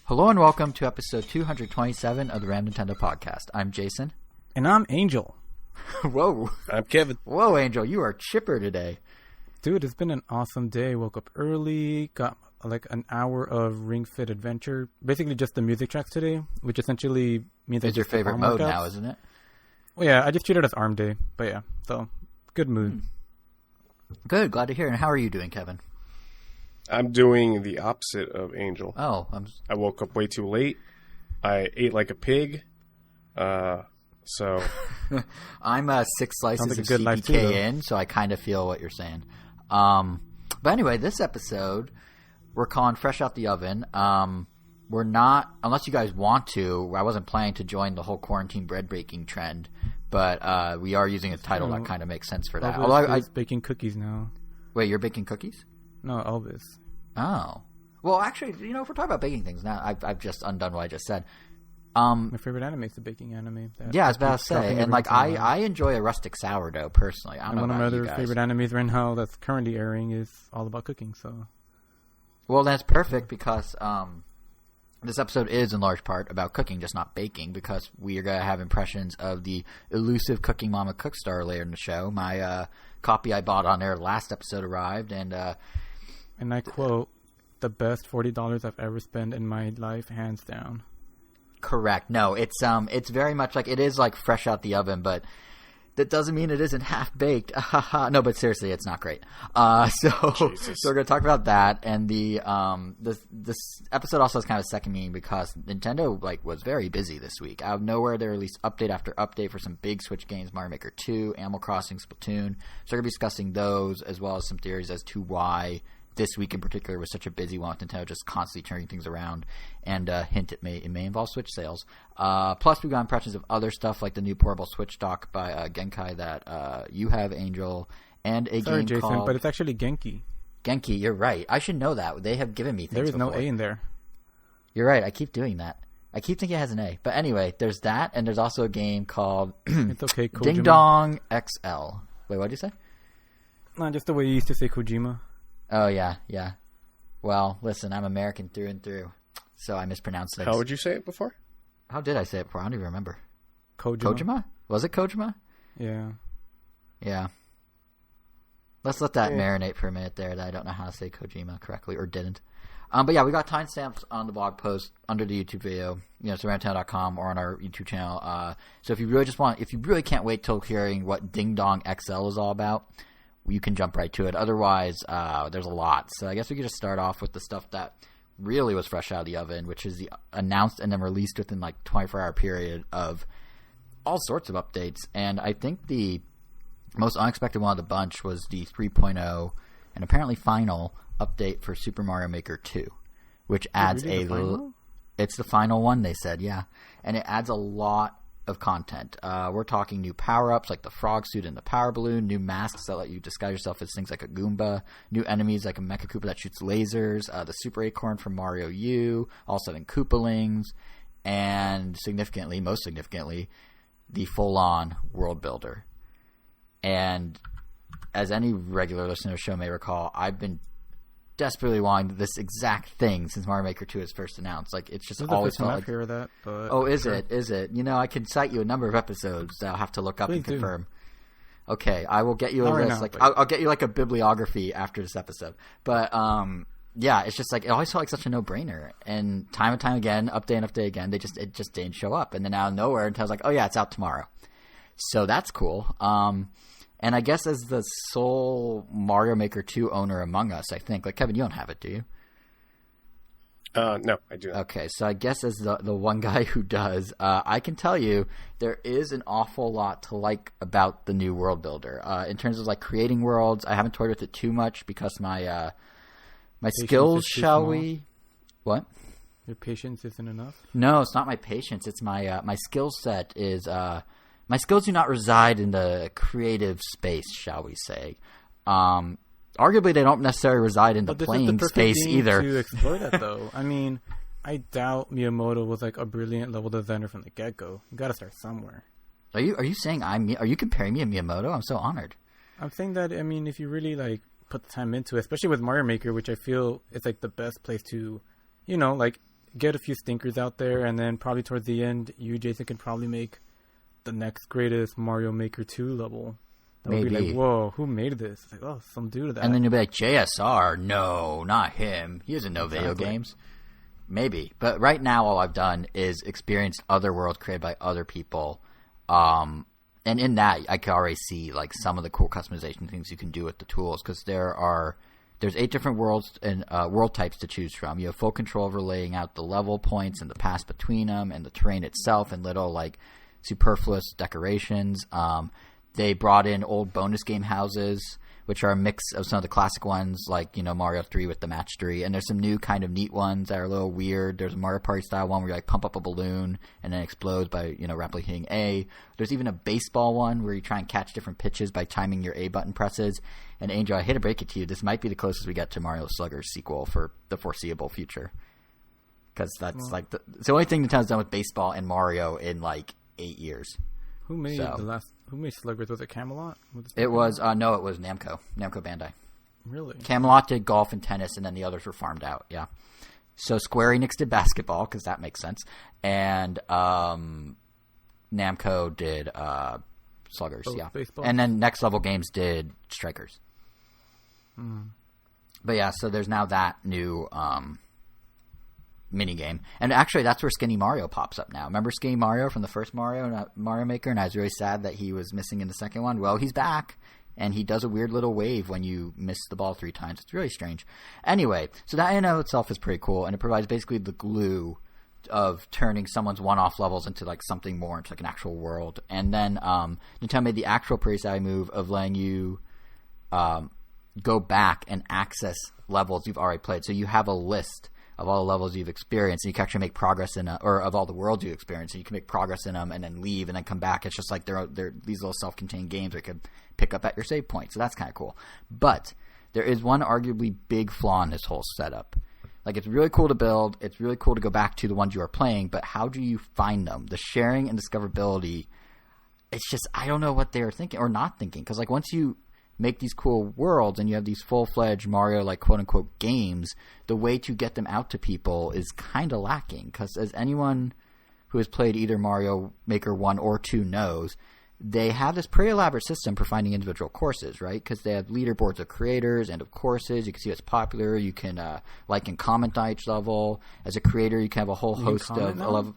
Hello and welcome to episode 227 of the Ram Nintendo Podcast. I'm Jason. And I'm Angel. Whoa. I'm Kevin. Whoa, Angel, you are chipper today. Dude, it's been an awesome day. Woke up early, got like an hour of Ring Fit Adventure. Basically just the music tracks today, which essentially means It's your favorite mode now, isn't it? Well, yeah, I just treat it as arm day. But yeah, so good mood. Good, glad to hear. And how are you doing, Kevin? I'm doing the opposite of Angel. Oh, I woke up way too late. I ate like a pig. So I'm 6 slices like a of good life CPK too, in, so I kind of feel what you're saying. But anyway, this episode we're calling Fresh Out the Oven. We're not, unless you guys want to. I wasn't planning to join the whole quarantine bread baking trend, but we are using a title that kind of makes sense for that. Elvis Although I baking cookies now. wait, you're baking cookies? No, Elvis. Oh, well, actually, if we're talking about baking things now, I've just undone what I just said. My favorite anime is the baking anime. Yeah, I was about to say, and like I enjoy a rustic sourdough personally. I don't know one of my about you other guys. favorite animes right now that's currently airing is all about cooking. So, Well, that's perfect because this episode is in large part about cooking, just not baking, because we are going to have impressions of the elusive Cooking Mama Cookstar later in the show. My copy I bought on there last episode arrived, and I quote, "The best $40 I've ever spent in my life, hands down." correct. No, it's very much like it is like fresh out the oven, but that doesn't mean it isn't half baked. No, but seriously, it's not great. So we're going to talk about that, and this episode also has kind of a second meaning because Nintendo was very busy this week. Out of nowhere, they released update after update for some big Switch games: Mario Maker 2, Animal Crossing, Splatoon. So we're going to be discussing those as well as some theories as to why this week in particular was such a busy one with Nintendo just constantly turning things around, and hint it may involve Switch sales. Plus we got impressions of other stuff like the new portable Switch dock by Genki that you have, Angel, and a Sorry, game Jason, called... but it's actually Genki. Genki, you're right. I should know that. They have given me things There is before. no A in there. You're right. I keep doing that. I keep thinking it has an A. But anyway, there's that, and there's also a game called It's okay, Kojima. Ding Dong XL. Wait, what did you say? Not just the way you used to say Kojima. Oh, yeah. Well, listen, I'm American through and through, so I mispronounced things. how would you say it before? How did I say it before? I don't even remember. Kojima. Kojima? Was it Kojima? Yeah. Yeah. Let's let that marinate for a minute there that I don't know how to say Kojima correctly or didn't. But yeah, we got timestamps on the blog post under the YouTube video, so ramtown.com or on our YouTube channel. So if you really can't wait till hearing what Ding Dong XL is all about, you can jump right to it. Otherwise, there's a lot. So I guess we could just start off with the stuff that really was fresh out of the oven, which is the announced and then released within 24-hour period of all sorts of updates. And I think the most unexpected one of the bunch was the 3.0 and apparently final update for Super Mario Maker 2, which adds it's the final one, they said, yeah. And it adds a lot of content. We're talking new power-ups like the frog suit and the power balloon, new masks that let you disguise yourself as things like a Goomba, new enemies like a Mecha Koopa that shoots lasers, the Super Acorn from Mario U, all 7 Koopalings, and most significantly, the full-on world builder. And as any regular listener to the show may recall, I've been desperately wanting this exact thing since Mario Maker 2 is first announced. It's just always felt like... hear that, but oh, is it? Is it? I can cite you a number of episodes that I'll have to look up and confirm. Okay, I will get you a list. I'll get you a bibliography after this episode. But yeah, it's just it always felt like such a no-brainer. And time again, update again, it just didn't show up. And then out of nowhere, until I was like, oh yeah, it's out tomorrow. So that's cool. And I guess as the sole Mario Maker 2 owner among us, I think, Kevin, you don't have it, do you? No, I do not. Okay, so I guess as the one guy who does, I can tell you there is an awful lot to like about the new world builder. In terms of creating worlds, I haven't toyed with it too much because my skills, shall we? What? Your patience isn't enough? No, it's not my patience. It's my skill set is my skills do not reside in the creative space, shall we say. Arguably, they don't necessarily reside in the playing space either. To explore that, though. I mean, I doubt Miyamoto was a brilliant level designer from the get-go. You got to start somewhere. Are you saying are you comparing me to Miyamoto? I'm so honored. I'm saying that, I mean, if you really put the time into it, especially with Mario Maker, which I feel is the best place to, get a few stinkers out there, and then probably towards the end, you, Jason, can probably make the next greatest Mario Maker 2 level. That would be like, whoa, who made this? Like, oh, some dude of that. And then you'll be like, JSR? No, not him. He doesn't know video games. Maybe. But right now, all I've done is experienced other worlds created by other people. And in that, I can already see like some of the cool customization things you can do with the tools, because there's 8 different worlds and world types to choose from. You have full control over laying out the level points and the paths between them and the terrain itself and little like superfluous decorations. They brought in old bonus game houses, which are a mix of some of the classic ones like, Mario 3 with the match 3. And there's some new kind of neat ones that are a little weird. There's a Mario Party style one where you like pump up a balloon and then it explodes by, rapidly hitting A. There's even a baseball one where you try and catch different pitches by timing your A button presses. And Angel, I hate to break it to you, this might be the closest we get to Mario Slugger's sequel for the foreseeable future. Because that's it's the only thing Nintendo's done with baseball and Mario in like 8 years. Who made Who made Sluggers? Was it Camelot? It was no, it was Namco Bandai. Really? Camelot did golf and tennis, and then the others were farmed out. Yeah. So Square Enix did basketball because that makes sense, and Namco did Sluggers. Yeah. Baseball. And then Next Level Games did Strikers. But yeah, so there's now that new minigame. And actually, that's where Skinny Mario pops up now. Remember Skinny Mario from the first Mario Maker? And I was really sad that he was missing in the second one. Well, he's back. And he does a weird little wave when you miss the ball 3 times. It's really strange. Anyway, so that in and of itself is pretty cool. And it provides basically the glue of turning someone's one-off levels into like something more, into like an actual world. And then Nintendo made the actual pretty savvy move of letting you go back and access levels you've already played. So you have a list of all the levels you've experienced, and you can actually make progress or of all the worlds you experience, and you can make progress in them and then leave and then come back. It's just like they're these little self-contained games where you could pick up at your save point. So that's kind of cool. But there is one arguably big flaw in this whole setup. Like, it's really cool to build. It's really cool to go back to the ones you are playing, but how do you find them? The sharing and discoverability, it's just, I don't know what they're thinking or not thinking. Because, like, once you make these cool worlds and you have these full-fledged Mario, like, quote-unquote games, the way to get them out to people is kind of lacking. Because as anyone who has played either Mario Maker 1 or 2 knows, they have this pretty elaborate system for finding individual courses, right? Because they have leaderboards of creators and of courses. You can see what's popular. You can like and comment on each level. As a creator, you can have a whole host of 11.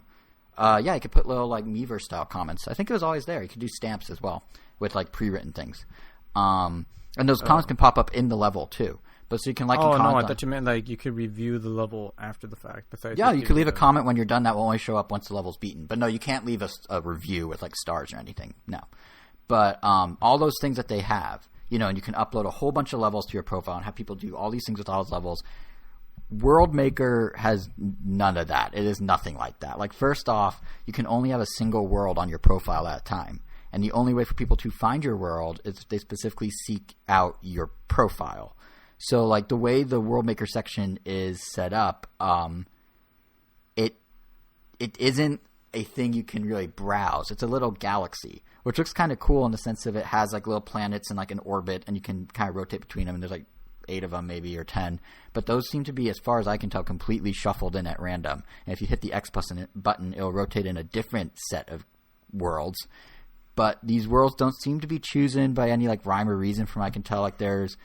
Yeah, you could put little like Miiverse style comments. I think it was always there. You could do stamps as well with like pre-written things. And those comments can pop up in the level too. But so you can like and comment. Oh no, I thought you meant like you could review the level after the fact. Besides, yeah, you could leave a comment when you're done. That will only show up once the level's beaten. But no, you can't leave a review with like stars or anything. No. But all those things that they have, and you can upload a whole bunch of levels to your profile and have people do all these things with all those levels. World Maker has none of that. It is nothing like that. Like, first off, you can only have a single world on your profile at a time. And the only way for people to find your world is if they specifically seek out your profile. So, like, the way the World Maker section is set up, it isn't a thing you can really browse. It's a little galaxy, which looks kind of cool in the sense of it has, like, little planets in, like, an orbit, and you can kind of rotate between them, and there's, like, 8 of them maybe, or 10. But those seem to be, as far as I can tell, completely shuffled in at random. And if you hit the X button, it'll rotate in a different set of worlds. But these worlds don't seem to be chosen by any, like, rhyme or reason from what I can tell. Like, there's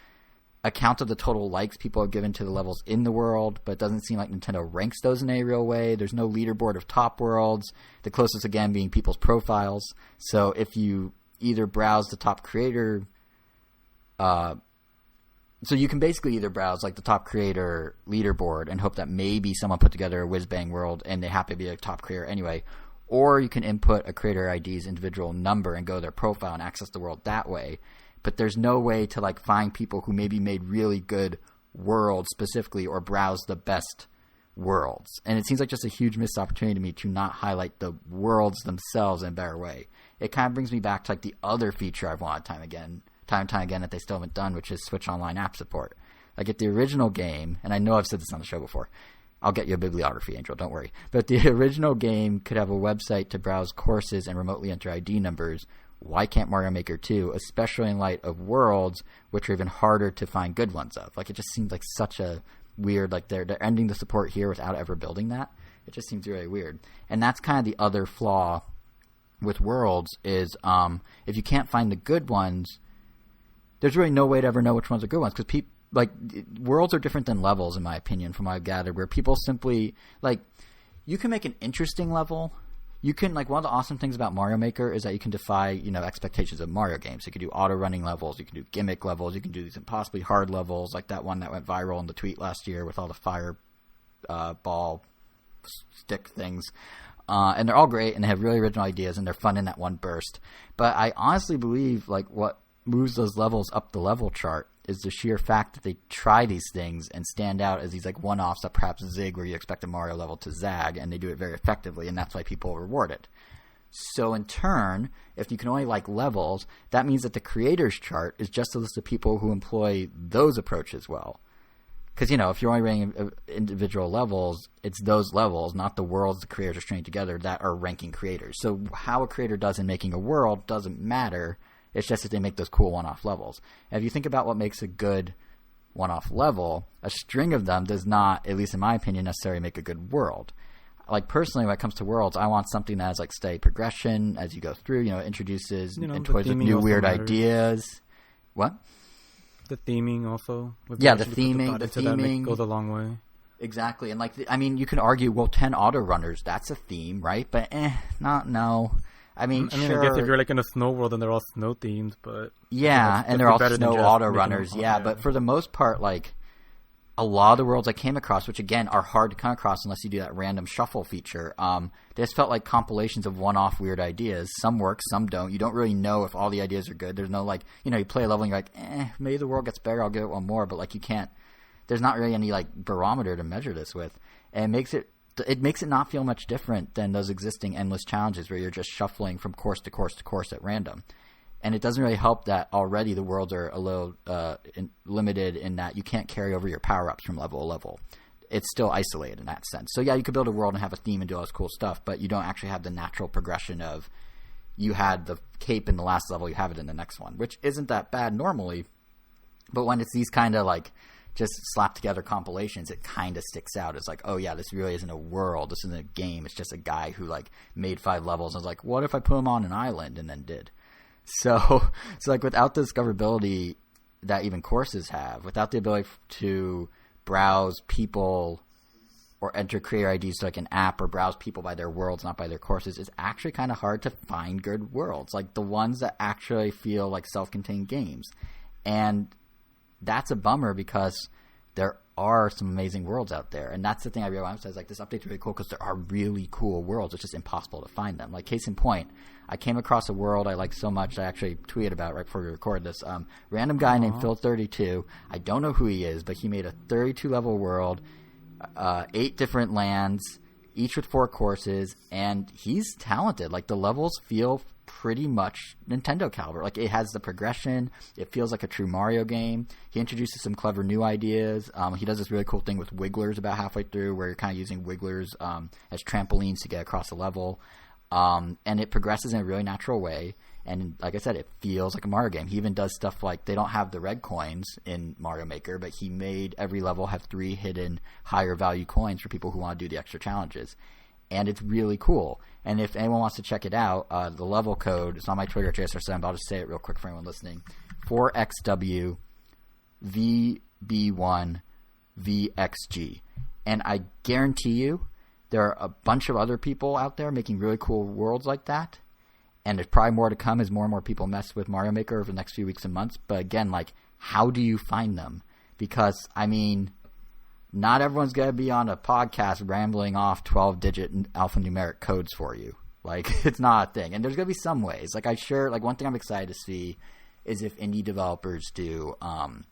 a count of the total likes people have given to the levels in the world, but it doesn't seem like Nintendo ranks those in a real way. There's no leaderboard of top worlds, the closest again being people's profiles. So if you either browse the top creator, so you can basically either browse like the top creator leaderboard and hope that maybe someone put together a whiz-bang world and they happen to be a top creator anyway, or you can input a creator ID's individual number and go to their profile and access the world that way. But there's no way to like find people who maybe made really good worlds specifically or browse the best worlds. And it seems like just a huge missed opportunity to me to not highlight the worlds themselves in a better way. It kind of brings me back to like the other feature I've wanted time and time again that they still haven't done, which is Switch Online app support. Like at the original game, and I know I've said this on the show before, I'll get you a bibliography, Angel, don't worry. But the original game could have a website to browse courses and remotely enter ID numbers. Why can't Mario Maker 2, especially in light of worlds, which are even harder to find good ones of? Like, it just seems like such a weird. Like they're ending the support here without ever building that. It just seems really weird. And that's kind of the other flaw with Worlds is if you can't find the good ones, there's really no way to ever know which ones are good ones because Worlds are different than levels in my opinion from what I've gathered, where people simply like you can make an interesting level. You can one of the awesome things about Mario Maker is that you can defy expectations of Mario games. You can do auto running levels, you can do gimmick levels, you can do these impossibly hard levels like that one that went viral in the tweet last year with all the fire ball stick things. And they're all great and they have really original ideas and they're fun in that one burst. But I honestly believe what moves those levels up the level chart is the sheer fact that they try these things and stand out as these one-offs that perhaps zig where you expect a Mario level to zag, and they do it very effectively, and that's why people reward it. So in turn, if you can only like levels, that means that the creators chart is just a list of people who employ those approaches well. Because, if you're only ranking individual levels, it's those levels, not the worlds the creators are stringing together, that are ranking creators. So how a creator does in making a world doesn't matter. It's just that they make those cool one-off levels. And if you think about what makes a good one-off level, a string of them does not, at least in my opinion, necessarily make a good world. Personally, when it comes to worlds, I want something that has steady progression as you go through. It introduces and toys with new weird ideas. What? The theming also. The theming goes a long way. Exactly, and you can argue, well, 10 auto runners, that's a theme, right? But no. I mean, sure. I guess if you're in a snow world, then they're all snow themed, but yeah, and they're all snow auto runners, yeah. But for the most part, a lot of the worlds I came across, which again are hard to come across unless you do that random shuffle feature, they just felt like compilations of one-off weird ideas. Some work, some don't. You don't really know if all the ideas are good. There's no you play a level and you're like, maybe the world gets better, I'll give it one more, but you can't. There's not really any barometer to measure this with, and it makes it not feel much different than those existing endless challenges where you're just shuffling from course to course to course at random. And it doesn't really help that already the worlds are a little limited in that you can't carry over your power-ups from level to level. It's still isolated in that sense. So yeah, you could build a world and have a theme and do all this cool stuff, but you don't actually have the natural progression of you had the cape in the last level, you have it in the next one, which isn't that bad normally. But when it's these kind of just slap together compilations, it kind of sticks out. It's oh yeah, this really isn't a world. This isn't a game. It's just a guy who made 5 levels and was what if I put him on an island and then did. So without the discoverability that even courses have, without the ability to browse people or enter creator IDs to an app or browse people by their worlds, not by their courses, it's actually kind of hard to find good worlds. The ones that actually feel like self-contained games. And that's a bummer because there are some amazing worlds out there. And that's the thing I really want to emphasize. This update's really cool because there are really cool worlds. It's just impossible to find them. Case in point, I came across a world I like so much I actually tweeted about right before we recorded this. Random guy named Phil32. I don't know who he is, but he made a 32-level world, 8 different lands, each with 4 courses, and he's talented. The levels feel pretty much Nintendo caliber. It has the progression. It feels like a true Mario game. He introduces some clever new ideas. He does this really cool thing with wigglers about halfway through where you're kind of using wigglers as trampolines to get across the level. And it progresses in a really natural way. And like I said, it feels like a Mario game. He even does stuff they don't have the red coins in Mario Maker, but he made every level have 3 hidden higher value coins for people who want to do the extra challenges. And it's really cool. And if anyone wants to check it out, the level code is on my Twitter at JSR7, but I'll just say it real quick for anyone listening. 4XW VB1 VXG. And I guarantee you there are a bunch of other people out there making really cool worlds like that. And there's probably more to come as more and more people mess with Mario Maker over the next few weeks and months. But again, how do you find them? Because, not everyone's going to be on a podcast rambling off 12-digit alphanumeric codes for you. It's not a thing. And there's going to be some ways. One thing I'm excited to see is if indie developers do kind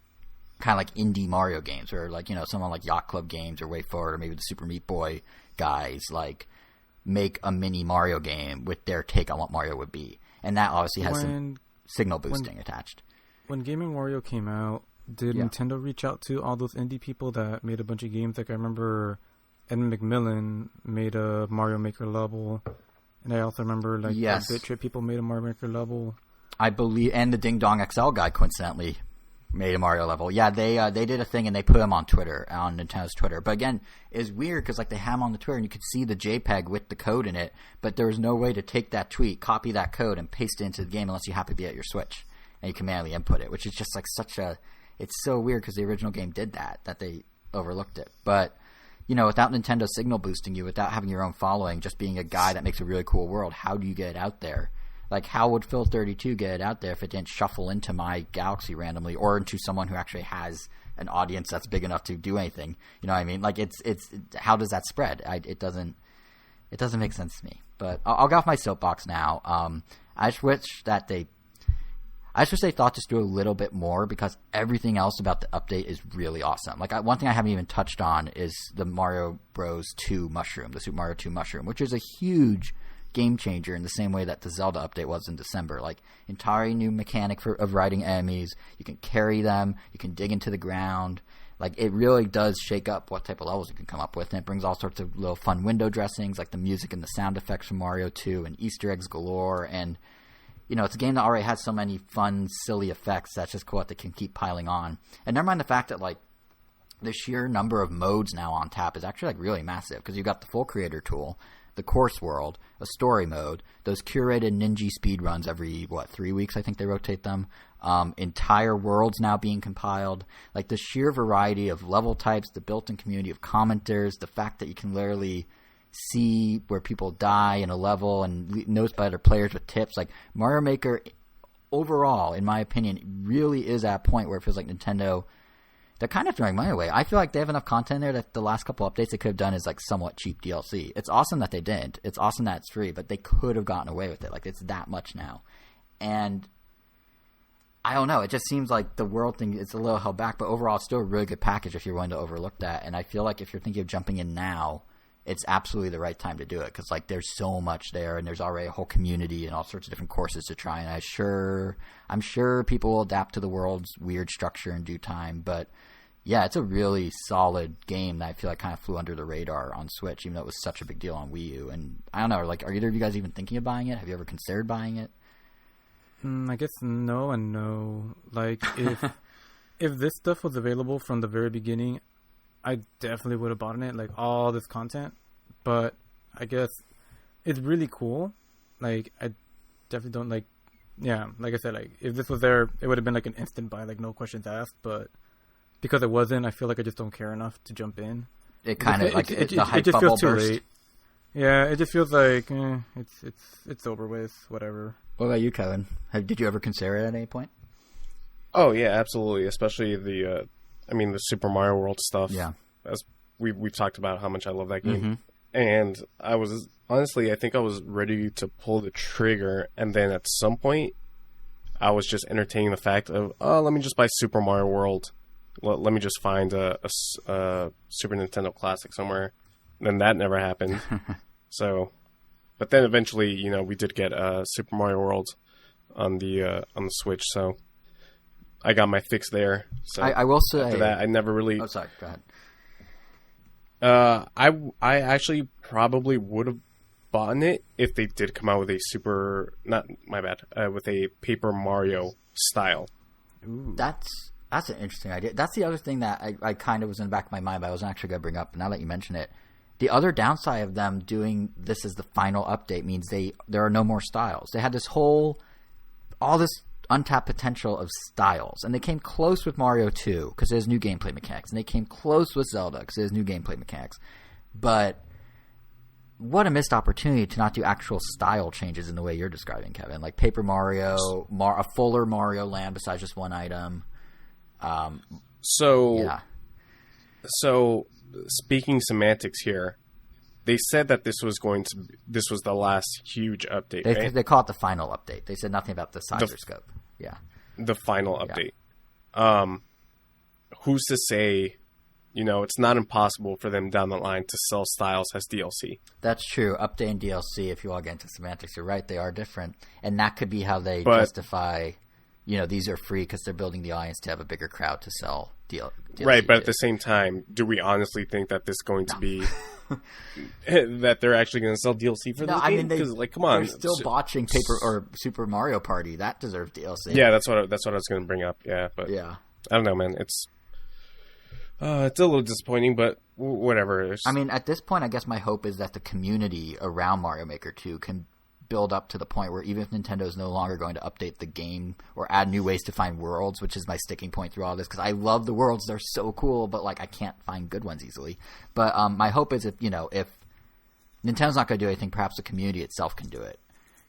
of indie Mario games or someone like Yacht Club Games or Way Forward or maybe the Super Meat Boy guys make a mini Mario game with their take on what Mario would be. And that obviously has some signal boosting attached. When Game & Wario came out, did Nintendo reach out to all those indie people that made a bunch of games? I remember Ed McMillan made a Mario Maker level, and I also remember yes. Bit Trip people made a Mario Maker level. I believe, and the Ding Dong XL guy coincidentally Made a Mario level. Yeah, they did a thing and they put them on Twitter, on Nintendo's Twitter. But again, it's weird because like they have them on the Twitter and you could see the JPEG with the code in it, but there was no way to take that tweet, copy that code, and paste it into the game unless you happen to be at your Switch and you can manually input it, which is just like it's so weird because the original game did that they overlooked it. But without Nintendo signal boosting you, without having your own following, just being a guy that makes a really cool world, how do you get it out there? Like, how would Phil32 get it out there if it didn't shuffle into my galaxy randomly or into someone who actually has an audience that's big enough to do anything? You know what I mean? Like, it's how does that spread? It doesn't make sense to me. But I'll get off my soapbox now. I just wish they thought this through a little bit more because everything else about the update is really awesome. Like, one thing I haven't even touched on is the Mario Bros. 2 mushroom, the Super Mario 2 mushroom, which is a huge game changer in the same way that the Zelda update was in December. Like, entirely new mechanic of riding enemies. You can carry them. You can dig into the ground. Like, it really does shake up what type of levels you can come up with, and it brings all sorts of little fun window dressings, like the music and the sound effects from Mario 2, and Easter eggs galore. And it's a game that already has so many fun, silly effects. That's just cool that they can keep piling on. And never mind the fact that like the sheer number of modes now on tap is actually like really massive because you've got the full creator tool, the course world, a story mode, those curated ninja speedruns every, 3 weeks, I think they rotate them, entire worlds now being compiled, like the sheer variety of level types, the built-in community of commenters, the fact that you can literally see where people die in a level and notes by other players with tips. Like, Mario Maker, overall, in my opinion, really is at a point where it feels like Nintendo, they're kind of throwing money away. I feel like they have enough content there that the last couple updates they could have done is like somewhat cheap DLC. It's awesome that they didn't. It's awesome that it's free, but they could have gotten away with it. Like, it's that much now. And I don't know. It just seems like the world thing is a little held back, but overall it's still a really good package if you're willing to overlook that. And I feel like if you're thinking of jumping in now, it's absolutely the right time to do it because like there's so much there and there's already a whole community and all sorts of different courses to try. And I'm sure people will adapt to the world's weird structure in due time, but yeah, it's a really solid game that I feel like kind of flew under the radar on Switch, even though it was such a big deal on Wii U. And I don't know, like, are either of you guys even thinking of buying it? Have you ever considered buying it? I guess no and no. Like, if this stuff was available from the very beginning, I definitely would have bought it, like, all this content. But I guess it's really cool. Like, I definitely don't, like, yeah, like I said, like, if this was there, it would have been, like, an instant buy, like, no questions asked, but because it wasn't, I feel like I just don't care enough to jump in. It kind of, like, the hype it just bubble feels too burst. late. Yeah, it just feels like, it's over with, whatever. What about you, Kevin? Did you ever consider it at any point? Oh, yeah, absolutely. Especially the Super Mario World stuff. Yeah. As we've talked about how much I love that game. Mm-hmm. And I think I was ready to pull the trigger. And then at some point, I was just entertaining the fact of, let me just buy Super Mario World. Let me just find a Super Nintendo Classic somewhere. Then that never happened. But then eventually, we did get Super Mario World on the Switch. So I got my fix there. So I will say after that, I never really. Oh, sorry. Go ahead. I actually probably would have bought it if they did come out with with a Paper Mario style. Ooh. That's an interesting idea. That's the other thing that I kind of was in the back of my mind, but I wasn't actually going to bring up. But now that you mention it, the other downside of them doing this as the final update means there are no more styles. They had all this untapped potential of styles, and they came close with Mario 2 because there's new gameplay mechanics, and they came close with Zelda because there's new gameplay mechanics. But what a missed opportunity to not do actual style changes in the way you're describing, Kevin. Like Paper Mario, a fuller Mario Land besides just one item. So speaking semantics here, they said that this was the last huge update. Right? They call it the final update. They said nothing about the size or scope. Yeah, the final update. Who's to say? It's not impossible for them down the line to sell styles as DLC. That's true. Update and DLC. If you all get into semantics, you're right. They are different, and that could be how they justify. These are free because they're building the audience to have a bigger crowd to sell DLC. Right, but at the same time, do we honestly think that this is going to be that they're actually going to sell DLC for this game? Because, come on, they're still botching Super Mario Party. That deserves DLC. Yeah, that's what I was going to bring up. Yeah, but yeah, I don't know, man. It's a little disappointing, but whatever. I mean, at this point, I guess my hope is that the community around Mario Maker 2 can build up to the point where even if Nintendo is no longer going to update the game or add new ways to find worlds, which is my sticking point through all this, because I love the worlds, they're so cool, but like I can't find good ones easily. But my hope is if Nintendo's not going to do anything, perhaps the community itself can do it.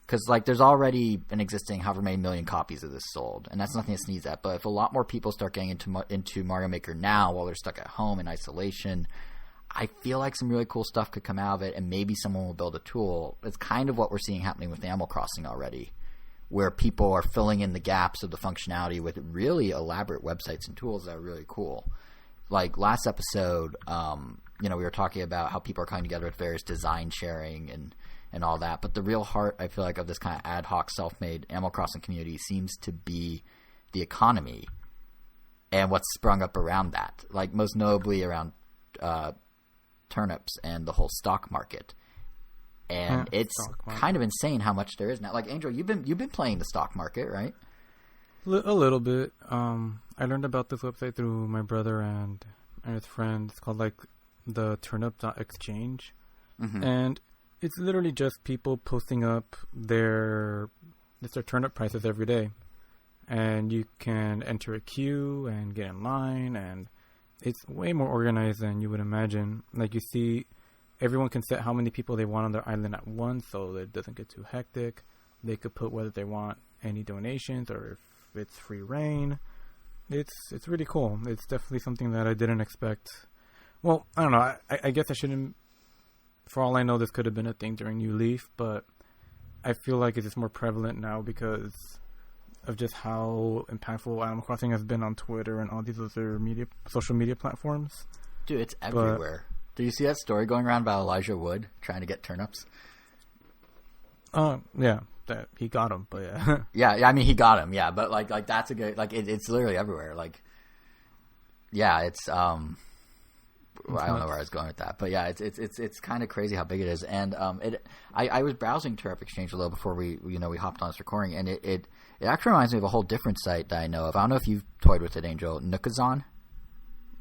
Because like there's already an existing however many million copies of this sold, and that's nothing to sneeze at. But if a lot more people start getting into Mario Maker now while they're stuck at home in isolation, I feel like some really cool stuff could come out of it, and maybe someone will build a tool. It's kind of what we're seeing happening with Animal Crossing already, where people are filling in the gaps of the functionality with really elaborate websites and tools that are really cool. Like last episode, we were talking about how people are coming together with various design sharing and all that. But the real heart, I feel like, of this kind of ad hoc, self-made Animal Crossing community seems to be the economy and what's sprung up around that. Like most notably around turnips and the whole stock market. And it's kind of insane how much there is now. Like Angel, you've been playing the stock market, right? A little bit. I learned about this website through my brother and his friend. It's called like the turnip.exchange. Mm-hmm. And it's literally just people posting up their turnip prices every day. And you can enter a queue and get in line, and it's way more organized than you would imagine. Like you see, everyone can set how many people they want on their island at once, so that it doesn't get too hectic. They could put whether they want any donations or if it's free reign. It's really cool. It's definitely something that I didn't expect. Well, I don't know. I guess I shouldn't. For all I know, this could have been a thing during New Leaf, but I feel like it's just more prevalent now because of just how impactful Animal Crossing has been on Twitter and all these other social media platforms. Dude, it's everywhere. Do you see that story going around about Elijah Wood trying to get turnips? Yeah, that he got them, but yeah. yeah, I mean he got them, yeah, but like that's a good it's literally everywhere. Like, yeah, it's I don't know where I was going with that, but yeah, it's kind of crazy how big it is. And I was browsing Turnip Exchange a little before we hopped on this recording, and it actually reminds me of a whole different site that I know of. I don't know if you've toyed with it, Angel. Nookazon?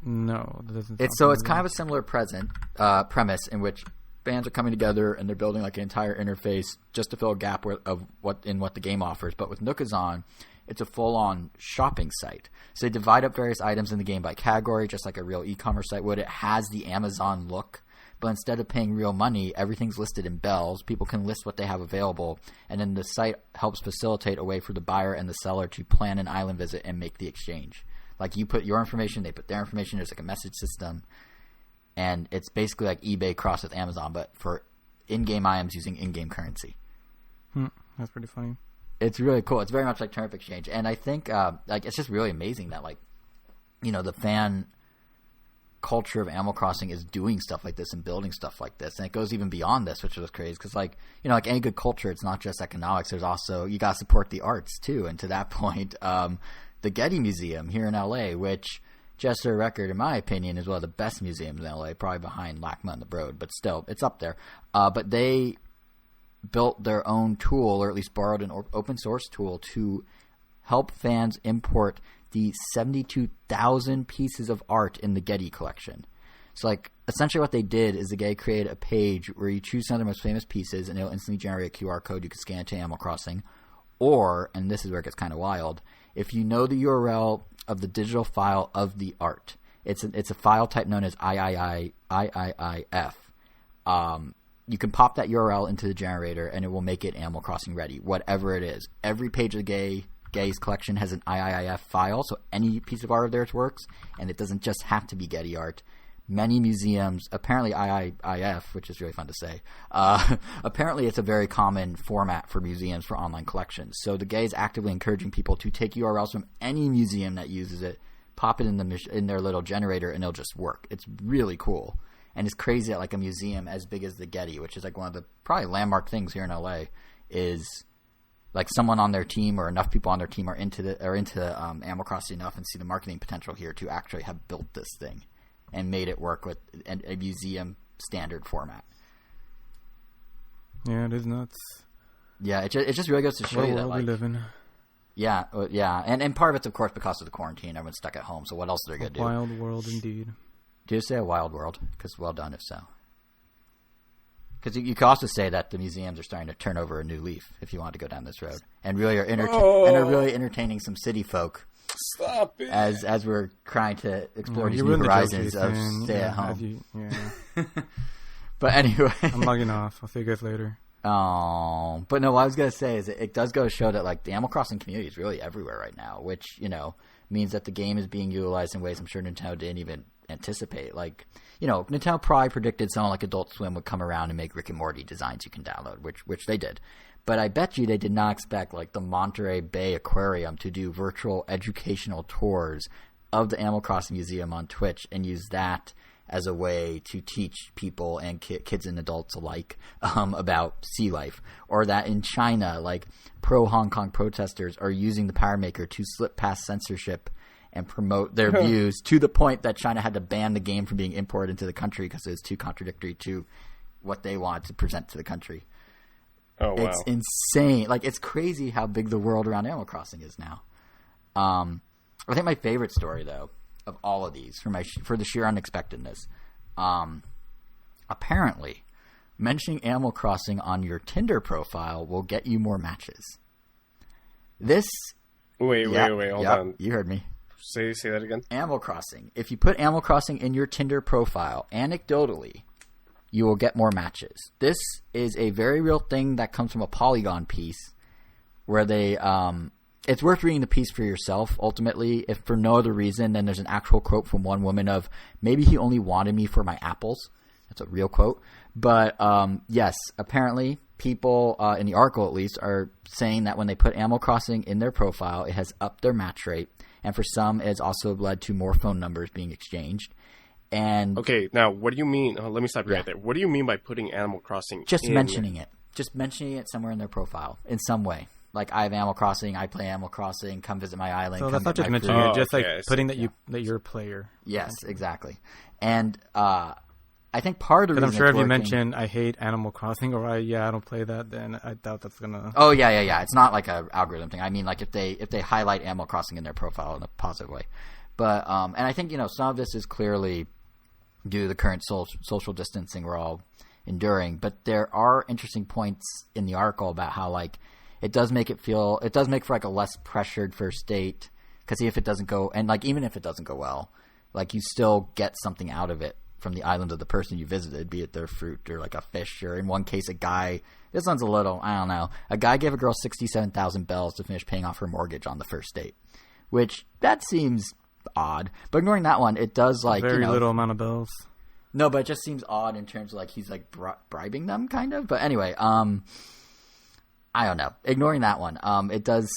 No, that doesn't. It's kind of a similar premise in which fans are coming together and they're building like an entire interface just to fill a gap of what the game offers. But with Nookazon, it's a full-on shopping site. So they divide up various items in the game by category, just like a real e-commerce site would. It has the Amazon look, but instead of paying real money, everything's listed in bells. People can list what they have available, and then the site helps facilitate a way for the buyer and the seller to plan an island visit and make the exchange. Like you put your information, they put their information. There's like a message system, and it's basically like eBay crossed with Amazon, but for in-game items using in-game currency. That's pretty funny. It's really cool. It's very much like Turnip Exchange, and I think it's just really amazing that the fan culture of Animal Crossing is doing stuff like this and building stuff like this, and it goes even beyond this, which was crazy. Because like any good culture, it's not just economics. There's also you got to support the arts too. And to that point, the Getty Museum here in LA, which just for a record, in my opinion, is one of the best museums in LA, probably behind LACMA and the Broad, but still, it's up there. But they built their own tool, or at least borrowed an open source tool to help fans import the 72,000 pieces of art in the Getty collection. So like essentially what they did is the guy created a page where you choose some of the most famous pieces and it'll instantly generate a QR code you can scan to Animal Crossing. Or, and this is where it gets kind of wild, if you know the URL of the digital file of the art, it's a file type known as IIIF. You can pop that URL into the generator and it will make it Animal Crossing ready, whatever it is. Every page of the Getty's collection has an IIIF file, so any piece of art of theirs works, and it doesn't just have to be Getty art. Many museums, apparently IIIF, which is really fun to say, apparently it's a very common format for museums for online collections. So the Getty is actively encouraging people to take URLs from any museum that uses it, pop it in their little generator, and it'll just work. It's really cool. And it's crazy that like a museum as big as the Getty, which is like one of the probably landmark things here in LA, is like someone on their team or enough people on their team are into Animal Crossing enough and see the marketing potential here to actually have built this thing and made it work with a museum standard format. Yeah, it is nuts. Yeah, it just really goes to show you that we live in. Yeah, and part of it's of course because of the quarantine. Everyone's stuck at home, so what else are they gonna do? Wild world indeed. Do you say a wild world? Because well done if so. Because you could also say that the museums are starting to turn over a new leaf if you want to go down this road, and really are really entertaining some city folk. Stop it! As we're trying to explore these new horizons of stay at home. But anyway, I'm logging off. I'll see you guys later. Oh, but no, what I was gonna say is it does go to show that like the Animal Crossing community is really everywhere right now, which means that the game is being utilized in ways I'm sure Nintendo didn't even anticipate. Like, Nintendo probably predicted someone like Adult Swim would come around and make Rick and Morty designs you can download, which they did. But I bet you they did not expect like the Monterey Bay Aquarium to do virtual educational tours of the Animal Crossing Museum on Twitch and use that as a way to teach people and kids and adults alike about sea life. Or that in China, like pro-Hong Kong protesters are using the Power Maker to slip past censorship and promote their views to the point that China had to ban the game from being imported into the country because it was too contradictory to what they wanted to present to the country. Oh, wow. It's insane. Like, it's crazy how big the world around Animal Crossing is now. I think my favorite story, though, of all of these, for the sheer unexpectedness, apparently, mentioning Animal Crossing on your Tinder profile will get you more matches. Wait, hold on. You heard me. Say that again. Animal Crossing. If you put Animal Crossing in your Tinder profile, anecdotally, you will get more matches. This is a very real thing that comes from a Polygon piece where they it's worth reading the piece for yourself, ultimately, if for no other reason than there's an actual quote from one woman of, maybe he only wanted me for my apples. That's a real quote. But yes, apparently people, in the article at least, are saying that when they put Animal Crossing in their profile, it has upped their match rate. And for some, it has also led to more phone numbers being exchanged. And okay, now what do you mean? Let me stop you right there. What do you mean by putting Animal Crossing just mentioning it. Just mentioning it somewhere in their profile in some way. Like, I have Animal Crossing, I play Animal Crossing, come visit my island. So that's not just mentioning it, just putting that you're a player. Yes, exactly. And I think part of the reason I'm sure if you mention I hate Animal Crossing or I don't play that, then I doubt that's gonna. Oh yeah. It's not like an algorithm thing. I mean, like if they highlight Animal Crossing in their profile in a positive way. But and I think some of this is clearly due to the current social distancing we're all enduring. But there are interesting points in the article about how like it does make for like a less pressured first date, because if it doesn't go, and like even if it doesn't go well, like you still get something out of it from the island of the person you visited, be it their fruit or like a fish, or in one case a guy, this one's a little, I don't know, a guy gave a girl 67,000 bells to finish paying off her mortgage on the first date, which that seems odd. But ignoring that one, it does like very little amount of bells. No, but it just seems odd in terms of like he's like bribing them kind of. But anyway, I don't know. Ignoring that one, it does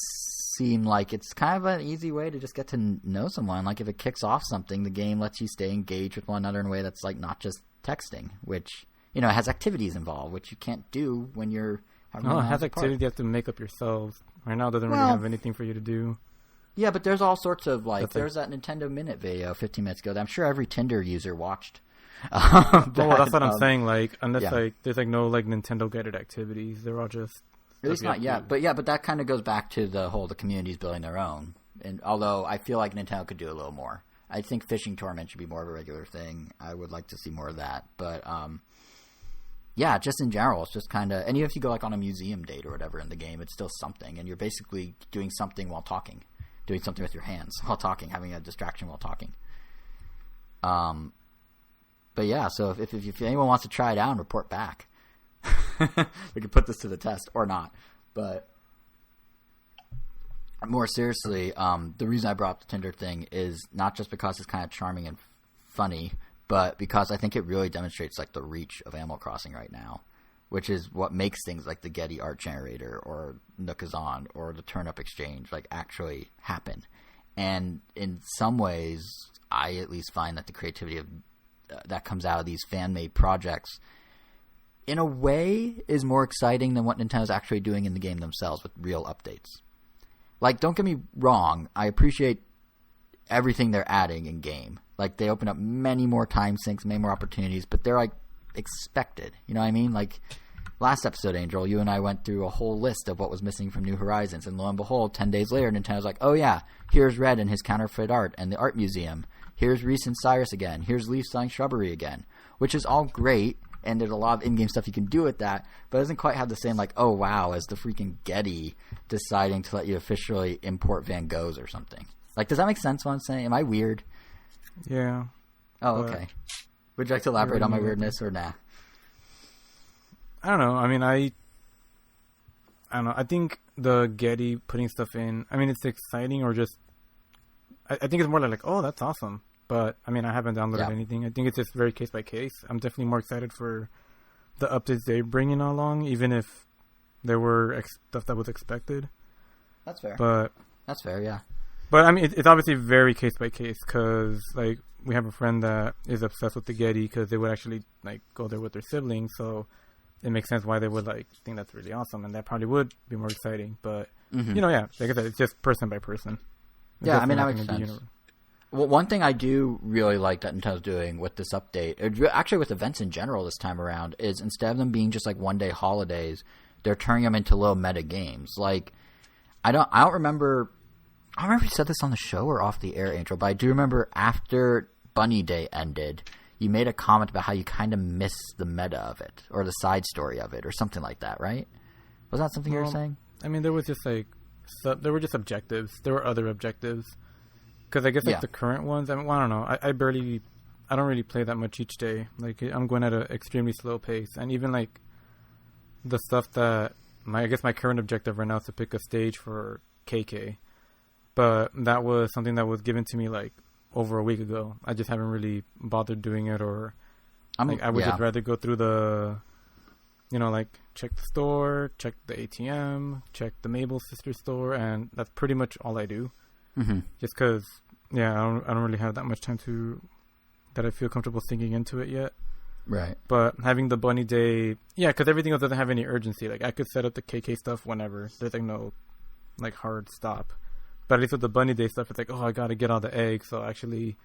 seem like it's kind of an easy way to just get to know someone. Like if it kicks off something, the game lets you stay engaged with one another in a way that's like not just texting, which has activities involved, which you can't do when you're. It has activities you have to make up yourself. Right now, it doesn't really have anything for you to do. Yeah, but there's all sorts of there's that Nintendo Minute video 15 minutes ago that I'm sure every Tinder user watched. That's what I'm saying. Like unless like there's like no like Nintendo guided activities, they're all just. At least not yet, but that kind of goes back to the community's building their own. And although I feel like Nintendo could do a little more, I think fishing tournament should be more of a regular thing. I would like to see more of that, but just in general, it's just kind of. And even if you go like on a museum date or whatever in the game, it's still something, and you're basically doing something while talking, doing something with your hands while talking, having a distraction while talking. But yeah, so if anyone wants to try it out and report back. We could put this to the test or not, but more seriously, the reason I brought up the Tinder thing is not just because it's kind of charming and funny, but because I think it really demonstrates like the reach of Animal Crossing right now, which is what makes things like the Getty Art Generator or Nookazon or the Turnip Exchange like actually happen. And in some ways, I at least find that the creativity of that comes out of these fan-made projects in a way is more exciting than what Nintendo's actually doing in the game themselves with real updates. Like, don't get me wrong, I appreciate everything they're adding in game. Like, they open up many more time sinks, many more opportunities, but they're like expected. You know what I mean? Like, last episode, Angel, you and I went through a whole list of what was missing from New Horizons, and lo and behold, 10 days later, Nintendo's like, oh yeah, here's Red and his counterfeit art and the art museum. Here's Reese and Cyrus again. Here's Leaf selling shrubbery again, which is all great, and there's a lot of in-game stuff you can do with that, but it doesn't quite have the same, like, oh wow, as the freaking Getty deciding to let you officially import Van Goghs or something. Like, does that make sense what I'm saying? Am I weird? Yeah. Oh, okay. Would you like to elaborate on my weirdness or nah? I don't know. I mean, I don't know. I think the Getty putting stuff in, I mean, it's exciting or just, I think it's more like, oh, that's awesome. But, I mean, I haven't downloaded anything. I think it's just very case by case. I'm definitely more excited for the updates they bring in along, even if there were stuff that was expected. That's fair. But that's fair, yeah. But, I mean, it's obviously very case by case because, like, we have a friend that is obsessed with the Getty because they would actually, like, go there with their siblings. So it makes sense why they would, like, think that's really awesome. And that probably would be more exciting. But, you know, yeah, like I said, it's just person by person. Yeah, I mean, that makes sense. Well, one thing I do really like that Nintendo's doing with this update, actually with events in general this time around, is instead of them being just like one-day holidays, they're turning them into little meta games. Like, I don't remember if you said this on the show or off the air, Angel, but I do remember after Bunny Day ended, you made a comment about how you kind of miss the meta of it or the side story of it or something like that, right? Was that something you were saying? I mean, there was just like there were just objectives. There were other objectives. Because I guess like the current ones, I mean, well, I don't know. I don't really play that much each day. Like I'm going at an extremely slow pace, and even like the stuff that I guess my current objective right now is to pick a stage for KK, but that was something that was given to me like over a week ago. I just haven't really bothered doing it, or I would just rather go through the, you know, like check the store, check the ATM, check the Mabel sister store, and that's pretty much all I do. Mm-hmm. Just because, I don't really have that much time that I feel comfortable sinking into it yet. Right. But having the Bunny Day, because everything else doesn't have any urgency. Like I could set up the KK stuff whenever. There's like no like hard stop. But at least with the Bunny Day stuff, it's like, oh, I got to get all the eggs. So I actually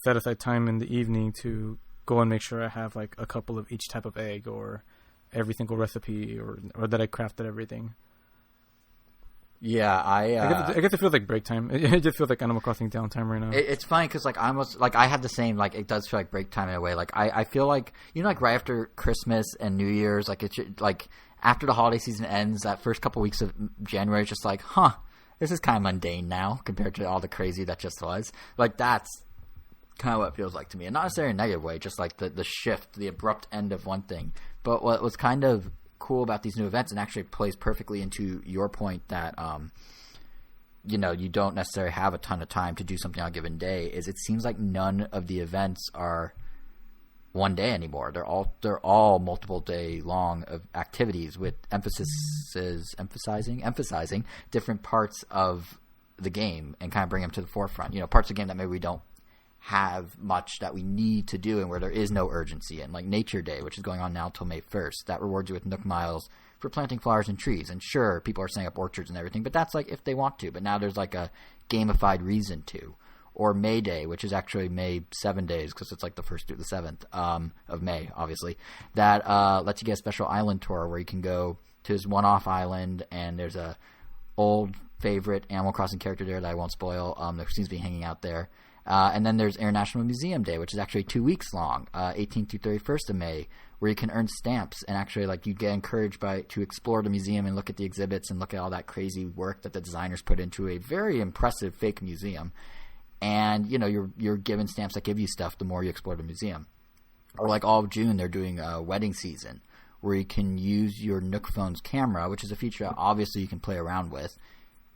set aside time in the evening to go and make sure I have like a couple of each type of egg or every single recipe or that I crafted everything. Yeah, I guess it feels like break time. It just feels like Animal Crossing downtime right now. It's funny because like I almost like I have the same, like it does feel like break time in a way. Like I feel like, you know, like right after Christmas and New Year's, like it's like after the holiday season ends, that first couple weeks of January is just like, this is kind of mundane now compared to all the crazy that just was. Like that's kind of what it feels like to me, and not necessarily in a negative way, just like the shift, the abrupt end of one thing. But what was kind of cool about these new events, and actually plays perfectly into your point that you know, you don't necessarily have a ton of time to do something on a given day, is it seems like none of the events are one day anymore. They're all multiple day long of activities with emphasizing different parts of the game and kind of bring them to the forefront. You know, parts of the game that maybe we don't have much that we need to do and where there is no urgency in, like Nature Day, which is going on now till May 1st. That rewards you with Nook Miles for planting flowers and trees. And sure, people are setting up orchards and everything, but that's like if they want to. But now there's like a gamified reason to. Or May Day, which is actually May 7 days because it's like the 1st through the 7th of May, obviously. That lets you get a special island tour where you can go to this one-off island, and there's a old favorite Animal Crossing character there that I won't spoil that seems to be hanging out there. And then there's International Museum Day, which is actually 2 weeks long, 18th through 31st of May, where you can earn stamps and actually like you get encouraged to explore the museum and look at the exhibits and look at all that crazy work that the designers put into a very impressive fake museum. And you know you're given stamps that give you stuff the more you explore the museum. Or like all of June, they're doing a wedding season where you can use your Nook phone's camera, which is a feature that obviously you can play around with.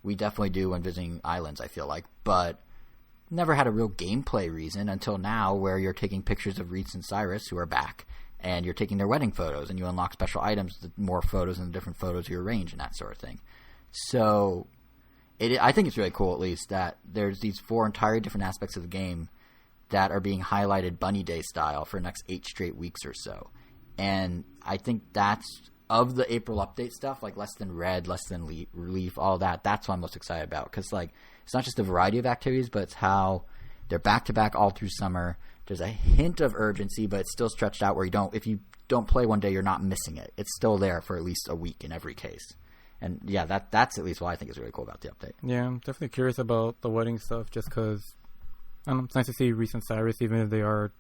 We definitely do when visiting islands, I feel like, but never had a real gameplay reason until now, where you're taking pictures of Reese and Cyrus, who are back, and you're taking their wedding photos, and you unlock special items, the more photos and the different photos you arrange and that sort of thing. So I think it's really cool, at least, that there's these 4 entirely different aspects of the game that are being highlighted Bunny Day style for the next 8 straight weeks or so. And I think that's, of the April update stuff, like Less Than Red, Less Than Leaf, all that, that's what I'm most excited about. Because like, it's not just a variety of activities, but it's how they're back-to-back all through summer. there's a hint of urgency, but it's still stretched out where if you don't play one day, you're not missing it. It's still there for at least a week in every case. And yeah, that's at least what I think is really cool about the update. Yeah, I'm definitely curious about the wedding stuff, just because I don't know, it's nice to see Reese and Cyrus, even if they are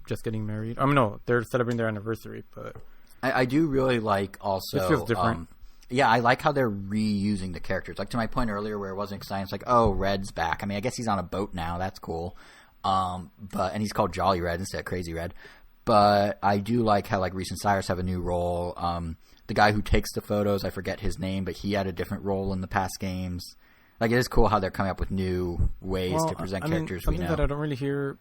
just getting married. I mean, no, they're celebrating their anniversary, but I do really like also. It feels different. Yeah, I like how they're reusing the characters. Like to my point earlier, where it wasn't exciting. It's like, oh, Red's back. I mean, I guess he's on a boat now. That's cool. And he's called Jolly Red instead of Crazy Red. But I do like how like Reese and Cyrus have a new role. The guy who takes the photos, I forget his name, but he had a different role in the past games. Like, it is cool how they're coming up with new ways to present characters we know. Something that I don't really hear,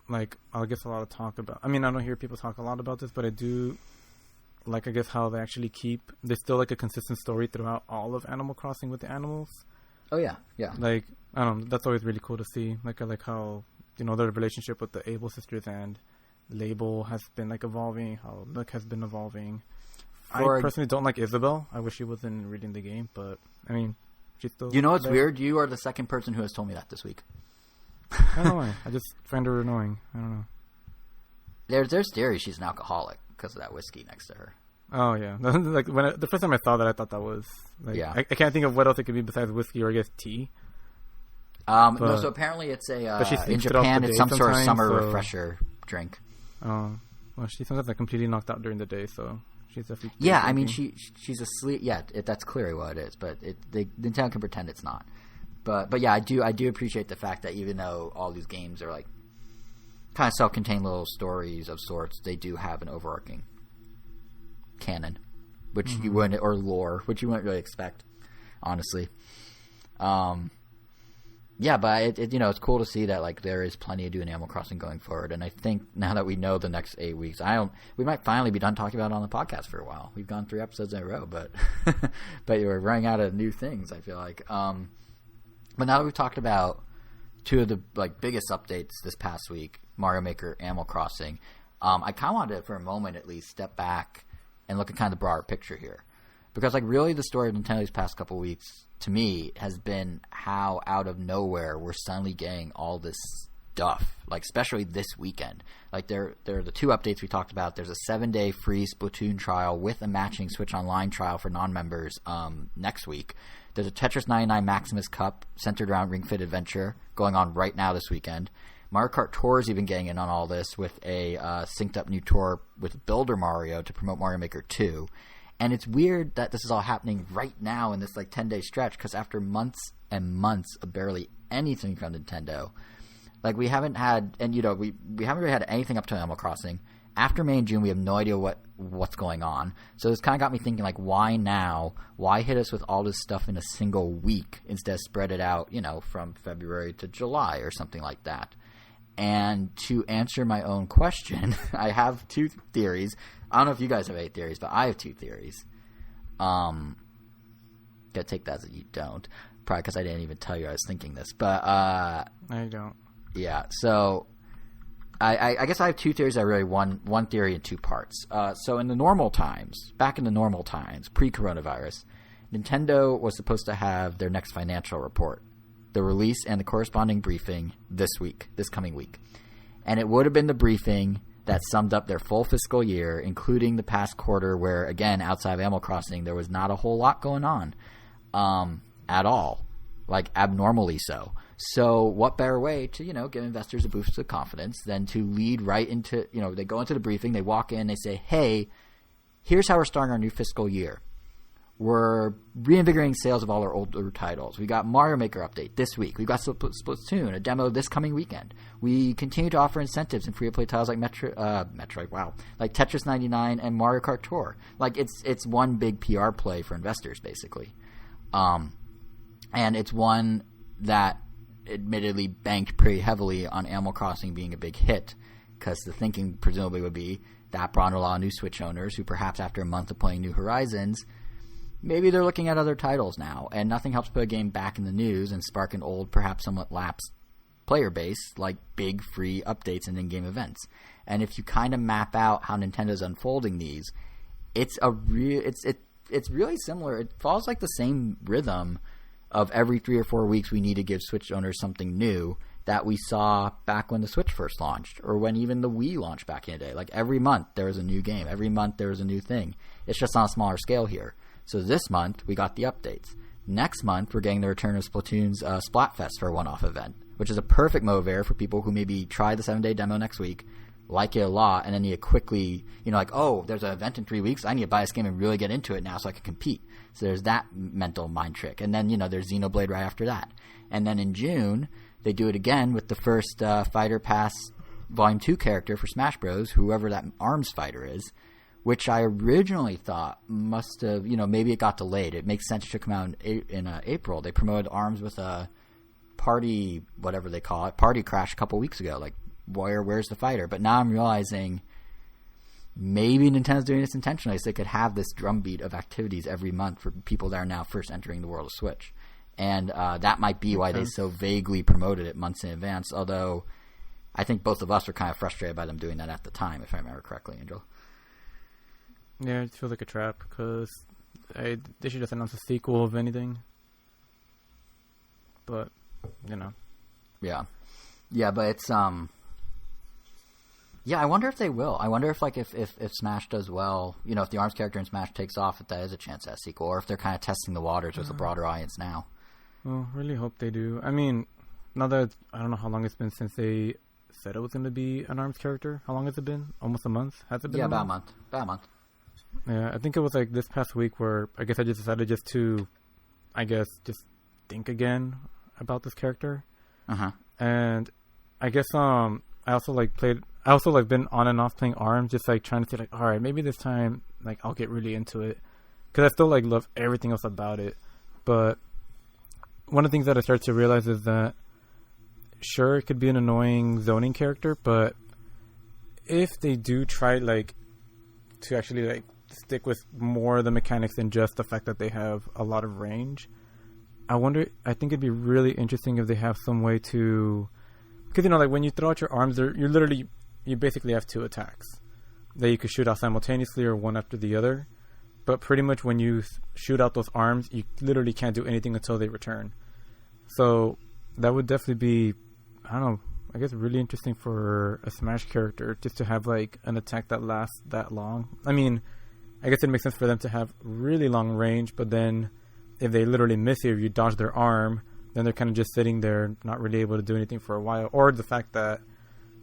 like, I guess a lot of talk about. I mean, I don't hear people talk a lot about this, but I do like, I guess, how they actually there's still, like, a consistent story throughout all of Animal Crossing with the animals. Oh, yeah, yeah. Like, I don't know, that's always really cool to see. Like, I like how, you know, the relationship with the Able sisters and Label has been, like, evolving, how Nook has been evolving. I personally don't like Isabel. I wish she wasn't reading the game, but, I mean, she's still... You know what's weird? You are the second person who has told me that this week. I don't know why. I just find her annoying. I don't know. There's theory she's an alcoholic because of that whiskey next to her. Oh, yeah. Like the first time I saw that, I thought that was... Like, yeah. I can't think of what else it could be besides whiskey or, I guess, tea. No, so apparently it's in Japan, it's some sort of summer refresher drink. Oh. Well, she sometimes like completely knocked out during the day, so she's definitely... Yeah, I mean, she's asleep. Yeah, that's clearly what it is, but Nintendo can pretend it's not. But yeah, I do appreciate the fact that even though all these games are like kind of self-contained little stories of sorts, they do have an overarching canon, which you wouldn't, or lore, which you wouldn't really expect, honestly. Yeah, but it's cool to see that like there is plenty to do in Animal Crossing going forward, and I think now that we know the next 8 weeks, we might finally be done talking about it on the podcast for a while. We've gone 3 episodes in a row, but we're running out of new things, I feel like. But now that we've talked about 2 of the like biggest updates this past week, Mario Maker, Animal Crossing, I kind of wanted to, for a moment at least, step back and look at kind of the broader picture here, because like really the story of Nintendo these past couple weeks, to me, has been how out of nowhere we're suddenly getting all this stuff, like especially this weekend. Like there are the 2 updates we talked about. There's a 7-day free Splatoon trial with a matching Switch Online trial for non-members next week. There's a Tetris 99 Maximus Cup centered around Ring Fit Adventure going on right now this weekend. Mario Kart Tour is even getting in on all this with a synced up new tour with Builder Mario to promote Mario Maker 2. And it's weird that this is all happening right now in this like 10-day stretch, because after months and months of barely anything from Nintendo, like we haven't had, and we haven't really had anything up to Animal Crossing. After May and June, we have no idea what's going on. So this kind of got me thinking, like, why now? Why hit us with all this stuff in a single week instead of spread it out, from February to July or something like that? And to answer my own question, I have 2 theories. I don't know if you guys have 8 theories, but I have 2 theories. Gotta take that as you don't. Probably because I didn't even tell you I was thinking this. But, I don't. Yeah, so I guess I have 2 theories. I really one theory in 2 parts. So in the normal times, back in the normal times, pre-coronavirus, Nintendo was supposed to have their next financial report, the release and the corresponding briefing this coming week. And it would have been the briefing that summed up their full fiscal year, including the past quarter where, again, outside of Animal Crossing, there was not a whole lot going on at all, like abnormally so. So what better way to, give investors a boost of confidence than to lead right into, they go into the briefing, they walk in, they say, hey, here's how we're starting our new fiscal year. We're reinvigorating sales of all our older titles. We got Mario Maker update this week. We've got Splatoon, a demo this coming weekend. We continue to offer incentives and free-to-play titles like Metroid, wow, like Tetris 99 and Mario Kart Tour. Like it's one big PR play for investors, basically, and it's one that admittedly banked pretty heavily on Animal Crossing being a big hit, because the thinking presumably would be that brought a lot of new Switch owners who perhaps after a month of playing New Horizons, maybe they're looking at other titles now, and nothing helps put a game back in the news and spark an old, perhaps somewhat lapsed player base like big free updates and in-game events. And if you kind of map out how Nintendo's unfolding these, it's really similar. It follows like the same rhythm of every 3 or 4 weeks we need to give Switch owners something new, that we saw back when the Switch first launched, or when even the Wii launched back in the day. Like, every month there was a new game. Every month there was a new thing. It's just on a smaller scale here. So this month, we got the updates. Next month, we're getting the return of Splatoon's Splatfest for a one-off event, which is a perfect mover for people who maybe try the 7-day demo next week, like it a lot, and then you quickly, like, oh, there's an event in 3 weeks. I need to buy this game and really get into it now so I can compete. So there's that mental mind trick. And then, there's Xenoblade right after that. And then in June, they do it again with the first Fighter Pass Volume 2 character for Smash Bros., whoever that ARMS fighter is, which I originally thought must have, maybe it got delayed. It makes sense it should come out in April. They promoted ARMS with a party, whatever they call it, party crash a couple weeks ago. Like, where's the fighter? But now I'm realizing maybe Nintendo's doing this intentionally so they could have this drumbeat of activities every month for people that are now first entering the world of Switch. And that might be why they so vaguely promoted it months in advance, although I think both of us were kind of frustrated by them doing that at the time, if I remember correctly, Angel. Yeah, it feels like a trap, because they should just announce a sequel of anything. But, Yeah. Yeah, but it's, yeah, I wonder if they will. I wonder if, like, if Smash does well, if the ARMS character in Smash takes off, if that is a chance at a sequel, or if they're kind of testing the waters with a broader audience now. Well, really hope they do. I mean, now that, I don't know how long it's been since they said it was going to be an ARMS character. How long has it been? Almost a month? Has it been? Yeah, about a month. Yeah, I think it was like this past week where I guess I just decided to think again about this character. Uh-huh. And I guess I also been on and off playing ARMS, just like trying to say like, all right, maybe this time like I'll get really into it, because I still like love everything else about it. But one of the things that I started to realize is that sure, it could be an annoying zoning character, but if they do try like to actually like stick with more of the mechanics than just the fact that they have a lot of range, I think it'd be really interesting if they have some way to, because like when you throw out your arms, you basically have two attacks that you could shoot out simultaneously or one after the other. But pretty much when you shoot out those arms, you literally can't do anything until they return. So that would definitely be, I don't know, I guess really interesting for a Smash character, just to have like an attack that lasts that long. I mean, I guess it makes sense for them to have really long range, but then if they literally miss you, if you dodge their arm, then they're kind of just sitting there, not really able to do anything for a while. Or the fact that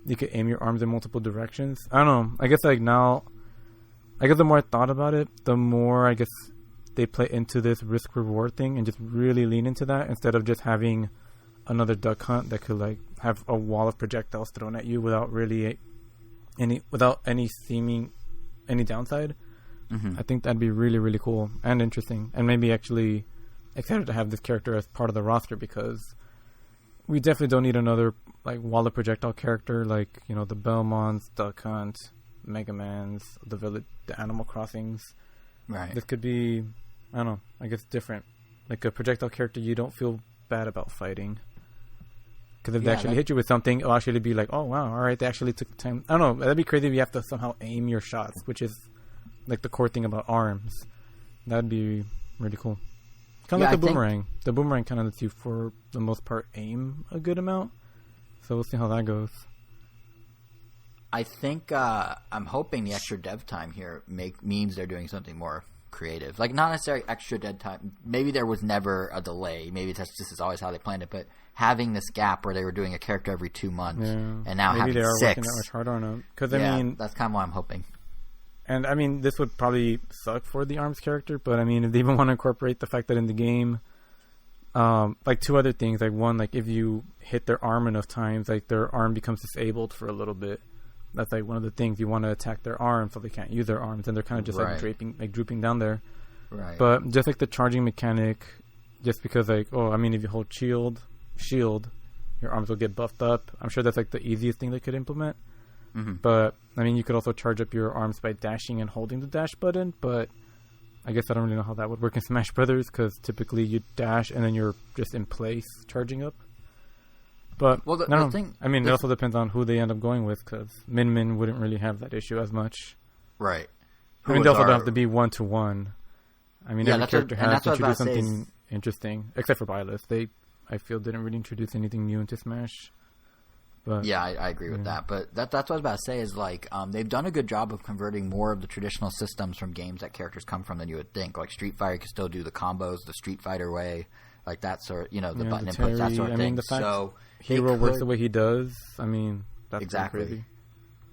you could aim your arms in multiple directions. I don't know. I guess like now, I guess the more I thought about it, the more I guess they play into this risk-reward thing and just really lean into that, instead of just having another Duck Hunt that could like have a wall of projectiles thrown at you without any downside. Mm-hmm. I think that'd be really, really cool and interesting, and maybe actually excited to have this character as part of the roster, because we definitely don't need another like wall of projectile character like the Belmonts, Duck Hunt, Mega Mans, the Animal Crossings. Right. This could be, I don't know, I guess different, like a projectile character you don't feel bad about fighting. Because if they actually hit you with something, it'll actually be like, oh wow, all right, they actually took time. I don't know, that'd be crazy if you have to somehow aim your shots, which is like the core thing about ARMS. That'd be really cool. Kind of like the boomerang. The boomerang kind of lets you, for the most part, aim a good amount. So we'll see how that goes. I think I'm hoping the extra dev time here means they're doing something more creative. Like, not necessarily extra dev time. Maybe there was never a delay. Maybe this is always how they planned it. But having this gap where they were doing a character every 2 months, and now having 6. Maybe they are working that much harder on it. Because I mean, that's kind of what I'm hoping. And I mean, this would probably suck for the ARMS character, but I mean, if they even want to incorporate the fact that in the game, like 2 other things, like one, like if you hit their arm enough times, like their arm becomes disabled for a little bit. That's like one of the things, you want to attack their arm so they can't use their arms, and they're kind of just like drooping down there. Right. But just like the charging mechanic, just because like, I mean, if you hold shield, your arms will get buffed up. I'm sure that's like the easiest thing they could implement. Mm-hmm. But I mean, you could also charge up your arms by dashing and holding the dash button, but I guess I don't really know how that would work in Smash Brothers, because typically you dash and then you're just in place charging up. But the thing, I mean, it also depends on who they end up going with, because Min wouldn't really have that issue as much. Right. I mean, they also don't have to be 1-to-1. I mean, every character has to introduce something interesting, except for Byleth. I feel, didn't really introduce anything new into Smash. But yeah, I agree with that. But that's what I was about to say is like they've done a good job of converting more of the traditional systems from games that characters come from than you would think. Like Street Fighter can still do the combos the Street Fighter way, like that sort. The button inputs, that sort of thing. The fact so Hero works the way he does. I mean, that's exactly crazy.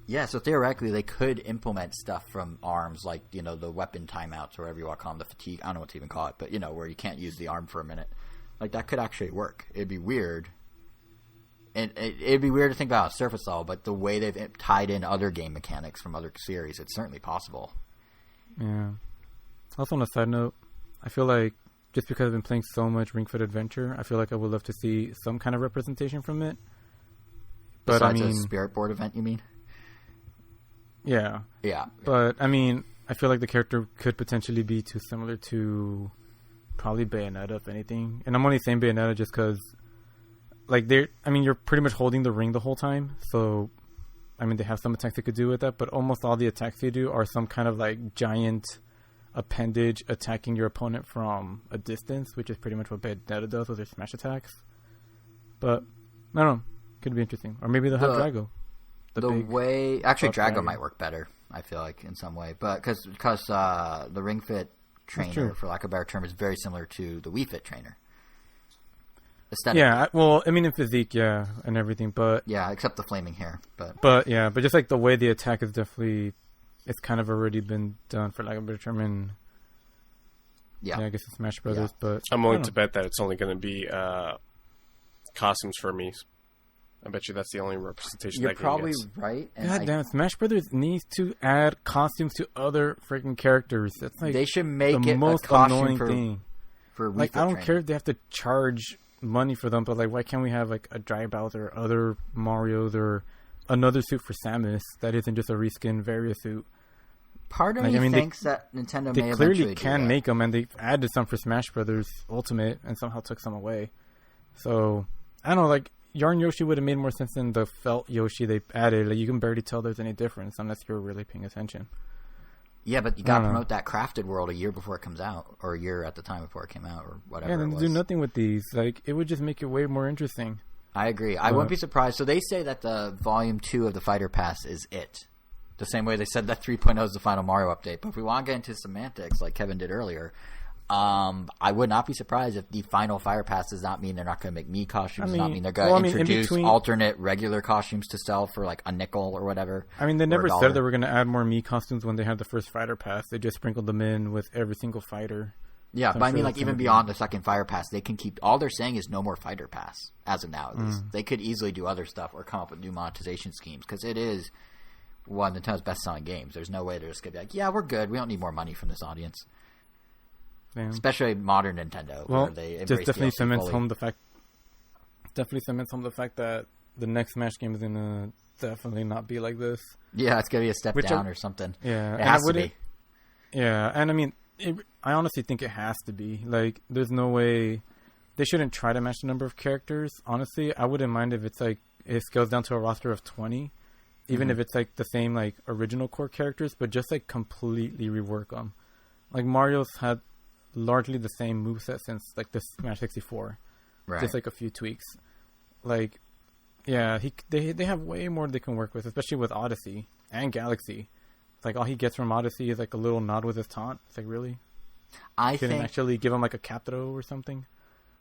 Yeah, so theoretically they could implement stuff from ARMS, like the weapon timeouts, or whatever you want to call them, the fatigue. I don't know what to even call it, but where you can't use the arm for a minute. Like that could actually work. It'd be weird. And it'd be weird to think about surface level, but the way they've tied in other game mechanics from other series, it's certainly possible. Yeah. Also, on a side note, I feel like just because I've been playing so much Ring Fit Adventure, I feel like I would love to see some kind of representation from it. But besides a Spirit Board event, you mean? Yeah. Yeah. But, I mean, I feel like the character could potentially be too similar to probably Bayonetta, if anything. And I'm only saying Bayonetta just because... Like, you're pretty much holding the ring the whole time. So, they have some attacks they could do with that. But almost all the attacks they do are some kind of, like, giant appendage attacking your opponent from a distance. Which is pretty much what Bayonetta does with their smash attacks. But, I don't know. Could be interesting. Or maybe they'll have Drago. Actually, Drago might work better, I feel like, in some way. But, because the Ring Fit trainer, for lack of a better term, is very similar to the Wii Fit trainer. Yeah, well, in physique, yeah, and everything, but... Yeah, except the flaming hair, but just like the way the attack is definitely... It's kind of already been done, for lack of a better term, and... Yeah, I guess it's Smash Brothers, but... I'm willing to bet that it's only going to be costumes for me. I bet you that's the only representation You're that game probably gets. right. And God damn, Smash Brothers needs to add costumes to other freaking characters. That's like they should make the it most a costume annoying for, thing. For like, I don't care if they have to charge money for them, but like, why can't we have like a Dry Bowser, other Marios, or another suit for Samus that isn't just a reskin Varia suit? Part of me thinks that Nintendo may clearly can make them, and they added some for Smash Brothers Ultimate and somehow took some away. So I don't know, like Yarn Yoshi would have made more sense than the felt Yoshi they added. Like, you can barely tell there's any difference unless you're really paying attention. Yeah, but you gotta promote that crafted world a year before it comes out, or a year at the time before it came out, or whatever. Yeah, then do nothing with these. Like, it would just make it way more interesting. I agree. I wouldn't be surprised. So they say that the Volume 2 of the Fighter Pass is it. The same way they said that 3.0 is the final Mario update. But if we want to get into semantics, like Kevin did earlier, I would not be surprised if the final Fire Pass does not mean they're not going to make Mii costumes. Does not mean they're going to introduce alternate regular costumes to sell for like a nickel or whatever. I mean, they never said they were going to add more Mii costumes when they had the first Fighter Pass. They just sprinkled them in with every single fighter. Yeah, so but I mean, like, even beyond the second Fire Pass, they can keep... All they're saying is no more Fighter Pass, as of now, at least. They could easily do other stuff or come up with new monetization schemes, because it is one of Nintendo's best-selling games. There's no way they're just going to be like, yeah, we're good. We don't need more money from this audience. Damn. Especially modern Nintendo, well, where they embrace just definitely DLC cements fully. home the fact... Definitely cements home the fact that the next Smash game is going to definitely not be like this. Yeah, it's going to be a step down or something. Yeah. It has to be. Yeah, and I mean... I honestly think it has to be. Like, there's no way... They shouldn't try to match the number of characters. Honestly, I wouldn't mind if it's like... It scales down to a roster of 20. Even if it's like the same like original core characters, but just like completely rework them. Like, Mario's had largely the same moveset since like the Smash 64. Right. Just like a few tweaks. Like, yeah, they have way more they can work with, especially with Odyssey and Galaxy. Like, all he gets from Odyssey is like a little nod with his taunt. It's like, really? I couldn't actually give him like a Captro or something.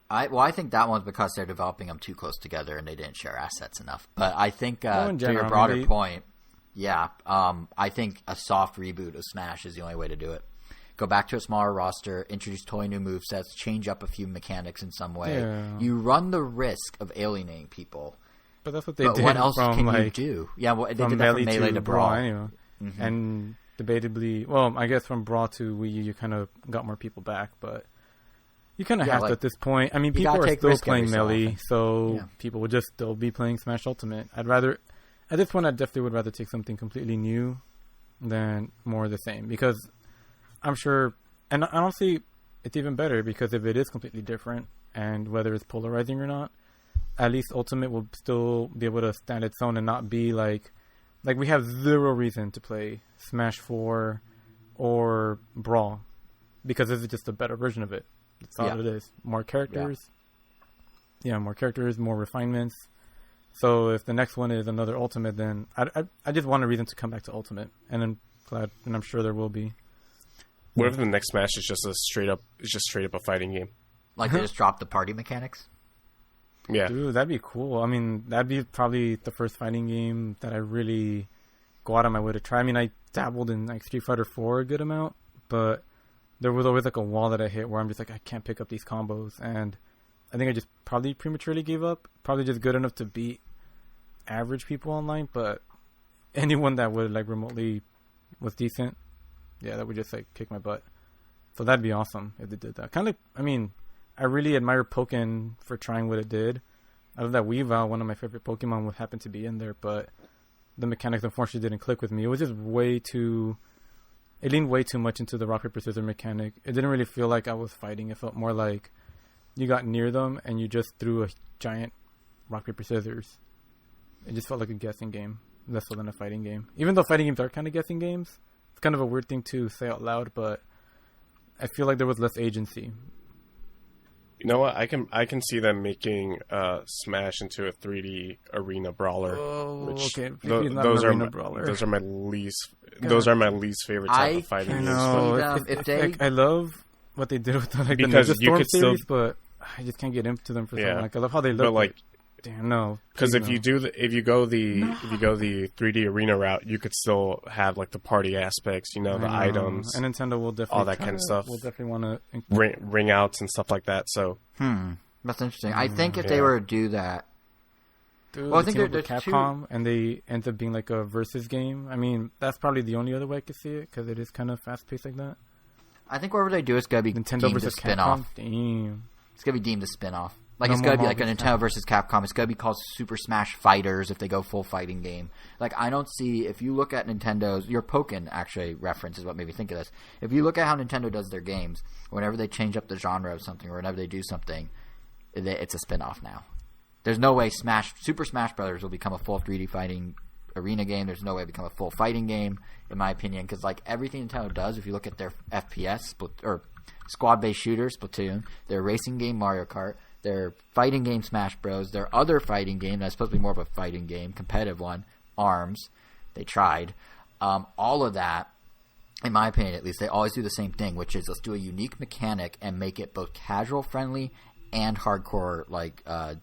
I think that one's because they're developing them too close together and they didn't share assets enough. But I think to your broader point, yeah, I think a soft reboot of Smash is the only way to do it. Go back to a smaller roster, introduce totally new movesets, change up a few mechanics in some way. Yeah. You run the risk of alienating people. But that's what they did. What else can you do? Yeah, well, they did that from Melee to Brawl. Anyway. Mm-hmm. And debatably, well, I guess from Brawl to Wii U, you kind of got more people back, but you kind of have to at this point. I mean, people are still playing Melee, so people would just still be playing Smash Ultimate. At this point, I definitely would rather take something completely new than more of the same, because I'm sure, and honestly, it's even better, because if it is completely different, and whether it's polarizing or not, at least Ultimate will still be able to stand its own and not be like we have zero reason to play Smash 4 or Brawl, because this is just a better version of it. That's all it is. More characters. Yeah, more characters, more refinements. So if the next one is another Ultimate, then I just want a reason to come back to Ultimate, and I'm sure there will be. What if the next Smash is just straight up a fighting game? Like they just dropped the party mechanics? Yeah. Dude, that'd be cool. I mean, that'd be probably the first fighting game that I really go out of my way to try. I mean, I dabbled in like Street Fighter 4 a good amount, but there was always like a wall that I hit where I'm just like, I can't pick up these combos, and I think I just probably prematurely gave up. Probably just good enough to beat average people online, but anyone that would like remotely was decent, yeah, that would just like kick my butt. So that'd be awesome if they did that. Kind of, I mean, I really admire Pokken for trying what it did. Out of that Weavile, one of my favorite Pokemon would happen to be in there, but the mechanics unfortunately didn't click with me. It was just it leaned way too much into the rock, paper, scissors mechanic. It didn't really feel like I was fighting. It felt more like you got near them and you just threw a giant rock, paper, scissors. It just felt like a guessing game, less so than a fighting game. Even though fighting games are kind of guessing games, it's kind of a weird thing to say out loud, but I feel like there was less agency. You know what? I can see them making Smash into a 3D arena brawler. Oh, okay. Those are my least favorite type of fighting games. I love what they did with the because the Storm series, but I just can't get into them for something. Like I love how they look. But like, damn no. Because if you go the 3D arena route, you could still have like the party aspects, the items, and Nintendo will definitely all that kind of stuff. Will definitely want to ring outs and stuff like that. So, that's interesting. I think if they were to do that, well, I think they're Capcom, and they end up being like a versus game. I mean, that's probably the only other way I could see it because it is kind of fast paced like that. I think whatever they do is gonna be Nintendo deemed versus a spin-off. Damn. It's gonna be deemed a spin-off. Like, it's going to be like a Nintendo versus Capcom. It's going to be called Super Smash Fighters if they go full fighting game. Like, I don't see... If you look at Nintendo's... Your Pokken, actually, reference is what made me think of this. If you look at how Nintendo does their games, whenever they change up the genre of something or whenever they do something, it's a spin-off now. There's no way Super Smash Brothers will become a full 3D fighting arena game. There's no way it become a full fighting game, in my opinion, because, like, everything Nintendo does, if you look at their FPS, or squad-based shooters, Splatoon, their racing game, Mario Kart, their fighting game, Smash Bros. Their other fighting game that's supposed to be more of a fighting game, competitive one, ARMS. They tried. All of that, in my opinion at least, they always do the same thing, which is let's do a unique mechanic and make it both casual friendly and hardcore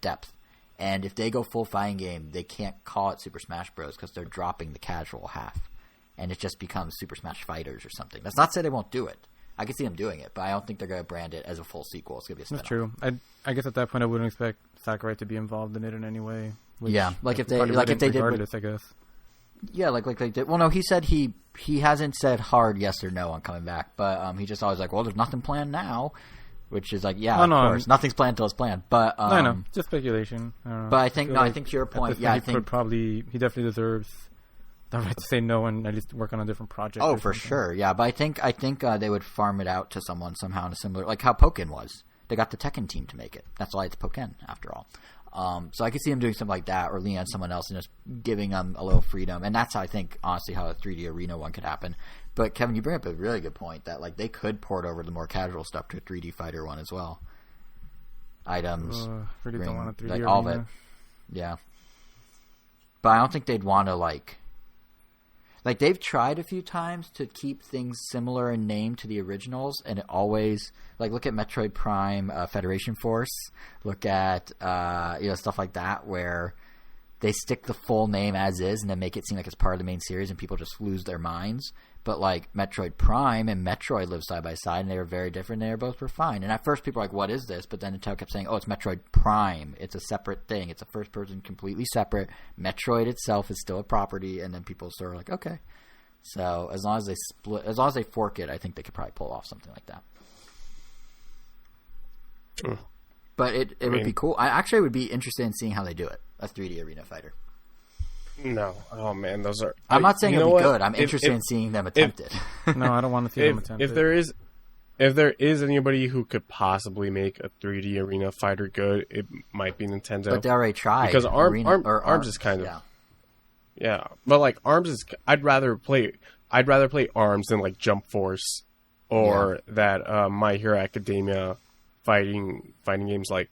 depth. And if they go full fighting game, they can't call it Super Smash Bros. Because they're dropping the casual half. And it just becomes Super Smash Fighters or something. That's not to say they won't do it. I can see them doing it, but I don't think they're going to brand it as a full sequel. It's going to be a spin-off. That's true. I guess at that point I wouldn't expect Sakurai to be involved in it in any way. Yeah, like if they did, I guess. Yeah, like they did. Well, no, he said he hasn't said hard yes or no on coming back, but he just always like, well, there's nothing planned now, which is like, yeah, of course, nothing's planned until it's planned. But I know, just speculation. I don't know. But I think I think to your point, yeah, I think he definitely deserves the right to say no and at least work on a different project. Oh, for sure, yeah. But I think they would farm it out to someone somehow in a similar, like how Pokken was. They got the Tekken team to make it. That's why it's Pokken, after all. So I could see him doing something like that, or leaning on someone else and just giving them a little freedom. And that's how I think, honestly, how a 3D arena one could happen. But Kevin, you bring up a really good point that like they could port over the more casual stuff to a 3D fighter one as well. Items, really don't want a 3D like arena. all of it. Yeah, but I don't think they'd want to like they've tried a few times to keep things similar in name to the originals, and it always look at Metroid Prime Federation Force, look at stuff like that where they stick the full name as is and then make it seem like it's part of the main series and people just lose their minds. But like Metroid Prime and Metroid live side by side and they were very different. They both were fine. And at first people were like, what is this? But then Nintendo kept saying, oh, it's Metroid Prime. It's a separate thing. It's a first person, completely separate. Metroid itself is still a property. And then people sort of like, okay. So as long as they fork it, I think they could probably pull off something like that. Sure. But it would be cool. I actually would be interested in seeing how they do it. A 3D arena fighter. No. Oh, man. Those are... I'm not saying it'll be good. I'm interested in seeing them attempt it. No, I don't want to see them attempt it. If there is anybody who could possibly make a 3D arena fighter good, it might be Nintendo. But they already tried. Because ARMS is kind of... Yeah. But like ARMS is... I'd rather play ARMS than like Jump Force or that My Hero Academia fighting games like...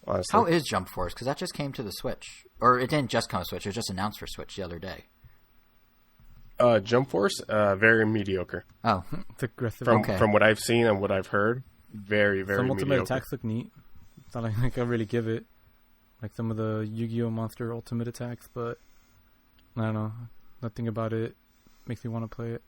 Honestly. How is Jump Force? Because that just came to the Switch. Or it didn't just come to Switch. It was just announced for Switch the other day. Jump Force, very mediocre. Oh. From what I've seen and what I've heard, very, very some mediocre. ultimate attacks look neat. It's not like I really give it. Like some of the Yu-Gi-Oh! Monster ultimate attacks, but I don't know. Nothing about it makes me want to play it.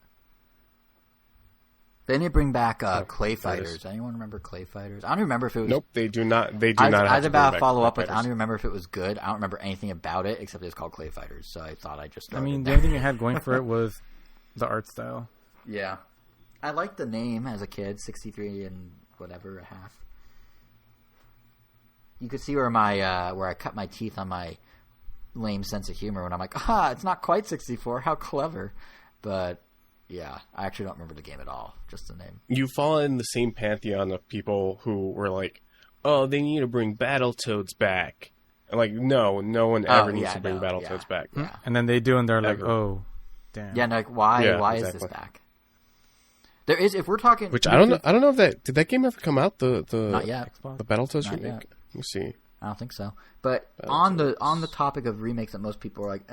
They need to bring back Clay Fighters. Anyone remember Clay Fighters? I don't remember if it was... Nope, they do not. They do not. I was about to follow up with. I don't remember if it was good. I don't remember anything about it except it was called Clay Fighters. So I thought I just. The only thing it had going for it was the art style. Yeah, I liked the name as a kid. 63 and whatever a half. You could see where where I cut my teeth on my lame sense of humor when I'm like, it's not quite 64. How clever, but. Yeah, I actually don't remember the game at all. Just the name. You fall in the same pantheon of people who were like, "Oh, they need to bring Battletoads back." And like, no one ever needs to bring Battletoads back. Yeah. And then they do, and they're like, "Oh, damn." Yeah, like why? Yeah, why is this back? There is, if we're talking, which I don't know. I don't know if did that game ever come out. The not yet. The Battletoads remake. Yet. Let me see. I don't think so. But on the topic of remakes that most people are like,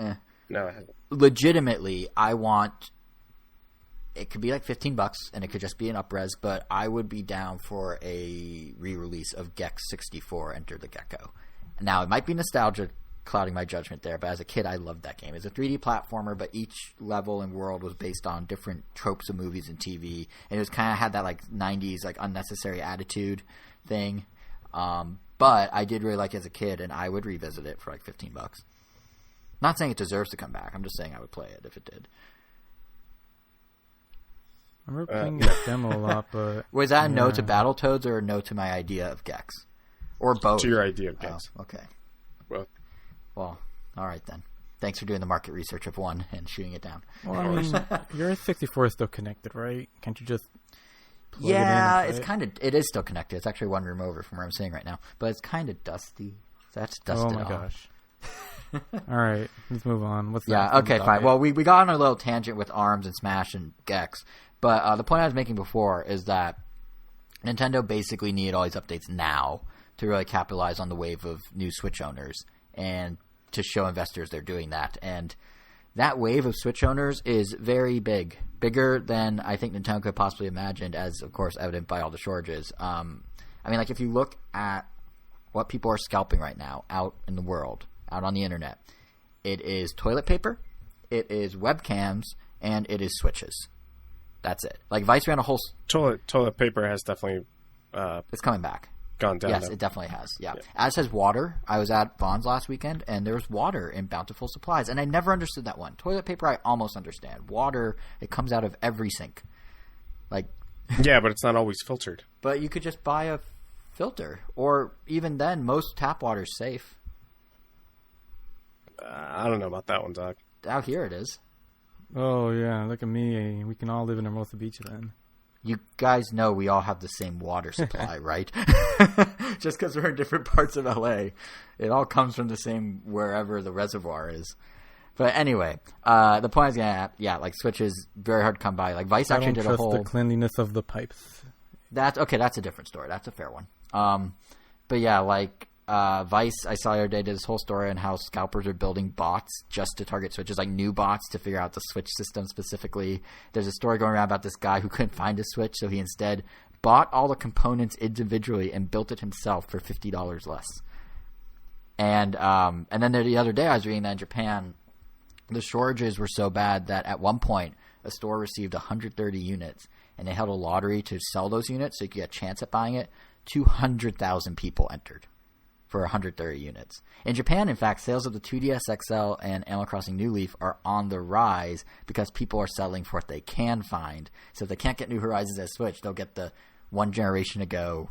No, I haven't. Legitimately, I want. It could be like $15, and it could just be an up-res, but I would be down for a re-release of Gex 64, Enter the Gecko. Now, it might be nostalgia clouding my judgment there, but as a kid, I loved that game. It's a 3D platformer, but each level and world was based on different tropes of movies and TV, and it was kind of had that like 90s like unnecessary attitude thing. But I did really like it as a kid, and I would revisit it for like $15. Not saying it deserves to come back. I'm just saying I would play it if it did. I remember playing that demo a lot, but... Was that a no to Battletoads or a no to my idea of Gex? Or both? To your idea of Gex. Oh, okay. Both. Well, all right then. Thanks for doing the market research of one and shooting it down. Well, I mean, your 64 is still connected, right? Can't you just... It is still connected. It's actually one room over from where I'm sitting right now. But it's kind of dusty. So that's dusted off. Oh my gosh. All right, let's move on. What's okay, fine. Well, we got on a little tangent with ARMS and Smash and Gex. But the point I was making before is that Nintendo basically needed all these updates now to really capitalize on the wave of new Switch owners and to show investors they're doing that. And that wave of Switch owners is very big, bigger than I think Nintendo could possibly imagined, as of course evident by all the shortages. I mean, like if you look at what people are scalping right now out in the world, out on the internet, it is toilet paper, it is webcams, and it is Switches. That's it. Like Vice ran a whole toilet paper has definitely it's coming back. Gone down. Yes, though. It definitely has. Yeah. As has water. I was at Vaughn's last weekend, and there was water in bountiful supplies, and I never understood that one. Toilet paper, I almost understand. Water, it comes out of every sink. Like. Yeah, but it's not always filtered. But you could just buy a filter, or even then, most tap water's safe. I don't know about that one, Doc. Out here, it is. Oh, yeah, look at me. We can all live in Hermosa Beach then. You guys know we all have the same water supply, right? Just because we're in different parts of LA. It all comes from the same wherever the reservoir is. But anyway, the point is, like Switch is very hard to come by. Like Vice actually did a whole... the cleanliness of the pipes. That's a different story. That's a fair one. But yeah, like... Vice, I saw the other day, did this whole story on how scalpers are building bots just to target Switches, like new bots to figure out the Switch system specifically. There's a story going around about this guy who couldn't find a Switch, so he instead bought all the components individually and built it himself for $50 less. And then the other day I was reading that in Japan, the shortages were so bad that at one point a store received 130 units, and they held a lottery to sell those units so you could get a chance at buying it. 200,000 people entered for 130 units. In Japan, in fact, sales of the 2DS XL and Animal Crossing New Leaf are on the rise because people are settling for what they can find. So if they can't get New Horizons as Switch, they'll get the one generation ago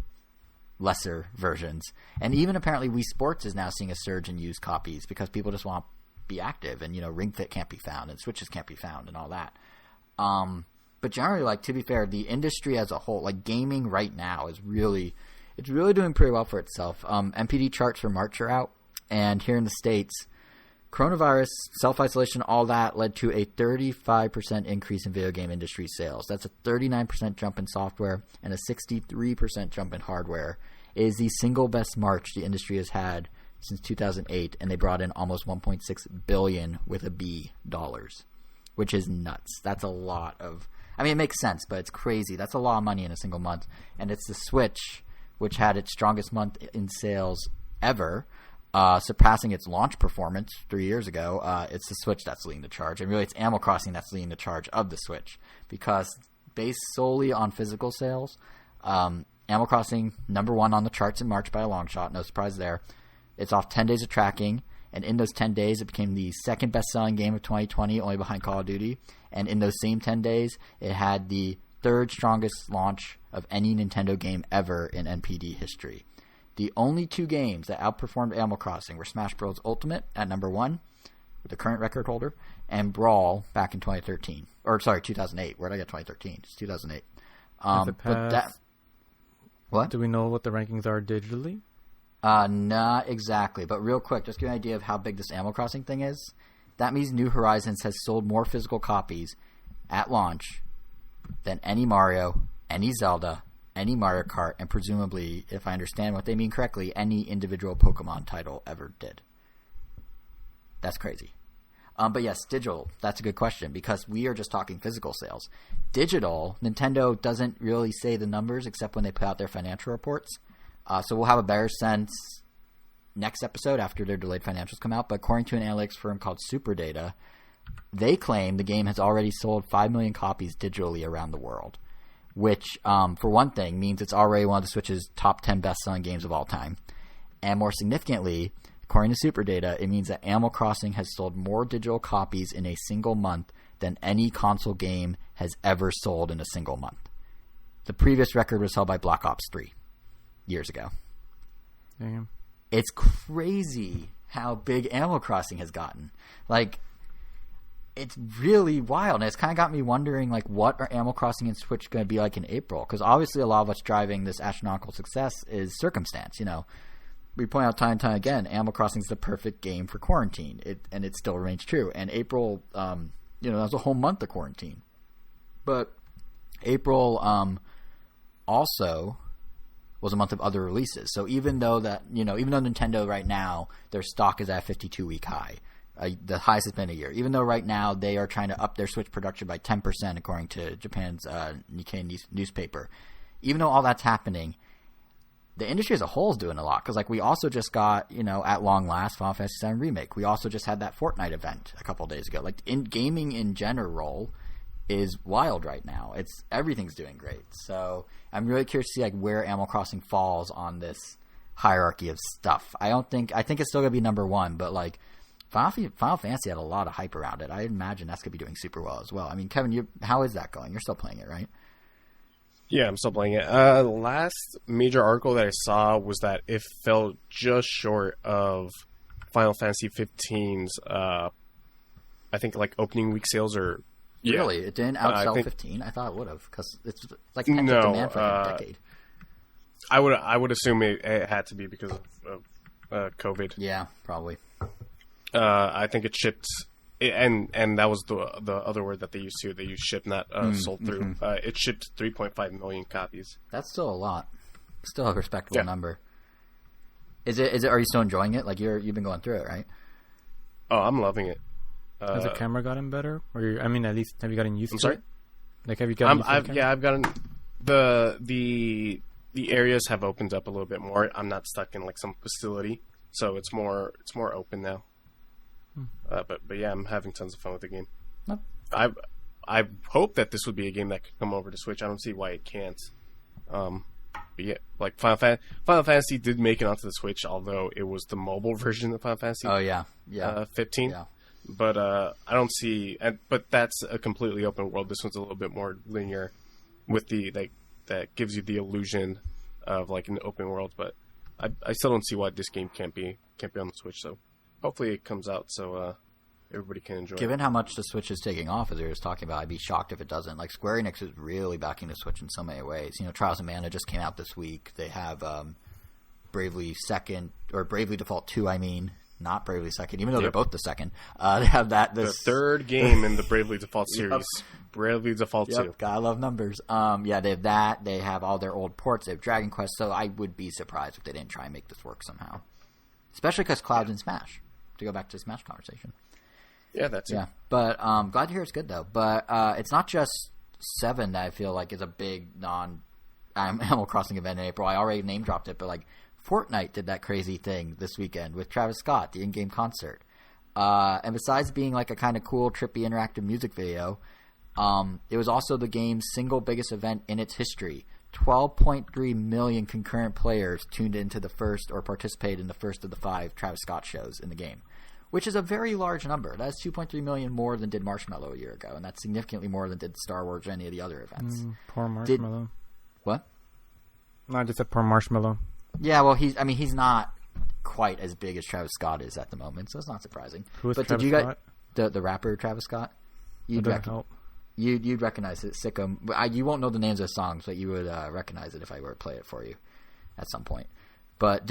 lesser versions. And even apparently Wii Sports is now seeing a surge in used copies because people just want to be active, and Ring Fit can't be found and Switches can't be found and all that. But generally, like, to be fair, the industry as a whole, like gaming right now is really... It's really doing pretty well for itself. MPD charts for March are out, and here in the States, coronavirus, self-isolation, all that led to a 35% increase in video game industry sales. That's a 39% jump in software and a 63% jump in hardware. It is the single best March the industry has had since 2008, and they brought in almost 1.6 billion with a B dollars, which is nuts. That's a lot of. I mean, it makes sense, but it's crazy. That's a lot of money in a single month, and it's the Switch, which had its strongest month in sales ever, surpassing its launch performance 3 years ago. It's the Switch that's leading the charge, and really, it's Animal Crossing that's leading the charge of the Switch, because based solely on physical sales, Animal Crossing #1 on the charts in March by a long shot. No surprise there. It's off 10 days of tracking, and in those 10 days, it became the second best-selling game of 2020, only behind Call of Duty. And in those same 10 days, it had the third strongest launch of any Nintendo game ever in NPD history. The only 2 games that outperformed Animal Crossing were Smash Bros. Ultimate at #1, with the current record holder, and Brawl back in 2013. Or, sorry, 2008. Where did I get 2013? It's 2008. What? Do we know what the rankings are digitally? Not exactly, but real quick, just give you an idea of how big this Animal Crossing thing is. That means New Horizons has sold more physical copies at launch than any Mario, any Zelda, any Mario Kart, and presumably, if I understand what they mean correctly, any individual Pokemon title ever did. That's crazy. But yes, digital, that's a good question, because we are just talking physical sales. Digital, Nintendo doesn't really say the numbers except when they put out their financial reports. So we'll have a better sense next episode after their delayed financials come out. But according to an analytics firm called Superdata, they claim the game has already sold 5 million copies digitally around the world, which, for one thing, means it's already one of the Switch's top 10 best-selling games of all time. And more significantly, according to Superdata, it means that Animal Crossing has sold more digital copies in a single month than any console game has ever sold in a single month. The previous record was held by Black Ops 3 years ago. Damn. It's crazy how big Animal Crossing has gotten. Like, it's really wild. And it's kind of got me wondering, like, what are Animal Crossing and Switch going to be like in April? Because obviously a lot of what's driving this astronomical success is circumstance. You know, we point out time and time again, Animal Crossing is the perfect game for quarantine. And it still remains true. And April, that was a whole month of quarantine. But April also was a month of other releases. So even though Nintendo right now, their stock is at a 52-week high, the highest it's been in a year. Even though right now they are trying to up their Switch production by 10%, according to Japan's Nikkei newspaper. Even though all that's happening, the industry as a whole is doing a lot. Because like we also just got, at long last, Final Fantasy VII Remake. We also just had that Fortnite event a couple of days ago. Like in gaming in general is wild right now. Everything's doing great. So I'm really curious to see like where Animal Crossing falls on this hierarchy of stuff. I think it's still gonna be #1, but like Final Fantasy had a lot of hype around it. I imagine that's gonna be doing super well as well. I mean, Kevin, how is that going? You're still playing it, right? Yeah, I'm still playing it. Last major article that I saw was that it fell just short of Final Fantasy 15's I think like opening week sales or. Really? It didn't outsell 15? I thought it would have, because it's like pent-up demand for like a decade. I would assume it had to be because of COVID. Yeah, probably. I think it shipped, and that was the other word that they used to. They used ship, not sold through. It shipped 3.5 million copies. That's still a lot. Still a respectable number. Is it? Are you still enjoying it? Like you've been going through it, right? Oh, I'm loving it. Has the camera gotten better? Or at least have you gotten used to it? Like, have you gotten used to it? I've gotten the areas have opened up a little bit more. I'm not stuck in like some facility, so it's more open now. But yeah, I'm having tons of fun with the game. Nope. I hope that this would be a game that could come over to Switch. I don't see why it can't. But yeah, like Final Fantasy did make it onto the Switch, although it was the mobile version of Final Fantasy. Oh yeah, 15. Yeah. But I don't see. But that's a completely open world. This one's a little bit more linear, with the that gives you the illusion of like an open world. But I still don't see why this game can't be on the Switch. So hopefully it comes out so everybody can enjoy. Given how much the Switch is taking off, as we were just talking about, I'd be shocked if it doesn't. Like Square Enix is really backing the Switch in so many ways. Trials of Mana just came out this week. They have Bravely Default 2. I mean. Not Bravely Second, even though they're both the second. They have the third game in the Bravely Default series. Bravely Default 2. Gotta love numbers. They have that. They have all their old ports. They have Dragon Quest. So I would be surprised if they didn't try and make this work somehow. especially because Cloud's in Smash. To go back to the Smash conversation. Yeah, that's it. But glad to hear it's good though. But it's not just 7 that I feel like is a big Animal Crossing event in April. I already name dropped it, but like Fortnite did that crazy thing this weekend with Travis Scott, the in-game concert. And besides being like a kind of cool, trippy, interactive music video, it was also the game's single biggest event in its history. 12.3 million concurrent players tuned into the first or participated in the first of the 5 Travis Scott shows in the game, which is a very large number. That's 2.3 million more than did Marshmello a year ago, and that's significantly more than did Star Wars or any of the other events. Poor Marshmello. What? No, I just said poor Marshmello. Yeah, well, he's not quite as big as Travis Scott is at the moment, so it's not surprising. Who is but Travis did you Scott? The rapper Travis Scott? You'd help. You'd recognize it, Sicko. You won't know the names of the songs, but you would recognize it if I were to play it for you at some point. But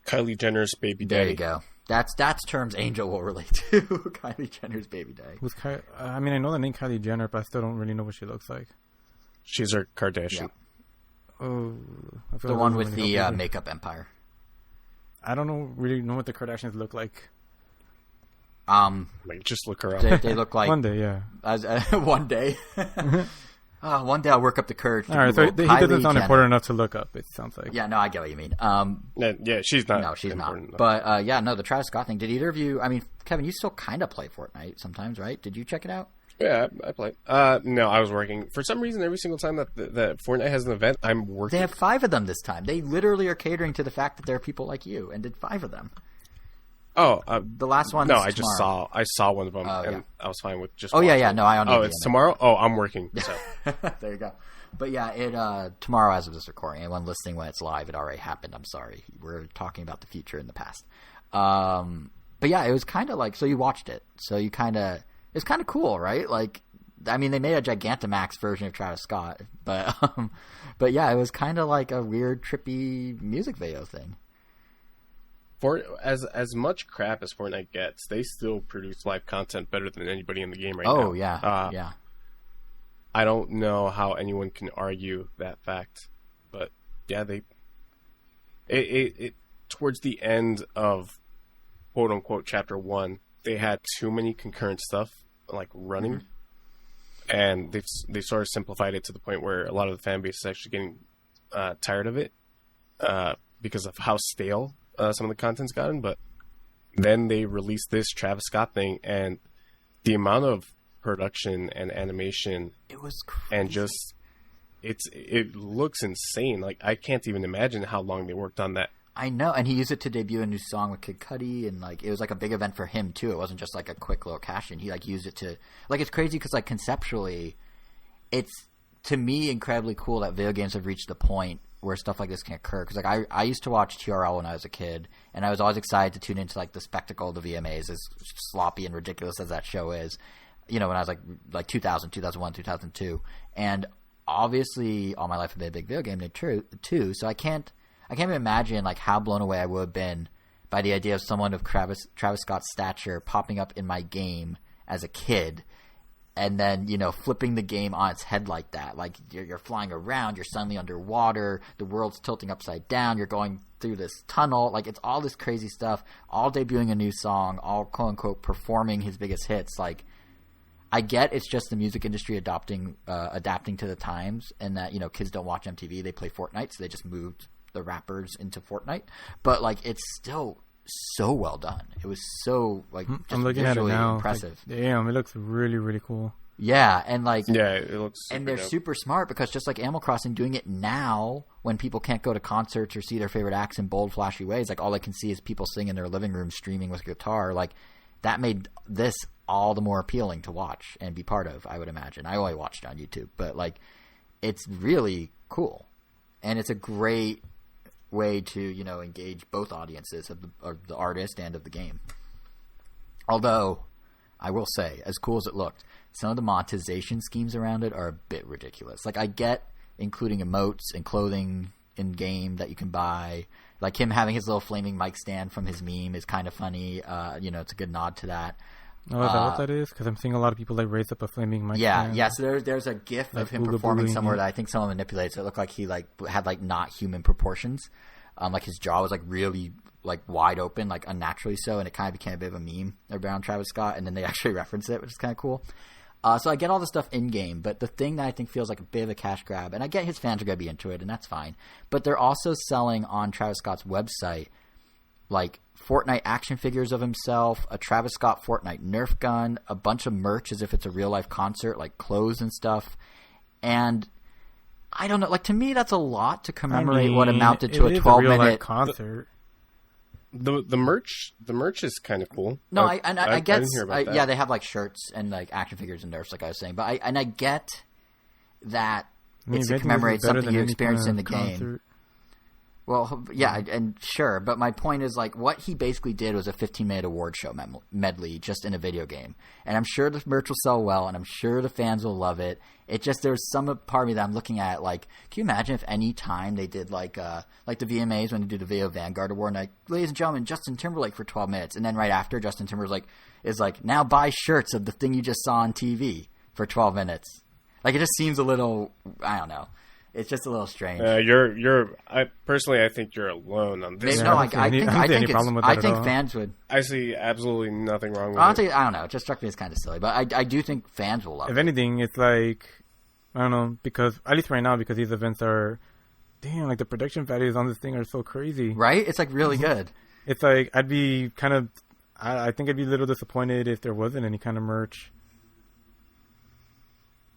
Kylie Jenner's baby daddy? There you go. That's terms Angel will relate to. Kylie Jenner's baby daddy. Who's I mean, I know the name Kylie Jenner, but I still don't really know what she looks like. She's her Kardashian. Yeah. Oh, the one with the makeup empire. I don't really know what the Kardashians look like. Like, just look her up. They look like one day, yeah. One day. One day I'll work up the courage. All right, so he doesn't sound important enough to look up. It sounds like. Yeah, no, I get what you mean. Yeah, she's not. No, she's not. Enough. But the Travis Scott thing. Did either of you? I mean, Kevin, you still kind of play Fortnite sometimes, right? Did you check it out? Yeah, I play. No, I was working. For some reason, every single time that Fortnite has an event, I'm working. They have 5 of them this time. They literally are catering to the fact that there are people like you, and did 5 of them. Oh, the last one. No, I saw one of them, and yeah. I was fine with just. Oh yeah. No, I don't. Oh, it's tomorrow. Oh, I'm working. So. There you go. But yeah, it tomorrow as of this recording. Anyone listening when it's live, it already happened. I'm sorry. We're talking about the future and the past. But yeah, it was kind of like, so you watched it. So you it's kind of cool, right? Like, I mean, they made a Gigantamax version of Travis Scott, but yeah, it was kind of like a weird, trippy music video thing. For as much crap as Fortnite gets, they still produce live content better than anybody in the game right now. Oh yeah, yeah. I don't know how anyone can argue that fact, but yeah, it towards the end of quote unquote chapter 1, they had too many concurrent stuff like running, and they sort of simplified it to the point where a lot of the fan base is actually getting tired of it because of how stale some of the content's gotten. But then they released this Travis Scott thing, and the amount of production and animation, it was crazy. And just it looks insane. Like, I can't even imagine how long they worked on that. I know, and he used it to debut a new song with Kid Cudi, and like it was like a big event for him too. It wasn't just like a quick little cash in. He like used it to, like, it's crazy because like conceptually, it's to me incredibly cool that video games have reached the point where stuff like this can occur. Because like I used to watch TRL when I was a kid, and I was always excited to tune into like the spectacle of the VMAs, as sloppy and ridiculous as that show is. You know, when I was like 2000, 2001, 2002, and obviously all my life I've been a big video game nerd too. So I can't even imagine like how blown away I would have been by the idea of someone of Travis Scott's stature popping up in my game as a kid, and then, you know, flipping the game on its head like that. Like you're flying around, you're suddenly underwater, the world's tilting upside down, you're going through this tunnel, like it's all this crazy stuff, all debuting a new song, all quote unquote performing his biggest hits. Like, I get it's just the music industry adapting to the times, and that, you know, kids don't watch MTV, they play Fortnite, so they just moved the rappers into Fortnite. But like, it's still so well done. It was so like just I'm looking at it now. Impressive. Like, damn, it looks really, really cool. Yeah, and like, yeah, it looks. And they're super smart, because just like Animal Crossing, doing it now when people can't go to concerts or see their favorite acts in bold, flashy ways, like all they can see is people sing in their living room, streaming with a guitar. Like, that made this all the more appealing to watch and be part of, I would imagine. I only watched it on YouTube, but like, it's really cool, and it's a great way to, you know, engage both audiences of the artist and of the game. Although I will say, as cool as it looked, some of the monetization schemes around it are a bit ridiculous. Like, I get including emotes and clothing in game that you can buy. Like, him having his little flaming mic stand from his meme is kind of funny. You know, it's a good nod to that. Oh, is that what that is? Because I'm seeing a lot of people like raise up a flaming mic stand. Yeah. So there's a GIF like of him performing somewhere that I think someone manipulates. It looked like he like had like not human proportions. Like his jaw was like really like wide open, like unnaturally so, and it kind of became a bit of a meme around Travis Scott, and then they actually reference it, which is kind of cool. So I get all the stuff in game, but the thing that I think feels like a bit of a cash grab, and I get his fans are going to be into it, and that's fine, but they're also selling on Travis Scott's website like Fortnite action figures of himself, a Travis Scott Fortnite Nerf gun, a bunch of merch as if it's a real life concert, like clothes and stuff. And I don't know, like to me that's a lot to commemorate what amounted to a 12-minute concert. The merch is kind of cool. No, I get, didn't hear about that. Yeah, they have like shirts and like action figures and Nerfs, like I was saying. But I get that it's to commemorate something you experienced in the game. Well, yeah, and sure, but my point is, like, what he basically did was a 15-minute award show medley just in a video game. And I'm sure the merch will sell well, and I'm sure the fans will love it. It just, there's some part of me that I'm looking at, like, can you imagine if any time they did, like the VMAs when they did the Video Vanguard Award, and like, ladies and gentlemen, Justin Timberlake for 12 minutes, and then right after, Justin Timberlake is like, now buy shirts of the thing you just saw on TV for 12 minutes. Like, it just seems a little, I don't know. It's just a little strange. I personally, I think you're alone on this. No, I think fans would. I see absolutely nothing wrong with it. I don't know. It just struck me as kind of silly, but I do think fans will love it. If anything, it's like, I don't know, because at least right now, because these events are, damn, like the production values on this thing are so crazy. Right? It's like really good. It's like, I'd be kind of, I think I'd be a little disappointed if there wasn't any kind of merch.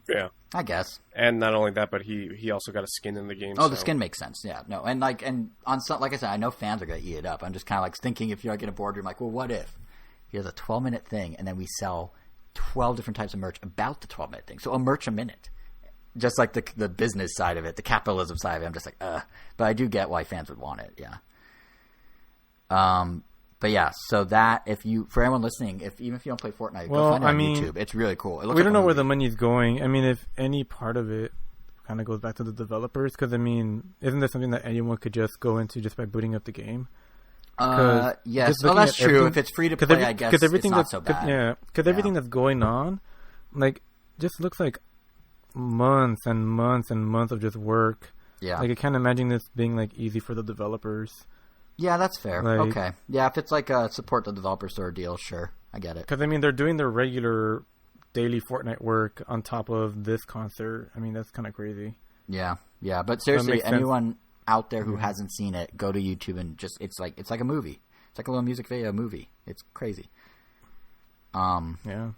Yeah, I guess. And not only that, but he also got a skin in the game. Oh, so. The skin makes sense. Yeah, no, and on some, like I said, I know fans are gonna eat it up. I'm just kind of like thinking, if you're like in a boardroom, like, well, what if here's a 12-minute thing, and then we sell 12 different types of merch about the 12-minute thing, so a merch a minute, just like the business side of it, the capitalism side of it. I'm just like, but I do get why fans would want it. Yeah. But yeah, so that for anyone listening, even if you don't play Fortnite, go find it on YouTube. It's really cool. It looks we don't know where the money's going. I mean, if any part of it kind of goes back to the developers, because I mean, isn't there something that anyone could just go into just by booting up the game? Yes, well, that's true. If it's free to play, I guess it's not so bad. Yeah, because everything that's going on, like, just looks like months and months and months of just work. Yeah, like I can't imagine this being like easy for the developers. Yeah, that's fair. Like, okay. Yeah, if it's like a support the developer sort of deal, sure. I get it. Because, I mean, they're doing their regular daily Fortnite work on top of this concert. I mean, that's kind of crazy. Yeah, yeah. But seriously, anyone out there who hasn't seen it, go to YouTube and just, it's like a movie. It's like a little music video movie. It's crazy. Yeah.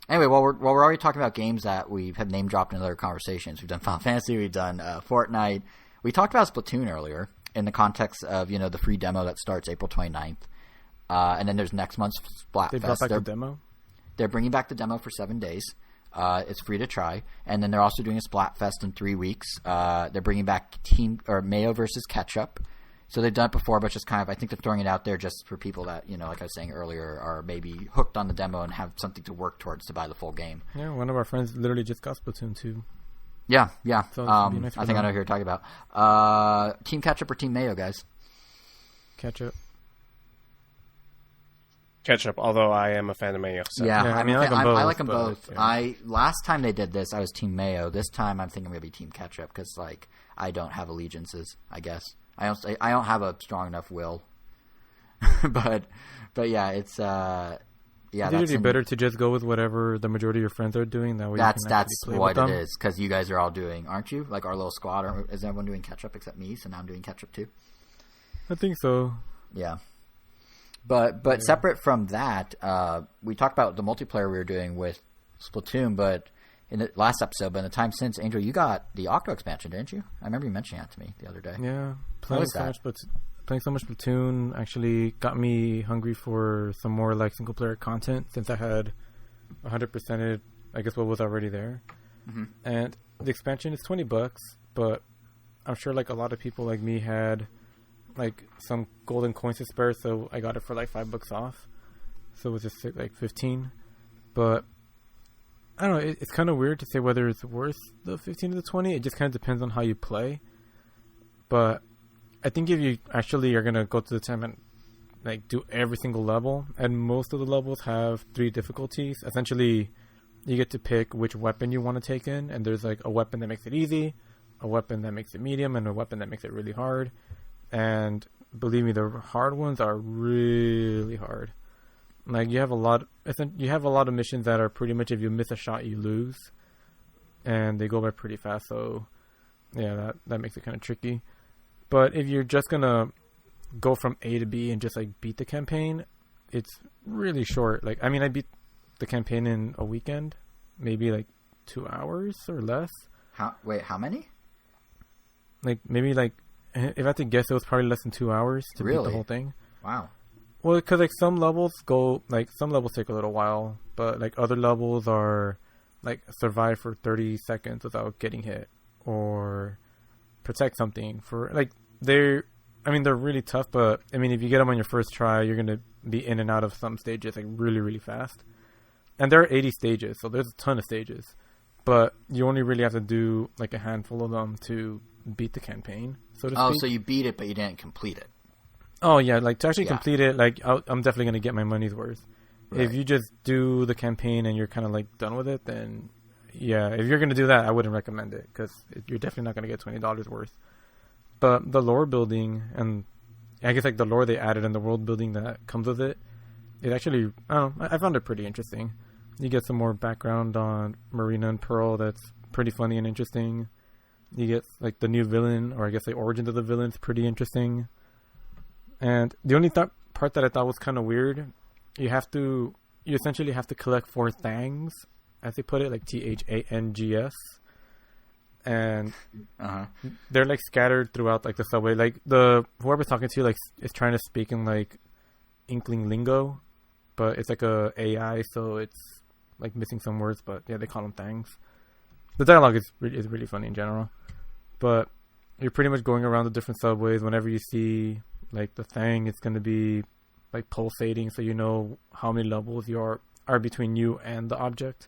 Anyway, while we're already talking about games that we have name dropped in other conversations, we've done Final Fantasy, we've done Fortnite. We talked about Splatoon earlier, in the context of, the free demo that starts April 29th. And then there's next month's Splatfest. They brought back the demo? They're bringing back the demo for 7 days. It's free to try. And then they're also doing a Splatfest in 3 weeks. They're bringing back Mayo versus Ketchup. So they've done it before, but just kind of, I think they're throwing it out there just for people that, like I was saying earlier, are maybe hooked on the demo and have something to work towards to buy the full game. Yeah, one of our friends literally just got Splatoon 2. Yeah. So nice I think I know who you're talking about. Team Ketchup or Team Mayo, guys? Ketchup. Ketchup, although I am a fan of Mayo. So. Yeah, I mean, I like them both. Yeah. Last time they did this, I was Team Mayo. This time, I'm thinking I'm gonna be Team Ketchup because, like, I don't have allegiances. I guess I don't have a strong enough will. but yeah, it's yeah, it's usually better to just go with whatever the majority of your friends are doing. That way, that's what it is, because you guys are all doing, aren't you? Like our little squad, or is everyone doing Ketchup except me? So now I'm doing Ketchup too. I think so. Yeah, but separate from that, we talked about the multiplayer we were doing with Splatoon, but in the last episode, but in the time since, Angel, you got the Octo expansion, didn't you? I remember you mentioning that to me the other day. Yeah, playing so much Splatoon actually got me hungry for some more like single player content, since I had 100%ed, I guess, what was already there. Mm-hmm. And the expansion is $20, but I'm sure like a lot of people like me had like some golden coins to spare, so I got it for like $5 off. So it was just like 15. But I don't know, it's kind of weird to say whether it's worth the 15 to the 20. It just kind of depends on how you play. But I think if you actually are going to go to the time and like do every single level, and most of the levels have 3 difficulties, essentially you get to pick which weapon you want to take in, and there's like a weapon that makes it easy, a weapon that makes it medium, and a weapon that makes it really hard. And believe me, the hard ones are really hard. Like you have a lot of missions that are pretty much if you miss a shot you lose, and they go by pretty fast. So yeah, that makes it kind of tricky. But if you're just gonna go from A to B and just like beat the campaign, it's really short. Like I mean, I beat the campaign in a weekend, maybe like 2 hours or less. How many? Like maybe like if I had to guess, it was probably less than 2 hours to beat the whole thing. Wow. Well, because like some levels take a little while, but like other levels are like survive for 30 seconds without getting hit, or protect something for like they're really tough. But I mean, if you get them on your first try, you're gonna be in and out of some stages like really really fast. And there are 80 stages, so there's a ton of stages, but you only really have to do like a handful of them to beat the campaign. So to speak. So you beat it, but you didn't complete it. Oh yeah, like to actually complete it, like I'm definitely gonna get my money's worth. Right. If you just do the campaign and you're kind of like done with it, then yeah, if you're gonna do that, I wouldn't recommend it because you're definitely not gonna get $20 worth. But the lore building and I guess like the lore they added and the world building that comes with it, it actually I found it pretty interesting. You get some more background on Marina and Pearl that's pretty funny and interesting. You get like the new villain, or I guess the origins of the villain's pretty interesting. And the only part that I thought was kind of weird, you essentially have to collect 4 thangs, as they put it, like THANGS, and they're like scattered throughout like the subway. Like whoever's talking to you like is trying to speak in like Inkling lingo, but it's like a AI, so it's like missing some words. But yeah, they call them thangs. The dialogue is really funny in general, but you're pretty much going around the different subways. Whenever you see like the thing, it's going to be like pulsating, so you know how many levels are between you and the object.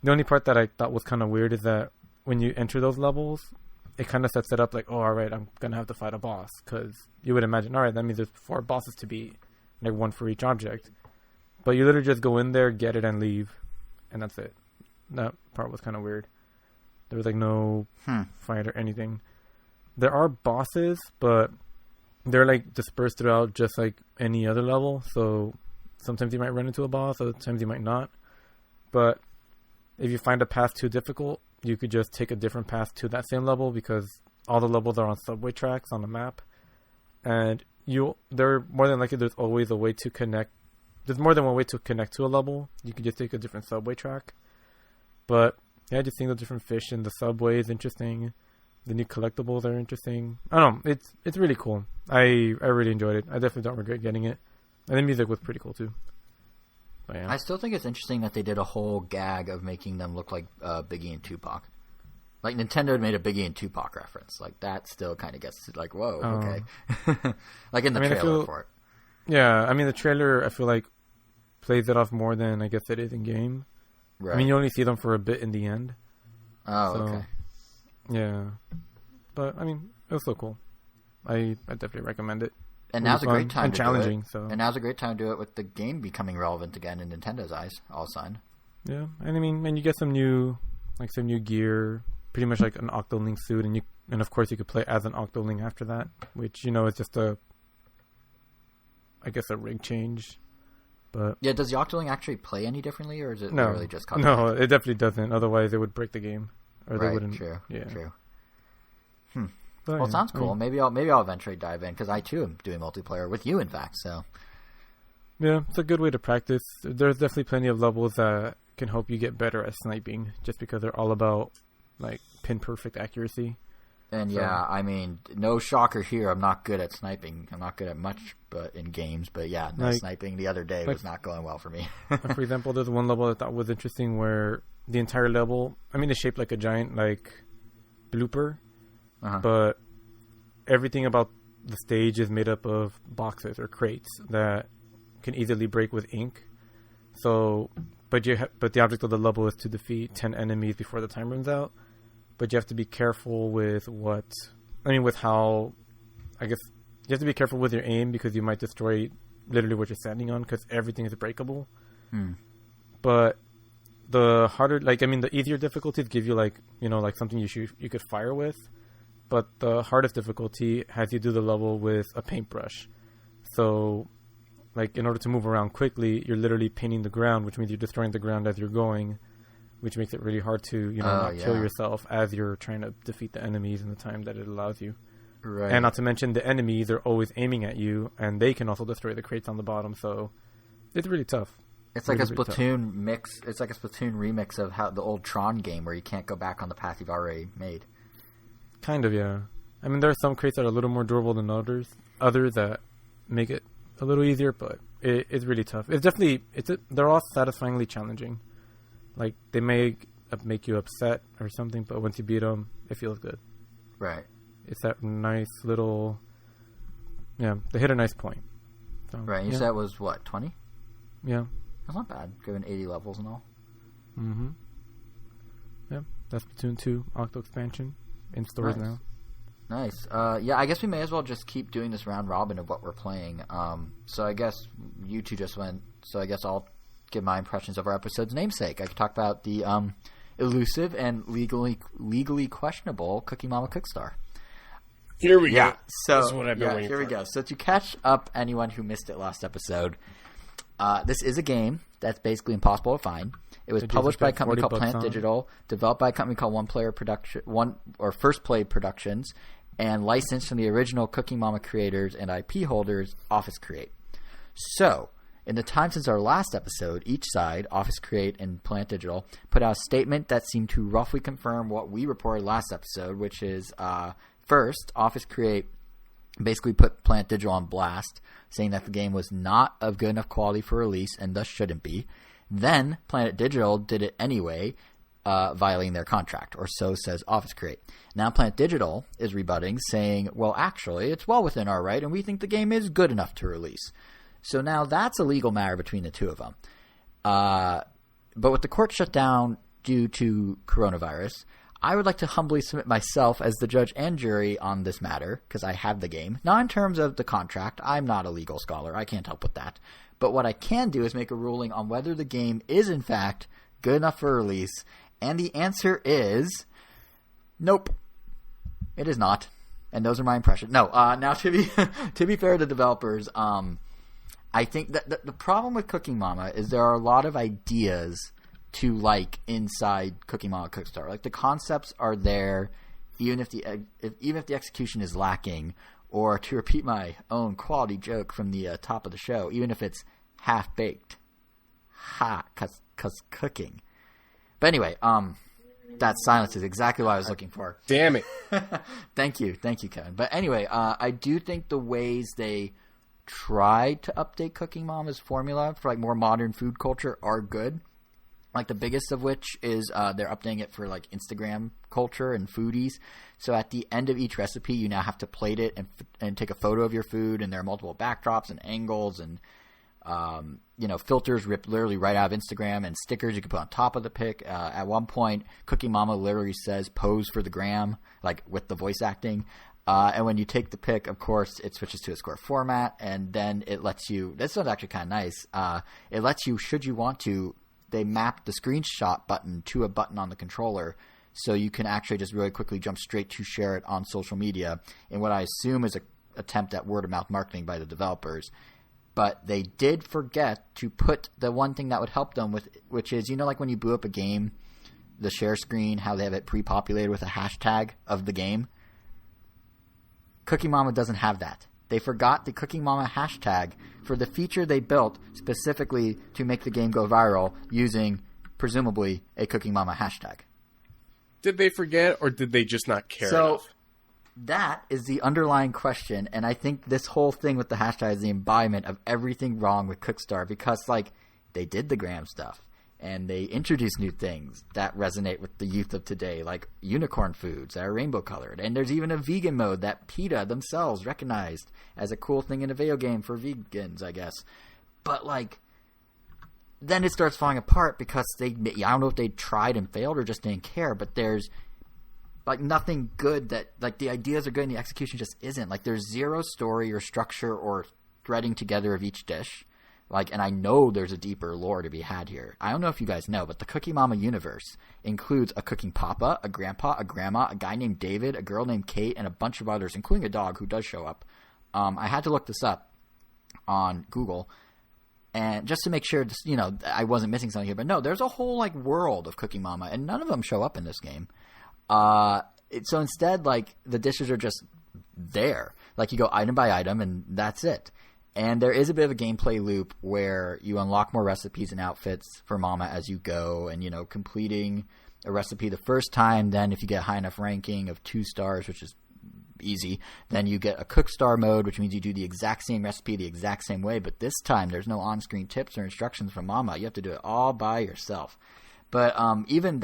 The only part that I thought was kind of weird is that when you enter those levels, it kind of sets it up like, oh, all right, I'm going to have to fight a boss, because you would imagine, all right, that means there's 4 bosses to beat, like 1 for each object. But you literally just go in there, get it, and leave, and that's it. That part was kind of weird. There was like no fight or anything. There are bosses, but they're like dispersed throughout just like any other level. So sometimes you might run into a boss, other times you might not. But if you find a path too difficult, you could just take a different path to that same level, because all the levels are on subway tracks on the map. And they're more than likely there's always a way to connect. There's more than one way to connect to a level. You could just take a different subway track. But yeah, just seeing the different fish in the subway is interesting. The new collectibles are interesting. I don't know. It's really cool. I really enjoyed it. I definitely don't regret getting it. And the music was pretty cool too. But yeah. I still think it's interesting that they did a whole gag of making them look like Biggie and Tupac. Like Nintendo made a Biggie and Tupac reference. Like that still kind of gets like, whoa, okay. Like in the trailer for it. Yeah, I mean the trailer I feel like plays it off more than I guess it is in game. Right. I mean you only see them for a bit in the end. Oh, okay. Yeah, but I mean it was still cool. I definitely recommend it. And now's a great time to challenging, do it. So. And now's a great time to do it with the game becoming relevant again in Nintendo's eyes. All signed. Yeah, and I mean, and you get some new gear, pretty much like an Octoling suit, and of course you could play as an Octoling after that, which is just a rig change. But yeah, does the Octoling actually play any differently, or is it literally just cosmetic? No, it definitely doesn't. Otherwise, it would break the game, or they wouldn't. True. Yeah. True. But, well, sounds cool. Maybe I'll eventually dive in, because I too am doing multiplayer with you, in fact. So yeah, it's a good way to practice. There's definitely plenty of levels that can help you get better at sniping, just because they're all about like pin perfect accuracy. And yeah, I mean, no shocker here. I'm not good at sniping. I'm not good at much, but in games. But yeah, sniping the other day was not going well for me. For example, there's one level I thought was interesting where the entire level, I mean, it's shaped like a giant like blooper. But everything about the stage is made up of boxes or crates that can easily break with ink. So, but the object of the level is to defeat 10 enemies before the time runs out. But you have to be careful with how, I guess, you have to be careful with your aim, because you might destroy literally what you're standing on, because everything is breakable. But the harder, the easier difficulties give you like something you could fire with. but the hardest difficulty has you do the level with a paintbrush. So, like, in order to move around quickly, you're literally painting the ground, which means you're destroying the ground as you're going, which makes it really hard to, not kill yourself as you're trying to defeat the enemies in the time that it allows you. Right. And not to mention the enemies are always aiming at you, and they can also destroy the crates on the bottom, so it's really tough. It's like a Splatoon mix. It's like a Splatoon remix of how the old Tron game where you can't go back on the path you've already made. Kind of, yeah. I mean, there are some crates that are a little more durable than others that make it a little easier, but it's really tough. It's definitely they're all satisfyingly challenging. Like, they may make you upset or something, but once you beat them, it feels good. Right. It's that nice little, they hit a nice point. So, right. You said it was what, 20? Yeah. That's not bad, given 80 levels and all. Mm-hmm. Yeah, that's Splatoon 2 Octo expansion in stores now. Nice. I guess we may as well just keep doing this round robin of what we're playing. So I guess you two just went. So I guess I'll give my impressions of our episode's namesake. I could talk about the elusive and legally questionable Cookie Mama Cookstar. Here we go. So this is what I've been waiting here we for. go. So to catch up anyone who missed it last episode, this is a game that's basically impossible to find. It was published by a company called Planet Digital, developed by a company called First Play Productions, and licensed from the original Cookie Mama creators and IP holders, Office Create. So, in the time since our last episode, each side, Office Create and Planet Digital, put out a statement that seemed to roughly confirm what we reported last episode, which is, first, Office Create basically put Planet Digital on blast, saying that the game was not of good enough quality for release and thus shouldn't be. Then Planet Digital did it anyway, violating their contract, or so says Office Create. Now Planet Digital is rebutting, saying, well, actually, it's well within our right, and we think the game is good enough to release. So now that's a legal matter between the two of them. But with the court shut down due to coronavirus, I would like to humbly submit myself as the judge and jury on this matter, because I have the game. Not in terms of the contract. I'm not a legal scholar. I can't help with that. But what I can do is make a ruling on whether the game is, in fact, good enough for release. And the answer is nope. It is not. And those are my impressions. No, now to be fair to developers, I think that the problem with Cookie Mama is there are a lot of ideas to like inside Cookie Mama Cookstar. Like the concepts are there, even if the execution is lacking. Or to repeat my own quality joke from the top of the show, even if it's half baked, cause cooking. But anyway, that silence is exactly what I was looking for. Damn it! Thank you, Kevin. But anyway, I do think the ways they tried to update Cooking Mama's formula for like more modern food culture are good. Like the biggest of which is they're updating it for like Instagram culture and foodies. So at the end of each recipe, you now have to plate it and take a photo of your food. And there are multiple backdrops and angles and filters ripped literally right out of Instagram and stickers you can put on top of the pic. At one point, Cookie Mama literally says "pose for the gram," like with the voice acting. And when you take the pic, of course, it switches to a square format, and then it lets you. This one's actually kind of nice. It lets you, should you want to. They map the screenshot button to a button on the controller, so you can actually just really quickly jump straight to share it on social media in what I assume is an attempt at word-of-mouth marketing by the developers. But they did forget to put the one thing that would help them with, which is, like when you boot up a game, the share screen, how they have it pre-populated with a hashtag of the game. Cookie Mama doesn't have that. They forgot the Cookie Mama hashtag for the feature they built specifically to make the game go viral using, presumably, a Cookie Mama hashtag. Did they forget, or did they just not care enough? That is the underlying question, and I think this whole thing with the hashtag is the embodiment of everything wrong with Cookstar, because, they did the gram stuff, and they introduced new things that resonate with the youth of today, like unicorn foods that are rainbow-colored, and there's even a vegan mode that PETA themselves recognized as a cool thing in a video game for vegans, I guess. But, then it starts falling apart because I don't know if they tried and failed or just didn't care, but there's nothing good that, the ideas are good and the execution just isn't. There's zero story or structure or threading together of each dish. Like, and I know there's a deeper lore to be had here. I don't know if you guys know, but the Cookie Mama universe includes a cooking papa, a grandpa, a grandma, a guy named David, a girl named Kate, and a bunch of others, including a dog who does show up. I had to look this up on Google, and just to make sure, I wasn't missing something here. But no, there's a whole like world of Cooking Mama, and none of them show up in this game. So instead, like, the dishes are just there. Like, you go item by item, and that's it. And there is a bit of a gameplay loop where you unlock more recipes and outfits for Mama as you go, and, completing a recipe the first time, then if you get a high enough ranking of 2 stars, which is easy, then you get a Cookstar mode, which means you do the exact same recipe the exact same way, but this time there's no on-screen tips or instructions from Mama. You have to do it all by yourself. But even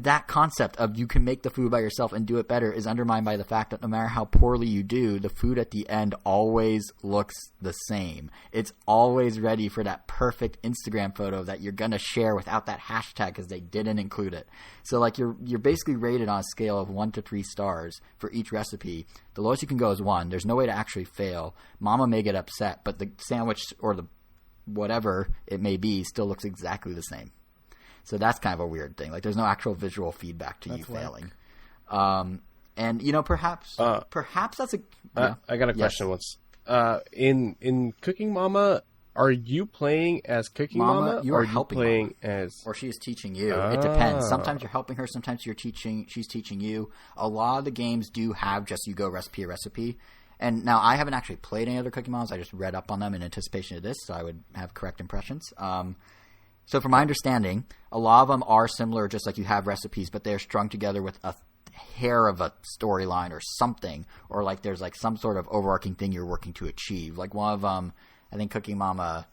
that concept of you can make the food by yourself and do it better is undermined by the fact that no matter how poorly you do, the food at the end always looks the same. It's always ready for that perfect Instagram photo that you're going to share without that hashtag because they didn't include it. So like you're basically rated on a scale of 1 to 3 stars for each recipe. The lowest you can go is 1. There's no way to actually fail. Mama may get upset, but the sandwich or the whatever it may be still looks exactly the same. So that's kind of a weird thing. Like, there's no actual visual feedback to you failing. And perhaps that's a. Yeah. I got a question. Once in Cooking Mama, are you playing as Cooking Mama, you are helping playing Mama, as, or she is teaching you? It depends. Sometimes you're helping her. Sometimes she's teaching you. A lot of the games do have just you go recipe. And now I haven't actually played any other Cooking Mamas. I just read up on them in anticipation of this, so I would have correct impressions. So from my understanding, a lot of them are similar, just like you have recipes, but they're strung together with a hair of a storyline or something, or like there's like some sort of overarching thing you're working to achieve. Like one of them, I think Cooking Mama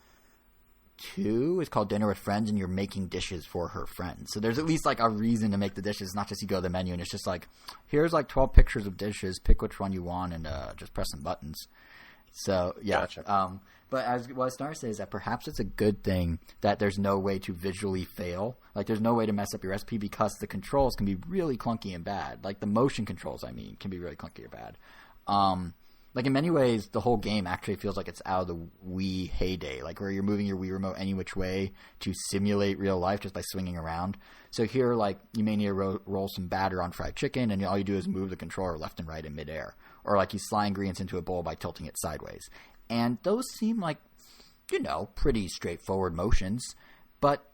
2 is called Dinner with Friends, and you're making dishes for her friends. So there's at least like a reason to make the dishes. It's not just you go to the menu and it's just like, here's like 12 pictures of dishes, pick which one you want, and just press some buttons. So yeah. Gotcha. But what I was starting to say is that perhaps it's a good thing that there's no way to visually fail. Like, there's no way to mess up your recipe because the controls can be really clunky and bad. Like, the motion controls, can be really clunky or bad. Like, in many ways, the whole game actually feels like it's out of the Wii heyday. Like, where you're moving your Wii remote any which way to simulate real life just by swinging around. So here, like, you may need to roll some batter on fried chicken, and all you do is move the controller left and right in midair. Or, like, you slide ingredients into a bowl by tilting it sideways. And those seem like, pretty straightforward motions, but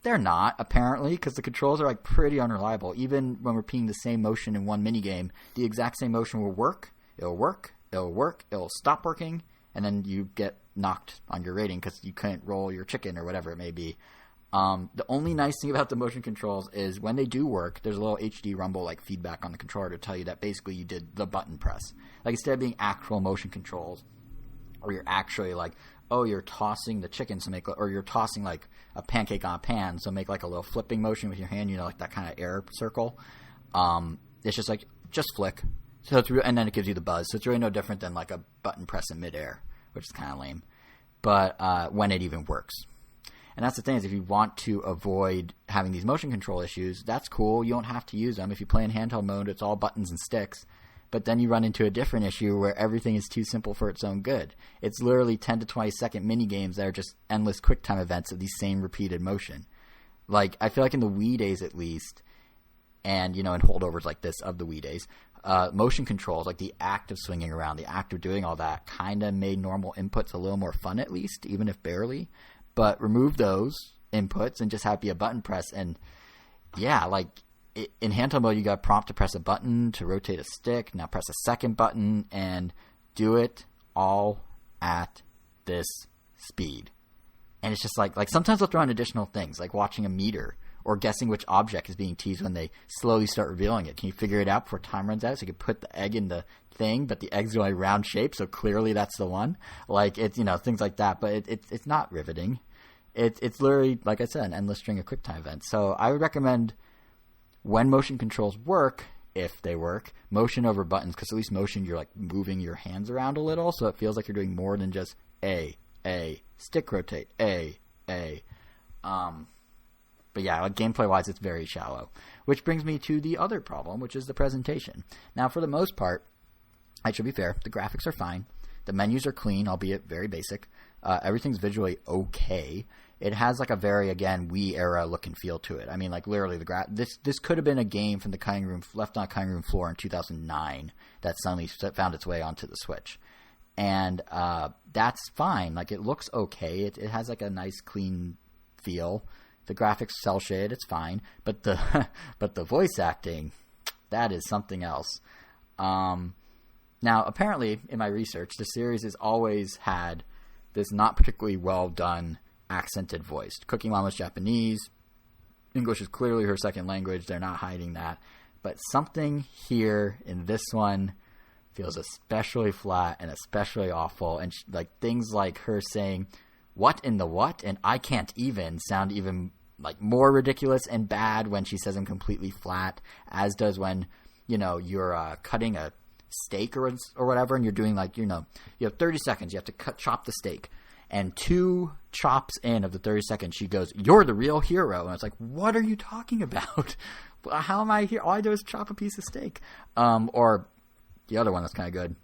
they're not, apparently, because the controls are, like, pretty unreliable. Even when repeating the same motion in one minigame, the exact same motion will work, it'll stop working, and then you get knocked on your rating because you couldn't roll your chicken or whatever it may be. The only nice thing about the motion controls is when they do work, there's a little HD rumble like feedback on the controller to tell you that basically you did the button press. Like, instead of being actual motion controls, or you're actually like, oh, you're tossing the chicken to make, or you're tossing like a pancake on a pan, so make like a little flipping motion with your hand, like that kind of air circle. It's just like, just flick. So it's and then it gives you the buzz. So it's really no different than like a button press in midair, which is kind of lame. But when it even works. And that's the thing, is if you want to avoid having these motion control issues, that's cool. You don't have to use them. If you play in handheld mode, it's all buttons and sticks. But then you run into a different issue where everything is too simple for its own good. It's literally 10 to 20 second mini games that are just endless QuickTime events of the same repeated motion. Like, I feel like in the Wii days at least, and, in holdovers like this of the Wii days, motion controls, like the act of swinging around, the act of doing all that, kind of made normal inputs a little more fun at least, even if barely. But remove those inputs and just have it be a button press. And, yeah, like, in handheld mode, you got a prompt to press a button to rotate a stick. Now press a second button and do it all at this speed. And it's just like sometimes they'll throw in additional things, like watching a meter or guessing which object is being teased when they slowly start revealing it. Can you figure it out before time runs out? So you can put the egg in the thing, but the egg's only round shape, so clearly that's the one. Like, it's, things like that. But it's not riveting. It's literally, like I said, an endless string of QuickTime events. So I would recommend, when motion controls work, if they work, motion over buttons, because at least motion, you're like moving your hands around a little, so it feels like you're doing more than just A, stick rotate, A. But yeah, like gameplay-wise, it's very shallow. Which brings me to the other problem, which is the presentation. Now, for the most part, I should be fair, the graphics are fine. The menus are clean, albeit very basic. Everything's visually okay. It has like a very, again, Wii era look and feel to it. I mean, like literally, this could have been a game from the cutting room, left on a cutting room floor in 2009 that suddenly found its way onto the Switch, and that's fine. Like it looks okay. It has like a nice, clean feel. The graphics cel shaded. It's fine, but the voice acting, that is something else. Now, apparently, in my research, the series has always had this not particularly well done accented voice. Cookie Mama's Japanese. English is clearly her second language. They're not hiding that. But something here in this one feels especially flat and especially awful. And like things like her saying, "What in the what?" and "I can't even" sound even like more ridiculous and bad when she says them completely flat, as does when, you're cutting a steak or whatever, and you're doing like, you have 30 seconds. You have to chop the steak. And 2 chops in of the 30 seconds, she goes, "You're the real hero." And it's like, what are you talking about? How am I here? All I do is chop a piece of steak. Or the other one that's kind of good.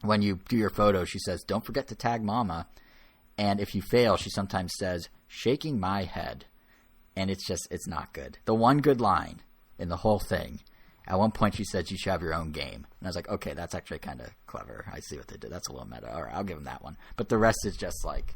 When you do your photo, she says, "Don't forget to tag mama." And if you fail, she sometimes says, "Shaking my head." And it's not good. The one good line in the whole thing, at one point she says you should have your own game. And I was like, okay, that's actually kind of clever. I see what they did. That's a little meta. All right, I'll give them that one. But the rest is just like,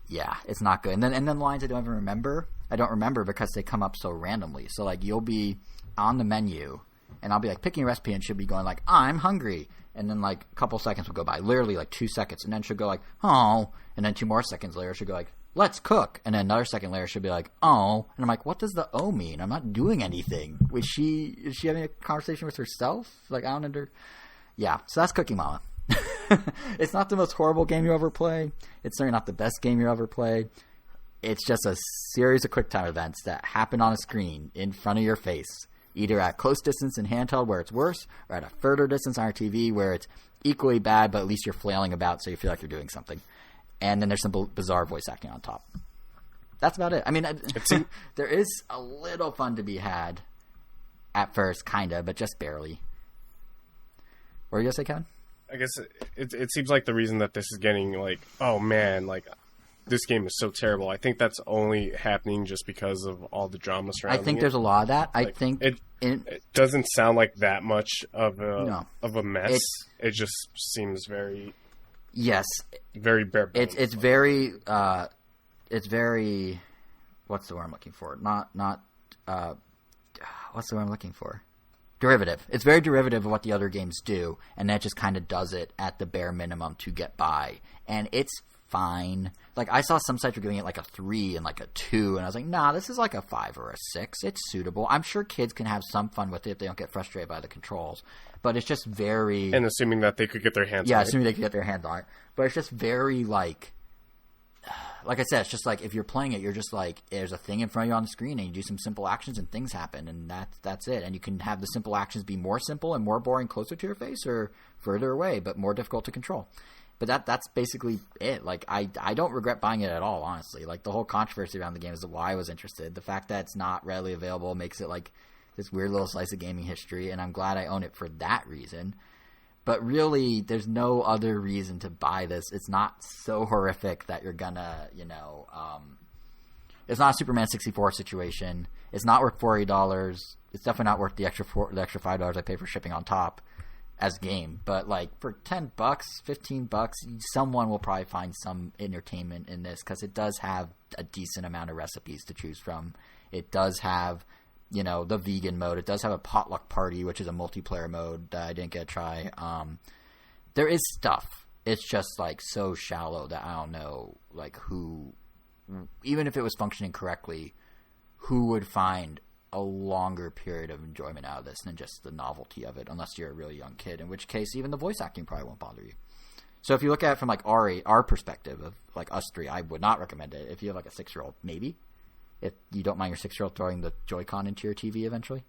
yeah, it's not good. And then lines I don't even remember. I don't remember because they come up so randomly. So like you'll be on the menu and I'll be like picking a recipe and she'll be going like, "I'm hungry." And then like a couple seconds will go by, literally like 2 seconds. And then she'll go like, "Oh." And then 2 more seconds later she'll go like, "Let's cook." And then another second later she'll be like, "Oh." And I'm like, what does the "oh" mean? I'm not doing anything. Is she having a conversation with herself? Like, I don't under... Yeah, so that's Cookie Mama. It's not the most horrible game you ever play. It's certainly not the best game you ever play. It's just a series of QuickTime events that happen on a screen in front of your face, either at close distance in handheld where it's worse, or at a further distance on our TV where it's equally bad, but at least you're flailing about so you feel like you're doing something. And then there's some bizarre voice acting on top. That's about it. I mean, there is a little fun to be had at first, kind of, but just barely. What were you going to say, Kevin? I guess it seems like the reason that this is getting like, oh man, like this game is so terrible. I think that's only happening just because of all the drama surrounding it. I think there's a lot of that. Like, I think it doesn't sound like that much of a mess. It just seems very... Yes. Very bare bones. It's very what's the word I'm looking for? What's the word I'm looking for? Derivative. It's very derivative of what the other games do, and that just kind of does it at the bare minimum to get by. And it's fine. Like, I saw some sites were giving it like a 3 and like a 2, and I was like, nah, this is like a 5 or a 6. It's suitable. I'm sure kids can have some fun with it if they don't get frustrated by the controls. But it's just very... And assuming that they could get their hands on it. Yeah, assuming they could get their hands on it. But it's just very, like I said, it's just like if you're playing it, you're just like, there's a thing in front of you on the screen and you do some simple actions and things happen, and that's it. And you can have the simple actions be more simple and more boring closer to your face or further away, but more difficult to control. But that's basically it. Like, I don't regret buying it at all, honestly. Like, the whole controversy around the game is why I was interested. The fact that it's not readily available makes it like this weird little slice of gaming history, and I'm glad I own it for that reason. But really, there's no other reason to buy this. It's not so horrific that you're gonna, it's not a Superman 64 situation. It's not worth $40. It's definitely not worth the extra $5 I pay for shipping on top as a game. But like for $10, $15, someone will probably find some entertainment in this because it does have a decent amount of recipes to choose from. It does have, the vegan mode. It does have a potluck party, which is a multiplayer mode that I didn't get to try. There is stuff. It's just like so shallow that I don't know, like who, even if it was functioning correctly, who would find a longer period of enjoyment out of this than just the novelty of it, unless you're a really young kid, in which case even the voice acting probably won't bother you. So if you look at it from like our perspective of like us three, I would not recommend it. If you have like a 6-year-old, maybe. If you don't mind your 6-year-old throwing the Joy-Con into your TV eventually.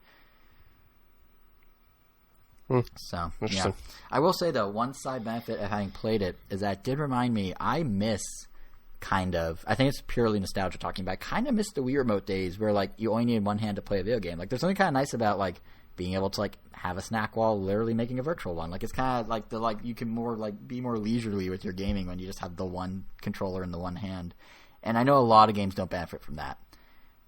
So, yeah. I will say, though, one side benefit of having played it is that it did remind me, I think it's purely nostalgia talking about, I kind of miss the Wii Remote days where, like, you only needed one hand to play a video game. Like, there's something kind of nice about, like, being able to like have a snack while literally making a virtual one. Like it's kind of like you can more like be more leisurely with your gaming when you just have the one controller in the one hand. And I know a lot of games don't benefit from that,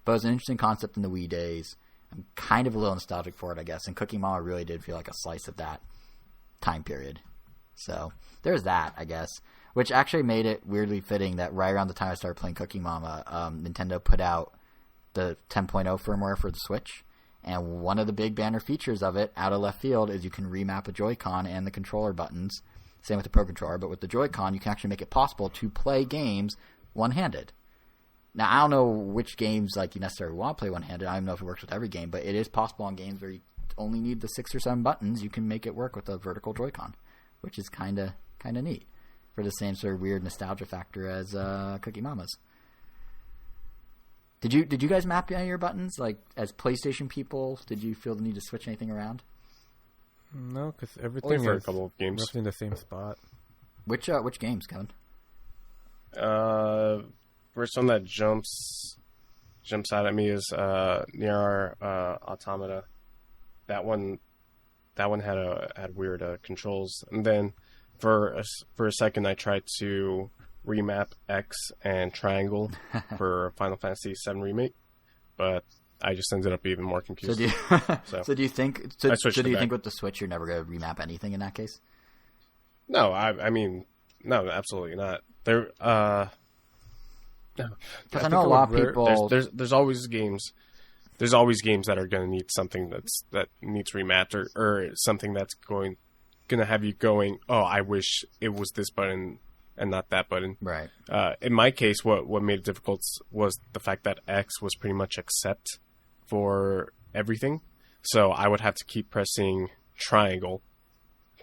but it was an interesting concept in the Wii days. I'm kind of a little nostalgic for it, I guess. And Cookie Mama really did feel like a slice of that time period. So there's that, I guess, which actually made it weirdly fitting that right around the time I started playing Cookie Mama, Nintendo put out the 10.0 firmware for the Switch. And one of the big banner features of it, out of left field, is you can remap a Joy-Con and the controller buttons. Same with the Pro Controller, but with the Joy-Con, you can actually make it possible to play games one-handed. Now, I don't know which games like you necessarily want to play one-handed. I don't know if it works with every game, but it is possible on games where you only need the 6 or 7 buttons. You can make it work with a vertical Joy-Con, which is kind of neat for the same sort of weird nostalgia factor as Cookie Mama's. Did you guys map any of your buttons? Like, as PlayStation people, did you feel the need to switch anything around? No, because everything for was a couple of games. roughly in the same spot. Which games, Kevin? First one that jumps out at me is Nier Automata. That one had weird controls, and then for a second I tried to remap X and triangle for Final Fantasy VII Remake, but I just ended up even more confused. So do you think with the Switch you're never going to remap anything in that case? No, I mean, no, absolutely not. There, no. Because I know a lot of people. There's always games. There's always games that are going to need something that needs remapped or something that's going to have you going, oh, I wish it was this button and not that button. Right. In my case, what made it difficult was the fact that X was pretty much accept for everything. So I would have to keep pressing triangle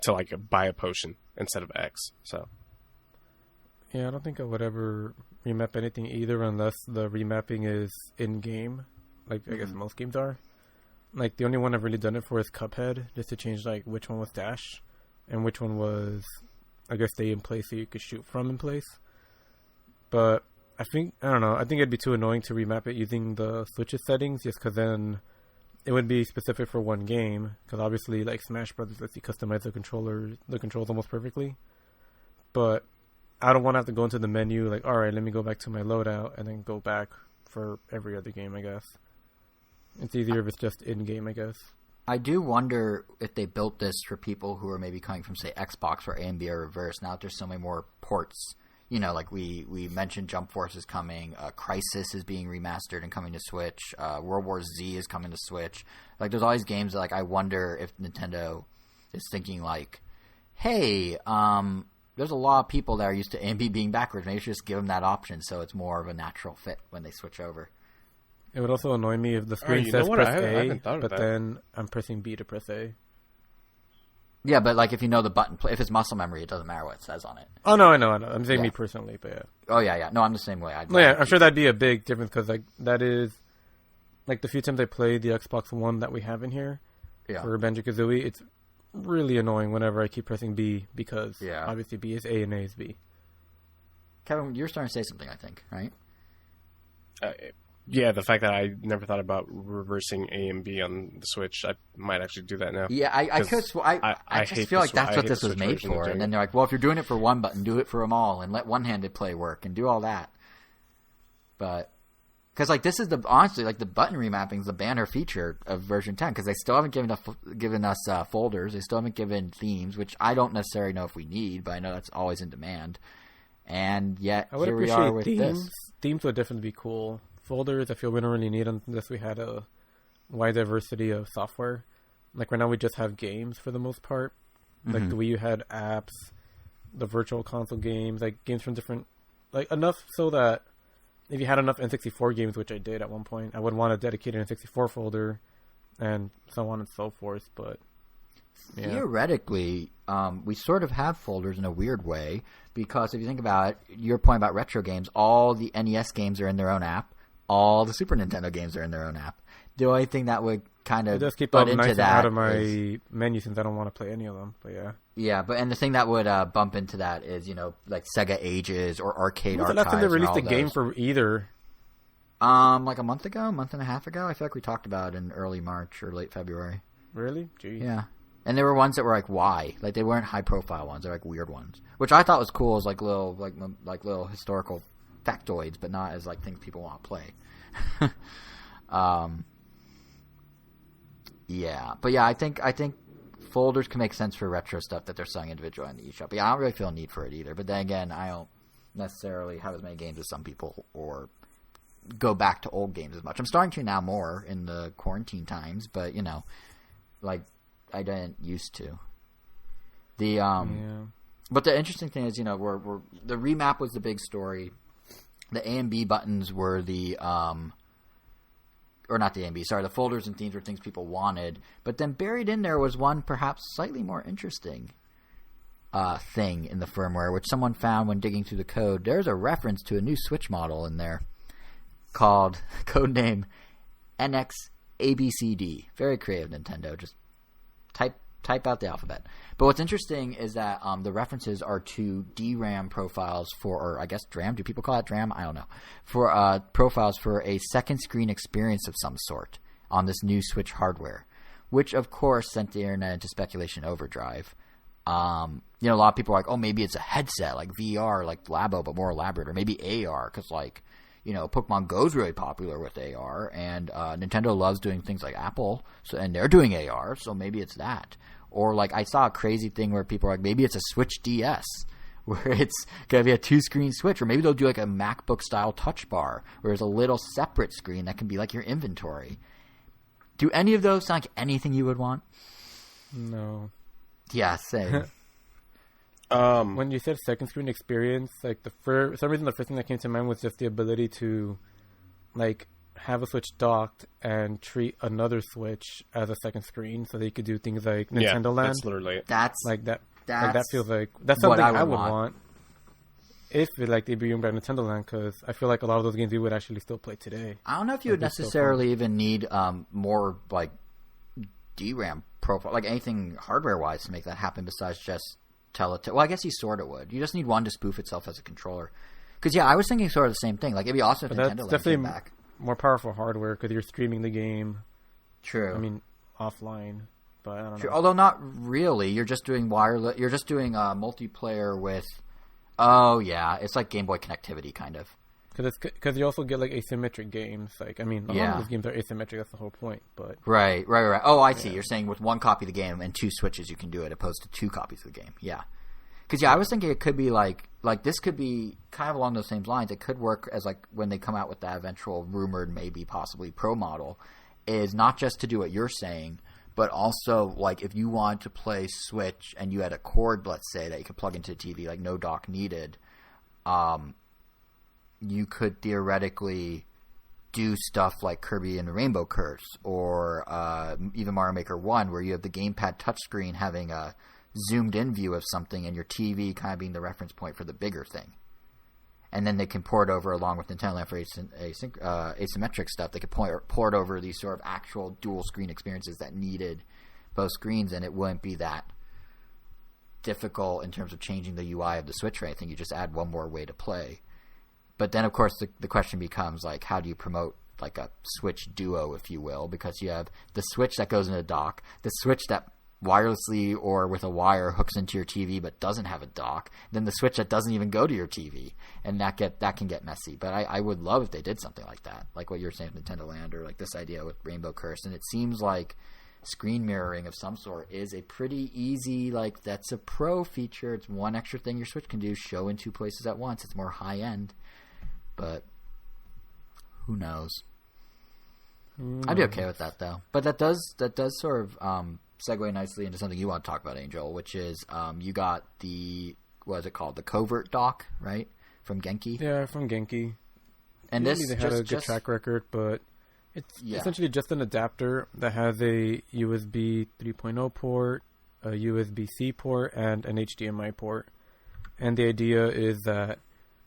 to like buy a potion instead of X. So. Yeah, I don't think I would ever remap anything either unless the remapping is in-game, like I guess most games are. Like, the only one I've really done it for is Cuphead, just to change, like, which one was dash and which one was, I guess, stay in place so you could shoot from in place. But I think it'd be too annoying to remap it using the Switch's settings, just because then it would be specific for one game, because obviously, like, Smash Brothers lets you customize the controls almost perfectly. But I don't want to have to go into the menu, like, alright, let me go back to my loadout, and then go back for every other game, I guess. It's easier if it's just in-game, I guess. I do wonder if they built this for people who are maybe coming from, say, Xbox, where A and B are reversed. Now that there's so many more ports, you know, like we mentioned Jump Force is coming, Crysis is being remastered and coming to Switch, World War Z is coming to Switch. Like, there's all these games that, like, I wonder if Nintendo is thinking, like, hey, there's a lot of people that are used to A and B being backwards. Maybe you should just give them that option so it's more of a natural fit when they switch over. It would also annoy me if the screen says press A, but then I'm pressing B to press A. Yeah, but like if you know the button, if it's muscle memory, it doesn't matter what it says on it. Oh, no, I know. I'm saying me personally, but yeah. Oh, yeah. No, I'm the same way. I'm sure that'd be a big difference because like that is, like the few times I played the Xbox One that we have in here for Banjo-Kazooie, it's really annoying whenever I keep pressing B because obviously B is A and A is B. Kevin, you're starting to say something, I think, right? Yeah, the fact that I never thought about reversing A and B on the Switch, I might actually do that now. Yeah, I just feel like that's what this was made for. And then they're like, well, if you're doing it for one button, do it for them all, and let one-handed play work, and do all that. But because like this is honestly like the button remapping is the banner feature of version 10 because they still haven't given us folders, they still haven't given themes, which I don't necessarily know if we need, but I know that's always in demand. And yet here we are with this. Themes would definitely be cool. Folders, I feel we don't really need unless we had a wide diversity of software. Like right now, we just have games for the most part. Like the Wii U had apps, the virtual console games, like games from different, like enough so that if you had enough N64 games, which I did at one point, I would want a dedicated N64 folder, and so on and so forth. But yeah. Theoretically, we sort of have folders in a weird way because if you think about it, your point about retro games, all the NES games are in their own app. All the Super Nintendo games are in their own app. The only thing that would kind of butt into that out of my menu since I don't want to play any of them. But yeah. Yeah, and the thing that would bump into that is, you know, like Sega Ages or Arcade Archives. The last time they released a game for either? Like a month and a half ago. I feel like we talked about it in early March or late February. Really? Jeez. Yeah. And there were ones that were like, why? Like, they weren't high-profile ones. They're like weird ones, which I thought was cool as like little historical factoids, but not as like things people want to play. Yeah, but yeah, I think folders can make sense for retro stuff that they're selling individually on the eShop. But yeah, I don't really feel a need for it either. But then again, I don't necessarily have as many games as some people or go back to old games as much. I'm starting to now more in the quarantine times, but you know, like I didn't used to. But the interesting thing is, you know, we're the remap was the big story. The A and B buttons were the or not the A and B, sorry, the folders and themes were things people wanted. But then buried in there was one perhaps slightly more interesting thing in the firmware, which someone found when digging through the code. There's a reference to a new Switch model in there called codename NXABCD. Very creative, Nintendo. Just type out the alphabet. But what's interesting is that the references are to DRAM profiles for, or I guess DRAM. Do people call it DRAM? I don't know. For profiles for a second screen experience of some sort on this new Switch hardware, which of course sent the internet into speculation overdrive. You know, a lot of people are like, oh, maybe it's a headset like VR, like Labo, but more elaborate, or maybe AR, because like, you know, Pokemon Go's really popular with AR, and Nintendo loves doing things like Apple, so and they're doing AR, so maybe it's that. Or like I saw a crazy thing where people are like, maybe it's a Switch DS, where it's gonna be a 2-screen Switch, or maybe they'll do like a MacBook style touch bar, where there's a little separate screen that can be like your inventory. Do any of those sound like anything you would want? No. Yeah, same. When you said second screen experience, like for some reason the first thing that came to mind was just the ability to like have a Switch docked and treat another Switch as a second screen, so they could do things like Nintendo Land. That's literally it. That's that feels like that's something I would want if they bring back Nintendo Land, because I feel like a lot of those games we would actually still play today. I don't know if you would necessarily even need more like DRAM profile, like anything hardware wise, to make that happen besides just well, I guess you sort of would. You just need one to spoof itself as a controller. Because yeah, I was thinking sort of the same thing. Like it'd be awesome if Nintendo Land came back. More powerful hardware because you're streaming the game. True. I mean, offline, but I don't know. Although not really. You're just doing wireless. You're just doing multiplayer with. Oh yeah, it's like Game Boy connectivity kind of. Because you also get like asymmetric games. Like I mean, a lot of those games are asymmetric. That's the whole point. But right. Oh, I see. You're saying with one copy of the game and 2 Switches you can do it, opposed to 2 copies of the game. Yeah. Because I was thinking it could be like this could be kind of along those same lines. It could work as like when they come out with that eventual rumored, maybe possibly Pro model, is not just to do what you're saying, but also like if you want to play Switch and you had a cord, let's say, that you could plug into the TV, like no dock needed, you could theoretically do stuff like Kirby and the Rainbow Curse, or even Mario Maker 1, where you have the gamepad touchscreen having a zoomed in view of something and your TV kind of being the reference point for the bigger thing. And then they can port it over along with Nintendo Land for asymmetric stuff. They could port over these sort of actual dual screen experiences that needed both screens, and it wouldn't be that difficult in terms of changing the UI of the Switch or anything. You just add one more way to play. But then, of course, the question becomes, like, how do you promote, like, a Switch Duo, if you will? Because you have the Switch that goes in a dock, the Switch that wirelessly or with a wire hooks into your TV but doesn't have a dock, then the Switch that doesn't even go to your TV, and that can get messy. But I would love if they did something like that, like what you're saying with Nintendo Land, or like this idea with Rainbow Curse. And it seems like screen mirroring of some sort is a pretty easy, like, that's a pro feature. It's one extra thing your Switch can do, show in 2 places at once. It's more high end, but who knows? I'd be okay with that though. But that does sort of segue nicely into something you want to talk about, Angel, which is you got what is it called? The Covert dock, right? From Genki? Yeah, from Genki. And they had a good track record, but it's essentially just an adapter that has a USB 3.0 port, a USB-C port, and an HDMI port. And the idea is that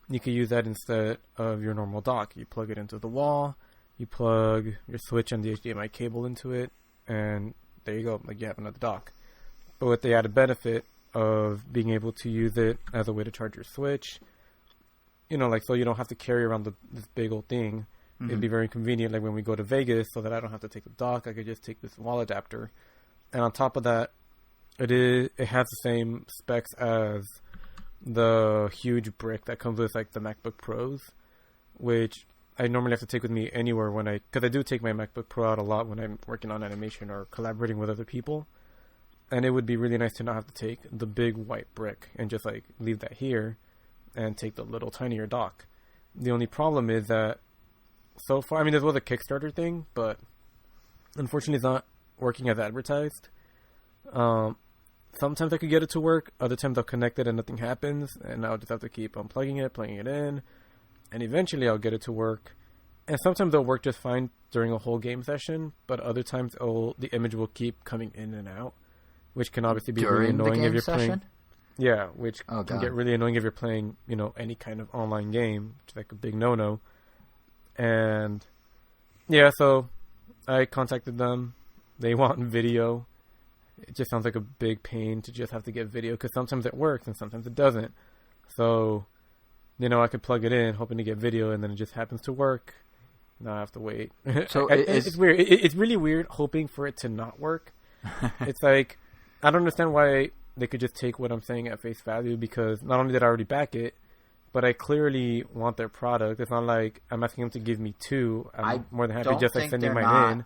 you can use that instead of your normal dock. You plug it into the wall, you plug your Switch and the HDMI cable into it, and there you go, like you have another dock. But with the added benefit of being able to use it as a way to charge your Switch, like so you don't have to carry around this big old thing. Mm-hmm. It'd be very convenient, like when we go to Vegas, so that I don't have to take the dock. I could just take this wall adapter, and on top of that, it has the same specs as the huge brick that comes with like the MacBook Pros, which I normally have to take with me anywhere because I do take my MacBook Pro out a lot when I'm working on animation or collaborating with other people. And it would be really nice to not have to take the big white brick and just like leave that here and take the little tinier dock. The only problem is that so far, I mean, this was a Kickstarter thing, but unfortunately it's not working as advertised. Sometimes I could get it to work. Other times I'll connect it and nothing happens. And I'll just have to keep unplugging it, plugging it in. And eventually I'll get it to work. And sometimes it'll work just fine during a whole game session. But other times the image will keep coming in and out. Which can obviously be really annoying if you're playing. Yeah, which can get really annoying if you're playing, any kind of online game. Which is like a big no-no. And yeah, so I contacted them. They want video. It just sounds like a big pain to just have to get video because sometimes it works and sometimes it doesn't. So, I could plug it in hoping to get video and then it just happens to work. Now I have to wait. So it's weird. It's really weird hoping for it to not work. It's like, I don't understand why they could just take what I'm saying at face value because not only did I already back it, but I clearly want their product. It's not like I'm asking them to give me two. I'm more than happy just like sending mine in.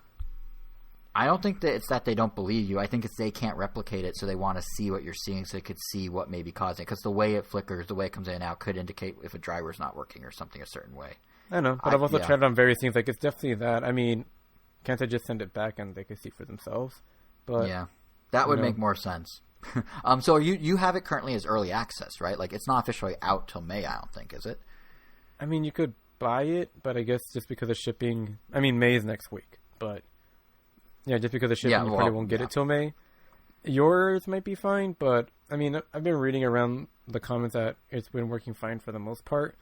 I don't think that it's that they don't believe you. I think it's they can't replicate it, so they want to see what you're seeing so they could see what may be causing it. Because the way it flickers, the way it comes in and out could indicate if a driver's not working or something a certain way. I know, but I've also tried it on various things. Like, it's definitely that. I mean, can't I just send it back and they can see for themselves? But yeah, that would make more sense. So you have it currently as early access, right? Like, it's not officially out till May, I don't think, is it? I mean, you could buy it, but I guess just because of shipping... I mean, May is next week, but... Yeah, just because of shipping, you probably won't get it till May. Yours might be fine, but, I mean, I've been reading around the comments that it's been working fine for the most part.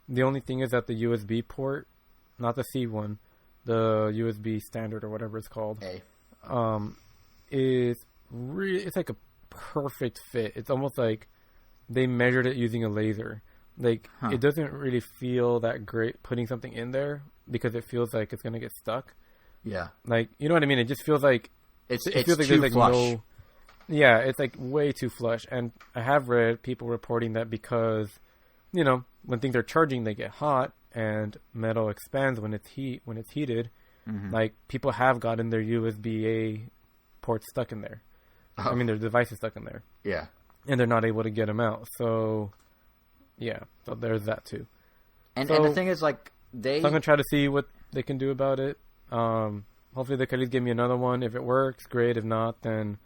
The only thing is that the USB port, not the C one, the USB standard or whatever it's called, is really... It's like a perfect fit. It's almost like they measured it using a laser. Like, it doesn't really feel that great putting something in there because it feels like it's going to get stuck. Yeah. Like, you know what I mean? It just feels like... It feels like too flush. Yeah, it's like way too flush. And I have read people reporting that because, when things are charging, they get hot and metal expands when it's heated. Mm-hmm. Like, people have gotten their USB-A ports stuck in there. Oh. I mean, their devices stuck in there. Yeah. And they're not able to get them out. So, yeah. So there's that too. And the thing is, like, So I'm going to try to see what they can do about it. Hopefully they can at least give me another one. If it works, great. If not, then...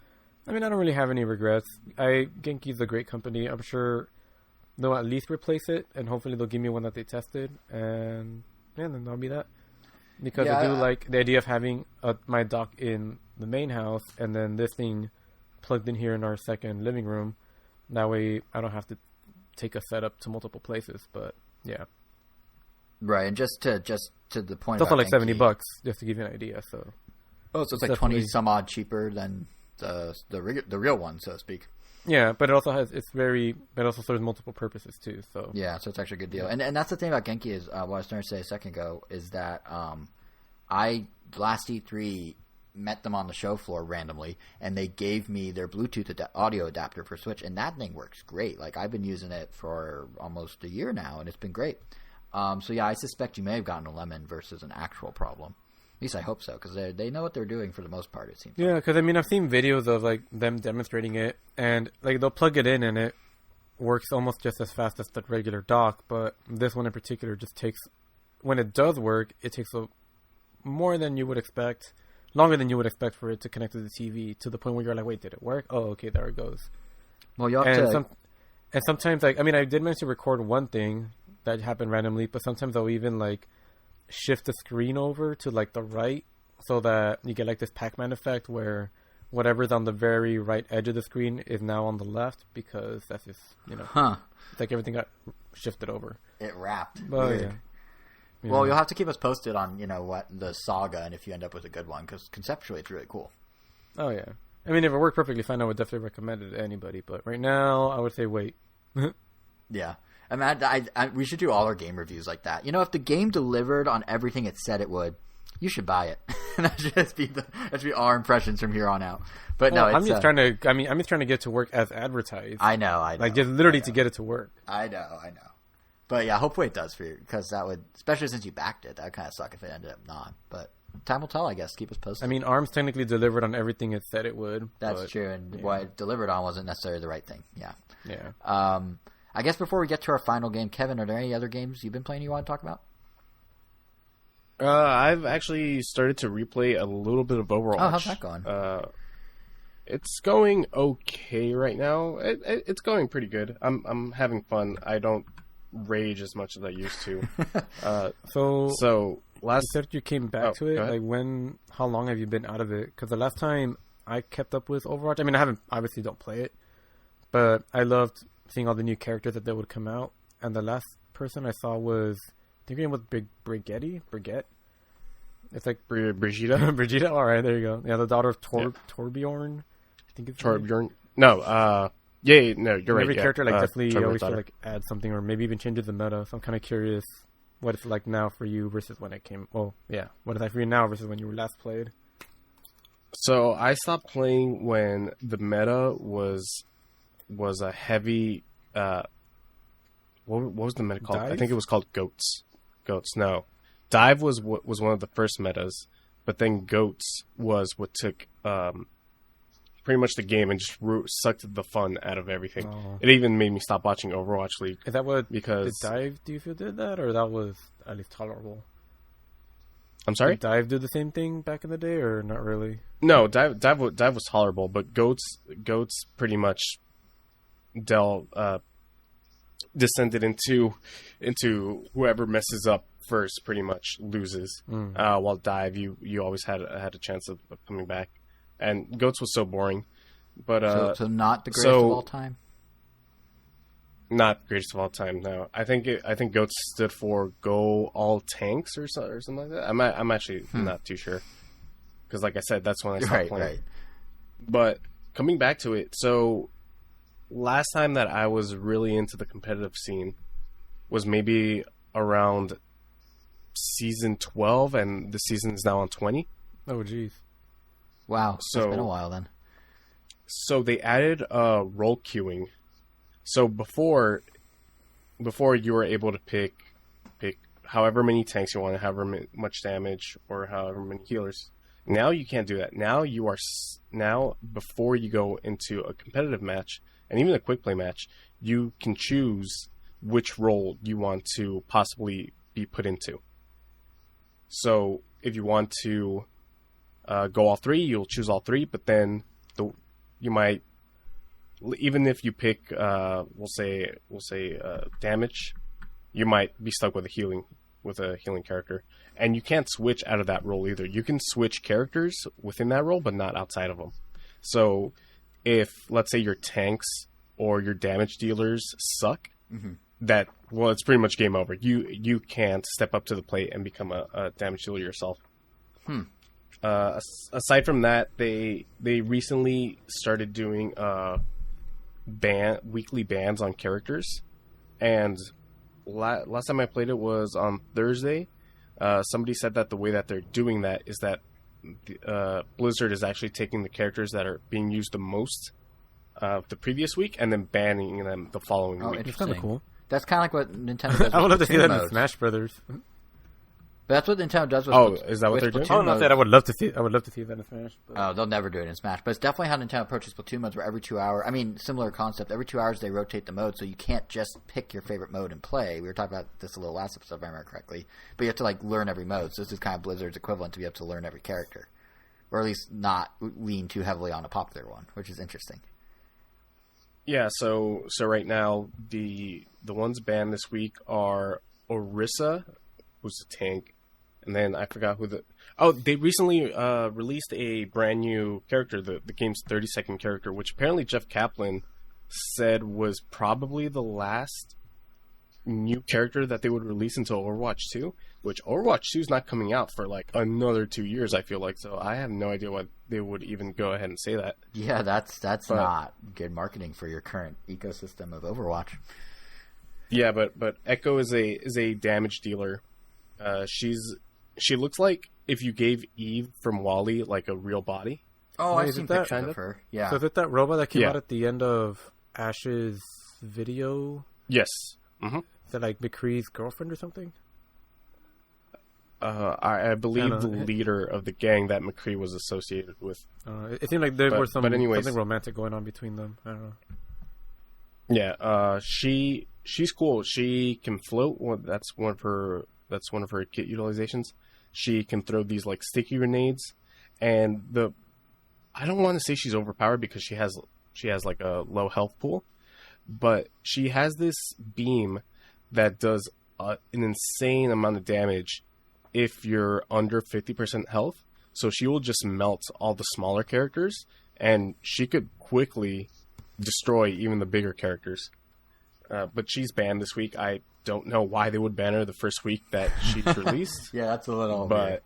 I mean, I don't really have any regrets. Genki's a great company. I'm sure they'll at least replace it. And hopefully they'll give me one that they tested. And, yeah, then that'll be that. Because I do like the idea of having my dock in the main house and then this thing plugged in here in our second living room. That way I don't have to take a setup to multiple places. But yeah, right. And just to the point, it's also like $70 just to give you an idea. So so it's like 20 some odd cheaper than the real one, so to speak. Yeah, but it also serves multiple purposes too. So yeah, so it's actually a good deal. And that's the thing about Genki is what I was trying to say a second ago is that I last E3 met them on the show floor randomly, and they gave me their Bluetooth audio adapter for Switch, and that thing works great. Like, I've been using it for almost a year now, and it's been great. So yeah, I suspect you may have gotten a lemon versus an actual problem. At least I hope so, because they know what they're doing for the most part, it seems. Yeah, because I mean, I've seen videos of like them demonstrating it, and like they'll plug it in, and it works almost just as fast as the regular dock. But this one in particular just takes, when it does work, it takes more than you would expect. Longer than you would expect for it to connect to the TV, to the point where you're like, wait, did it work? Oh, okay, there it goes. Well, you have to... And sometimes, like, I mean, I did manage to record one thing that happened randomly, but sometimes I'll even, like, shift the screen over to, like, the right, so that you get, like, this Pac-Man effect where whatever's on the very right edge of the screen is now on the left, because that's just, it's like everything got shifted over. It wrapped. But, weird. Yeah. Well, you'll have to keep us posted on, what the saga and if you end up with a good one, because conceptually it's really cool. Oh, yeah. I mean, if it worked perfectly fine, I would definitely recommend it to anybody. But right now, I would say wait. Yeah. I mean, we should do all our game reviews like that. If the game delivered on everything it said it would, you should buy it. that should be our impressions from here on out. But no, I'm just trying to get to work as advertised. I know. Like just literally to get it to work. I know. But yeah, hopefully it does for you, because that would, especially since you backed it, that would kind of suck if it ended up not. But time will tell, I guess. Keep us posted. I mean, ARMS technically delivered on everything it said it would. That's true, and what it delivered on wasn't necessarily the right thing. Yeah. Yeah. I guess before we get to our final game, Kevin, are there any other games you've been playing you want to talk about? I've actually started to replay a little bit of Overwatch. Oh, how's that going? It's going okay right now. It's going pretty good. I'm having fun. I don't rage as much as I used to. So last you said you came back to it. Like how long have you been out of it? Because the last time I kept up with Overwatch, I mean, I obviously don't play it, but I loved seeing all the new characters that would come out. And the last person I saw was, I think her name was Brigitte. It's like Brigitte. Brigitte. All right, there you go. Yeah, the daughter of Torbjorn. I think it's Torbjorn. No, yeah, no, you're right. Every character definitely always daughter. add something, or maybe even changes the meta. So I'm kind of curious what it's like now for you versus when it came. Well, yeah, what is that for you now versus when you were last played? So I stopped playing when the meta was a heavy. What was the meta called? Dive? I think it was called Goats. No, Dive was one of the first metas, but then Goats was what took pretty much the game and just sucked the fun out of everything. Oh. It even made me stop watching Overwatch League. Is that what? Because did Dive, do you feel, did that, or that was at least tolerable? I'm sorry? Did Dive do the same thing back in the day, or not really? No, Dive was tolerable, but Goats pretty much descended into whoever messes up first pretty much loses. While Dive, you always had a chance of coming back. And Goats was so boring, but so not the greatest of all time. Not greatest of all time. No, I think Goats stood for Go All Tanks or something like that. I'm actually not too sure, because like I said, that's when I stopped playing. Right. But coming back to it, so last time that I was really into the competitive scene was maybe around season 12, and the season is now on 20. Oh, geez. Wow, so it's been a while then. So they added role queuing. So before you were able to pick however many tanks you want, however much damage, or however many healers. Now you can't do that. Now before you go into a competitive match and even a quick play match, you can choose which role you want to possibly be put into. So if you want to go all three, you'll choose all three, but then you might, even if you pick we'll say damage, you might be stuck with a healing character, and you can't switch out of that role either. You can switch characters within that role, but not outside of them. So if, let's say, your tanks or your damage dealers suck, it's pretty much game over. You can't step up to the plate and become a damage dealer yourself. Aside from that, they recently started doing weekly bans on characters, and last time I played it was on Thursday. Somebody said that the way that they're doing that is that Blizzard is actually taking the characters that are being used the most the previous week and then banning them the following week. Interesting. That's kind of cool. That's kind of like what Nintendo does. I would love to see that modes. in Smash Brothers. But that's what Nintendo does with is that what they're doing? Oh, no, I would love to see that in Smash. But... Oh, they'll never do it in Smash. But it's definitely how Nintendo approaches Splatoon modes, where every 2 hours, similar concept, every 2 hours they rotate the mode, so you can't just pick your favorite mode and play. We were talking about this a little last episode, if I remember correctly. But you have to learn every mode, so this is kind of Blizzard's equivalent to be able to learn every character. Or at least not lean too heavily on a popular one, which is interesting. Yeah, so right now, the ones banned this week are Orisa, who's a tank, and then I forgot who they recently released a brand new character, the game's 30-second character, which apparently Jeff Kaplan said was probably the last new character that they would release until Overwatch 2, which Overwatch 2 is not coming out for another 2 years, I feel like, so I have no idea why they would even go ahead and say that. Yeah, that's not good marketing for your current ecosystem of Overwatch. Yeah, but Echo is a damage dealer. She looks like if you gave Eve from WALL-E like a real body. Oh, Wait, I've seen that- pictures of her. Yeah. So is it that robot that came Yeah. out at the end of Ash's video? Yes. Mm-hmm. Is that like McCree's girlfriend or something? I believe Kinda. the leader of the gang that McCree was associated with. It seemed like there was But anyways. something romantic going on between them. I don't know. Yeah. She's cool. She can float. Well, that's one of her kit utilizations. She can throw these like sticky grenades, and I don't want to say she's overpowered because she has like a low health pool, but she has this beam that does an insane amount of damage if you're under 50% health. So she will just melt all the smaller characters, and she could quickly destroy even the bigger characters. But she's banned this week. I don't know why they would ban her the first week that she's released. Yeah, that's a little But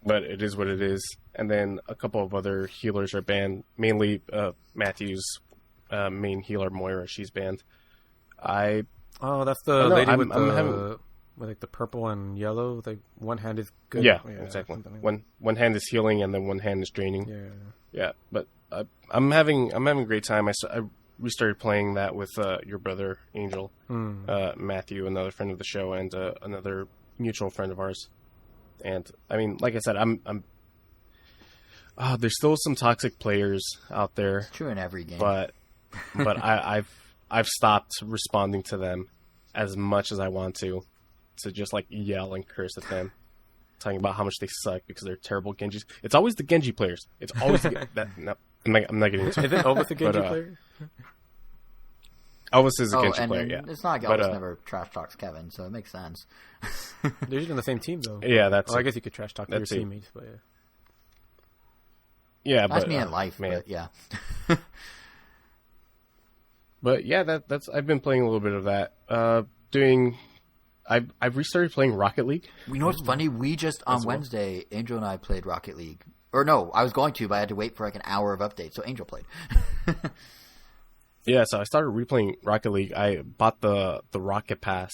it is what it is. And then a couple of other healers are banned. Mainly Matthew's main healer, Moira. She's banned. Oh, that's the lady with like the purple and yellow. Like one hand is good. Yeah, exactly. Like One hand is healing, and then one hand is draining. yeah. But I'm having a great time. I restarted playing that with your brother Angel, Matthew, another friend of the show, and another mutual friend of ours. And I mean, like I said, there's still some toxic players out there. It's true in every game. But I've stopped responding to them as much as I want to just like yell and curse at them, talking about how much they suck because they're terrible Genjis. It's always the Genji players. It's always no. I'm not getting into it. Is it Elvis a Genji player? Elvis is a Genji and player. Yeah, it's not like Elvis never trash talks Kevin, so it makes sense. They're usually on the same team though. Yeah, that's. I guess you could trash talk your teammates, but yeah, that's but me in life, man. but yeah. But yeah, that's. I've been playing a little bit of that. I've restarted playing Rocket League. You know what's funny? We just on Wednesday, Angel and I played Rocket League. Or no, I was going to, but I had to wait for like an hour of update. So Angel played. Yeah, so I started replaying Rocket League. I bought the Rocket Pass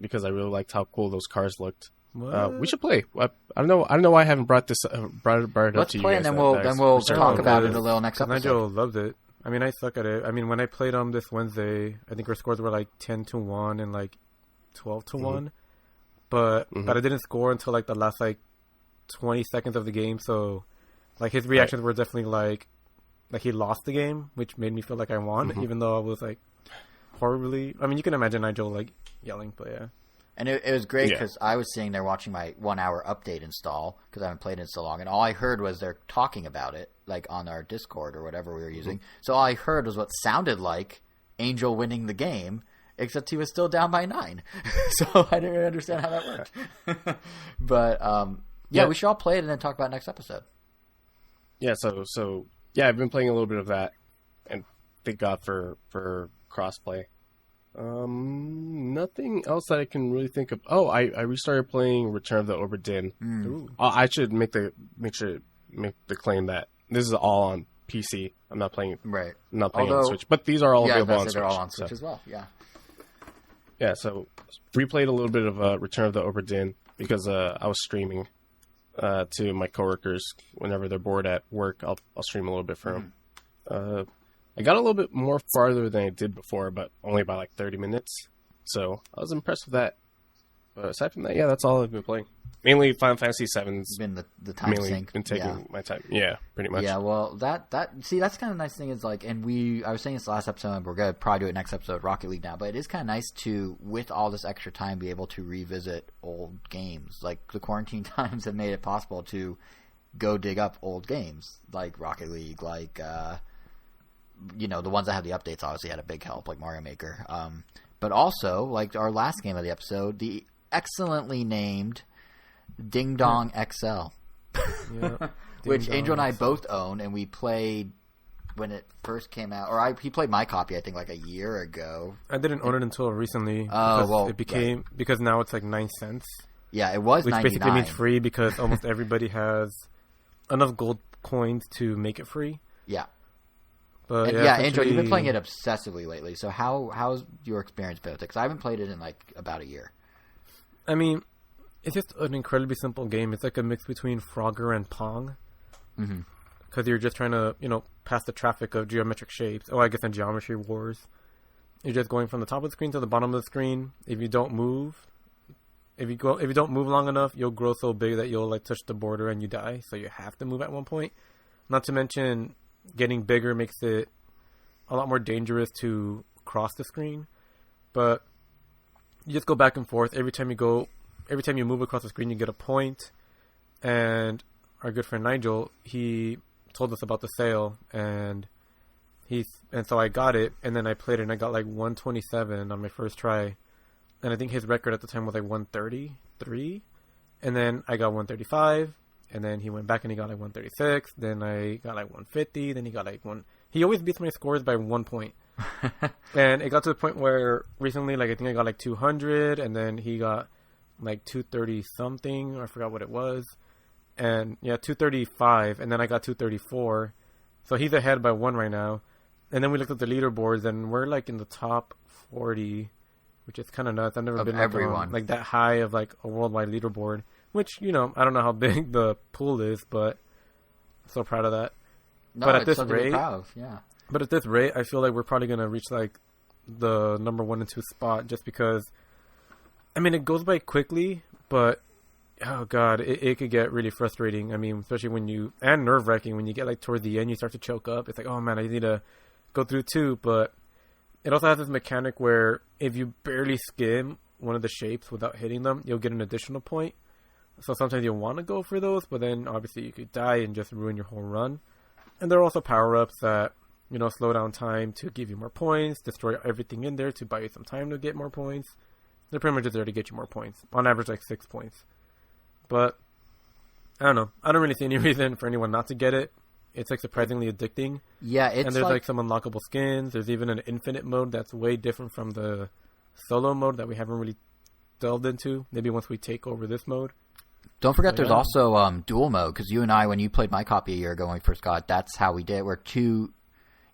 because I really liked how cool those cars looked. We should play. I don't know why I haven't brought it up Let's to you play, guys. and then we'll talk about it a little next episode. Nigel loved it. I mean, I suck at it. I mean, when I played this Wednesday, I think our scores were like 10-1 and like 12-1. But I didn't score until like the last like 20 seconds of the game. So like his reactions were definitely like he lost the game, which made me feel like I won, even though I was like horribly. I mean, you can imagine Nigel like yelling, but yeah. And it was great because I was sitting there watching my 1 hour update install because I haven't played it so long, and all I heard was they're talking about it like on our Discord or whatever we were using. So all I heard was what sounded like Angel winning the game, except he was still down by 9. So I didn't really understand how that worked. But we should all play it and then talk about it next episode. Yeah, so yeah, I've been playing a little bit of that, and thank God for crossplay. Nothing else that I can really think of. Oh, I restarted playing Return of the Obra Dinn. I should make the claim that this is all on PC. I'm not playing right. I'm not playing on Switch, but these are all available on Switch. They're all on Switch as well. Yeah. Yeah. So replayed a little bit of Return of the Obra Dinn because I was streaming to my coworkers whenever they're bored at work. I'll stream a little bit for them. I got a little bit more farther than I did before, but only by like 30 minutes. So I was impressed with that. But aside from that, yeah, that's all I've been playing. Mainly Final Fantasy VII's been the time sink. Been taking my time. Yeah, pretty much. Yeah, well, that's kind of nice thing is like, and I was saying this last episode, and we're gonna probably do it next episode of Rocket League now. But it is kind of nice to, with all this extra time, be able to revisit old games. Like the quarantine times have made it possible to go dig up old games like Rocket League, like the ones that have the updates obviously had a big help, like Mario Maker. But also, like our last game of the episode, the excellently named Ding Dong XL, which Angel and I both own, and we played when it first came out. Or he played my copy, I think, like a year ago. I didn't own it until recently. It became because now it's like 9 cents. Yeah, it was, which 99. Basically means free because almost everybody has enough gold coins to make it free. Yeah. But Angel, you've been playing it obsessively lately. So how's your experience been with it? Because I haven't played it in like about a year. I mean, It's just an incredibly simple game. It's like a mix between Frogger and Pong. Mm-hmm. Because you're just trying to, pass the traffic of geometric shapes. Oh, I guess in Geometry Wars. You're just going from the top of the screen to the bottom of the screen. If you don't move, if you don't move long enough, you'll grow so big that you'll like touch the border and you die. So you have to move at one point. Not to mention, getting bigger makes it a lot more dangerous to cross the screen. But you just go back and forth. Every time you move across the screen, you get a point. And our good friend Nigel, he told us about the sale, and so I got it, and then I played it, and I got like 127 on my first try. And I think his record at the time was like 133. And then I got 135. And then he went back and he got like 136. Then I got like 150. Then he got like he always beats my scores by 1 point. And it got to the point where recently, like, I think I got like 200. And then he got like 230 something. I forgot what it was. And yeah, 235. And then I got 234. So he's ahead by 1 right now. And then we looked at the leaderboards and we're like in the top 40, which is kind of nuts. I've never been like that high of like a worldwide leaderboard. Which, I don't know how big the pool is, but I'm so proud of that. No, but at it's this rate, yeah. But at this rate, I feel like we're probably going to reach like the number 1 and 2 spot just because, I mean, it goes by quickly, but oh god, it could get really frustrating. I mean, especially and nerve-wracking when you get like towards the end, you start to choke up. It's like, oh man, I need to go through 2, but it also has this mechanic where if you barely skim one of the shapes without hitting them, you'll get an additional point. So sometimes you'll want to go for those, but then obviously you could die and just ruin your whole run. And there are also power-ups that, slow down time to give you more points, destroy everything in there to buy you some time to get more points. They're pretty much just there to get you more points. On average, like 6 points. But, I don't know. I don't really see any reason for anyone not to get it. It's like surprisingly addicting. Yeah, it's and there's like some unlockable skins. There's even an infinite mode that's way different from the solo mode that we haven't really delved into. Maybe once we take over this mode. Don't forget there's also dual mode, because you and I, when you played my copy a year ago when we first got it, that's how we did it, where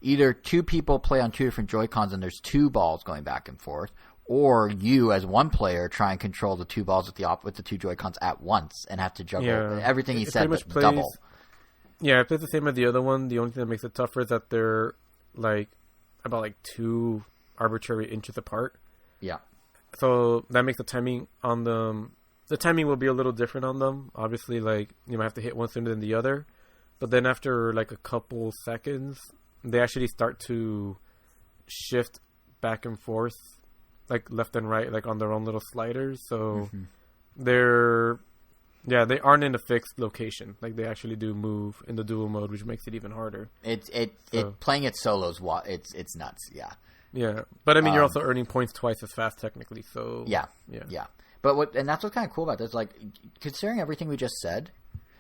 either two people play on 2 different Joy-Cons and there's 2 balls going back and forth, or you as one player try and control the 2 balls with the 2 Joy-Cons at once and have to juggle everything he said, but double. Yeah, it plays the same as the other one. The only thing that makes it tougher is that they're like about like 2 arbitrary inches apart. Yeah. So that makes the timing on them... The timing will be a little different on them. Obviously, like, you might have to hit one sooner than the other. But then after, like, a couple seconds, they actually start to shift back and forth, like, left and right, like, on their own little sliders. So they aren't in a fixed location. Like, they actually do move in the dual mode, which makes it even harder. Playing it solos, it's nuts, yeah. Yeah. But, I mean, you're also earning points twice as fast, technically, so... Yeah. But that's what's kind of cool about this. Like, considering everything we just said,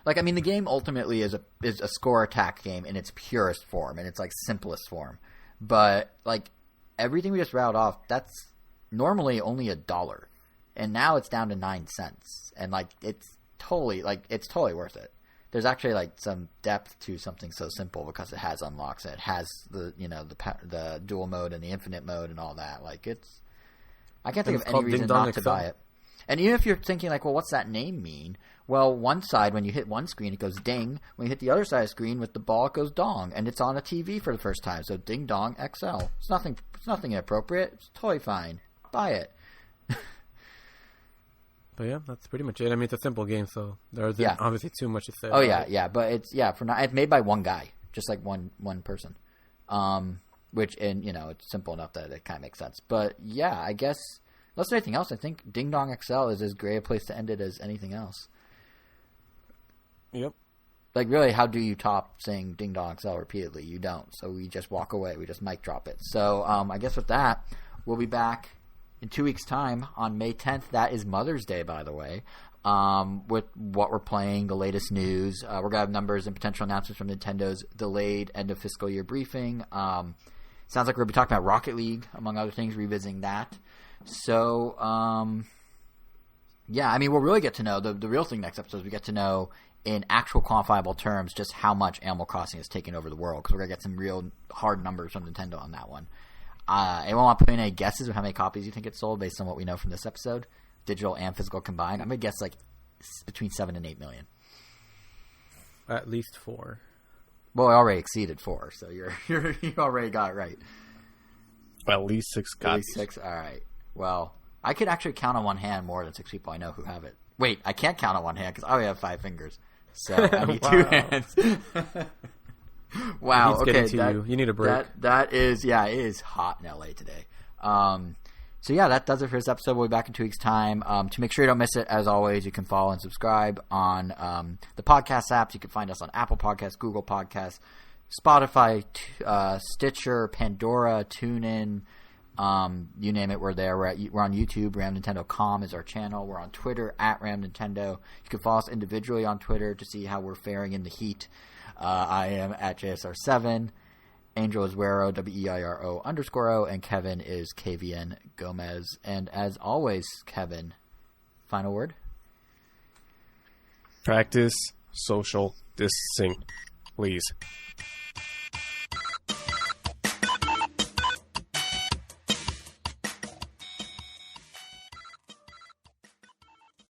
like, I mean, the game ultimately is a score attack game in its purest form, in its like simplest form. But like everything we just rattled off, that's normally only $1, and now it's down to 9 cents, and like it's totally worth it. There's actually like some depth to something so simple because it has unlocks and it has the dual mode and the infinite mode and all that. Like I can't think of any reason not to buy it. And even if you're thinking, like, well, what's that name mean? Well, one side, when you hit one screen, it goes ding. When you hit the other side of the screen with the ball, it goes dong. And it's on a TV for the first time. So ding dong XL. It's nothing inappropriate. It's totally fine. Buy it. But yeah, that's pretty much it. I mean, it's a simple game, so there's obviously too much to say. Oh, yeah. But it's made by one guy. Just like one person. Which, and, it's simple enough that it kind of makes sense. But yeah, I guess... Unless there's anything else, I think Ding Dong XL is as great a place to end it as anything else. Yep. Like, really, how do you top saying Ding Dong XL repeatedly? You don't. So we just walk away. We just mic drop it. So I guess with that, we'll be back in 2 weeks' time on May 10th. That is Mother's Day, by the way, with what we're playing, the latest news. We're going to have numbers and potential announcements from Nintendo's delayed end-of-fiscal-year briefing. Sounds like we're going to be talking about Rocket League, among other things, revisiting that. So, yeah, I mean, we'll really get to know, the real thing next episode is we get to know in actual quantifiable terms just how much Animal Crossing has taken over the world, because we're going to get some real hard numbers from Nintendo on that one. Anyone want to put in any guesses of how many copies you think it sold based on what we know from this episode? digital and physical combined, I'm gonna guess like between 7 and 8 million. At least 4. Well, I already exceeded 4, so you already got it right. At least 6 copies. At least 6. All right. Well, I could actually count on one hand more than 6 people I know who have it. Wait, I can't count on one hand because I only have 5 fingers, so I need 2 hands. Wow. Okay. You need a break. That is, it is hot in LA today. So yeah, that does it for this episode. We'll be back in 2 weeks' time. To make sure you don't miss it, as always, you can follow and subscribe on the podcast apps. You can find us on Apple Podcasts, Google Podcasts, Spotify, Stitcher, Pandora, TuneIn. You name it, we're there. We're on YouTube. RamNintendo.com is our channel. We're on Twitter at RamNintendo. You can follow us individually on Twitter to see how we're faring in the heat. I am at JSR7. Angel is Weiro, WEIRO_O, and Kevin is KVN Gomez. And as always, Kevin, final word? Practice social distancing, please.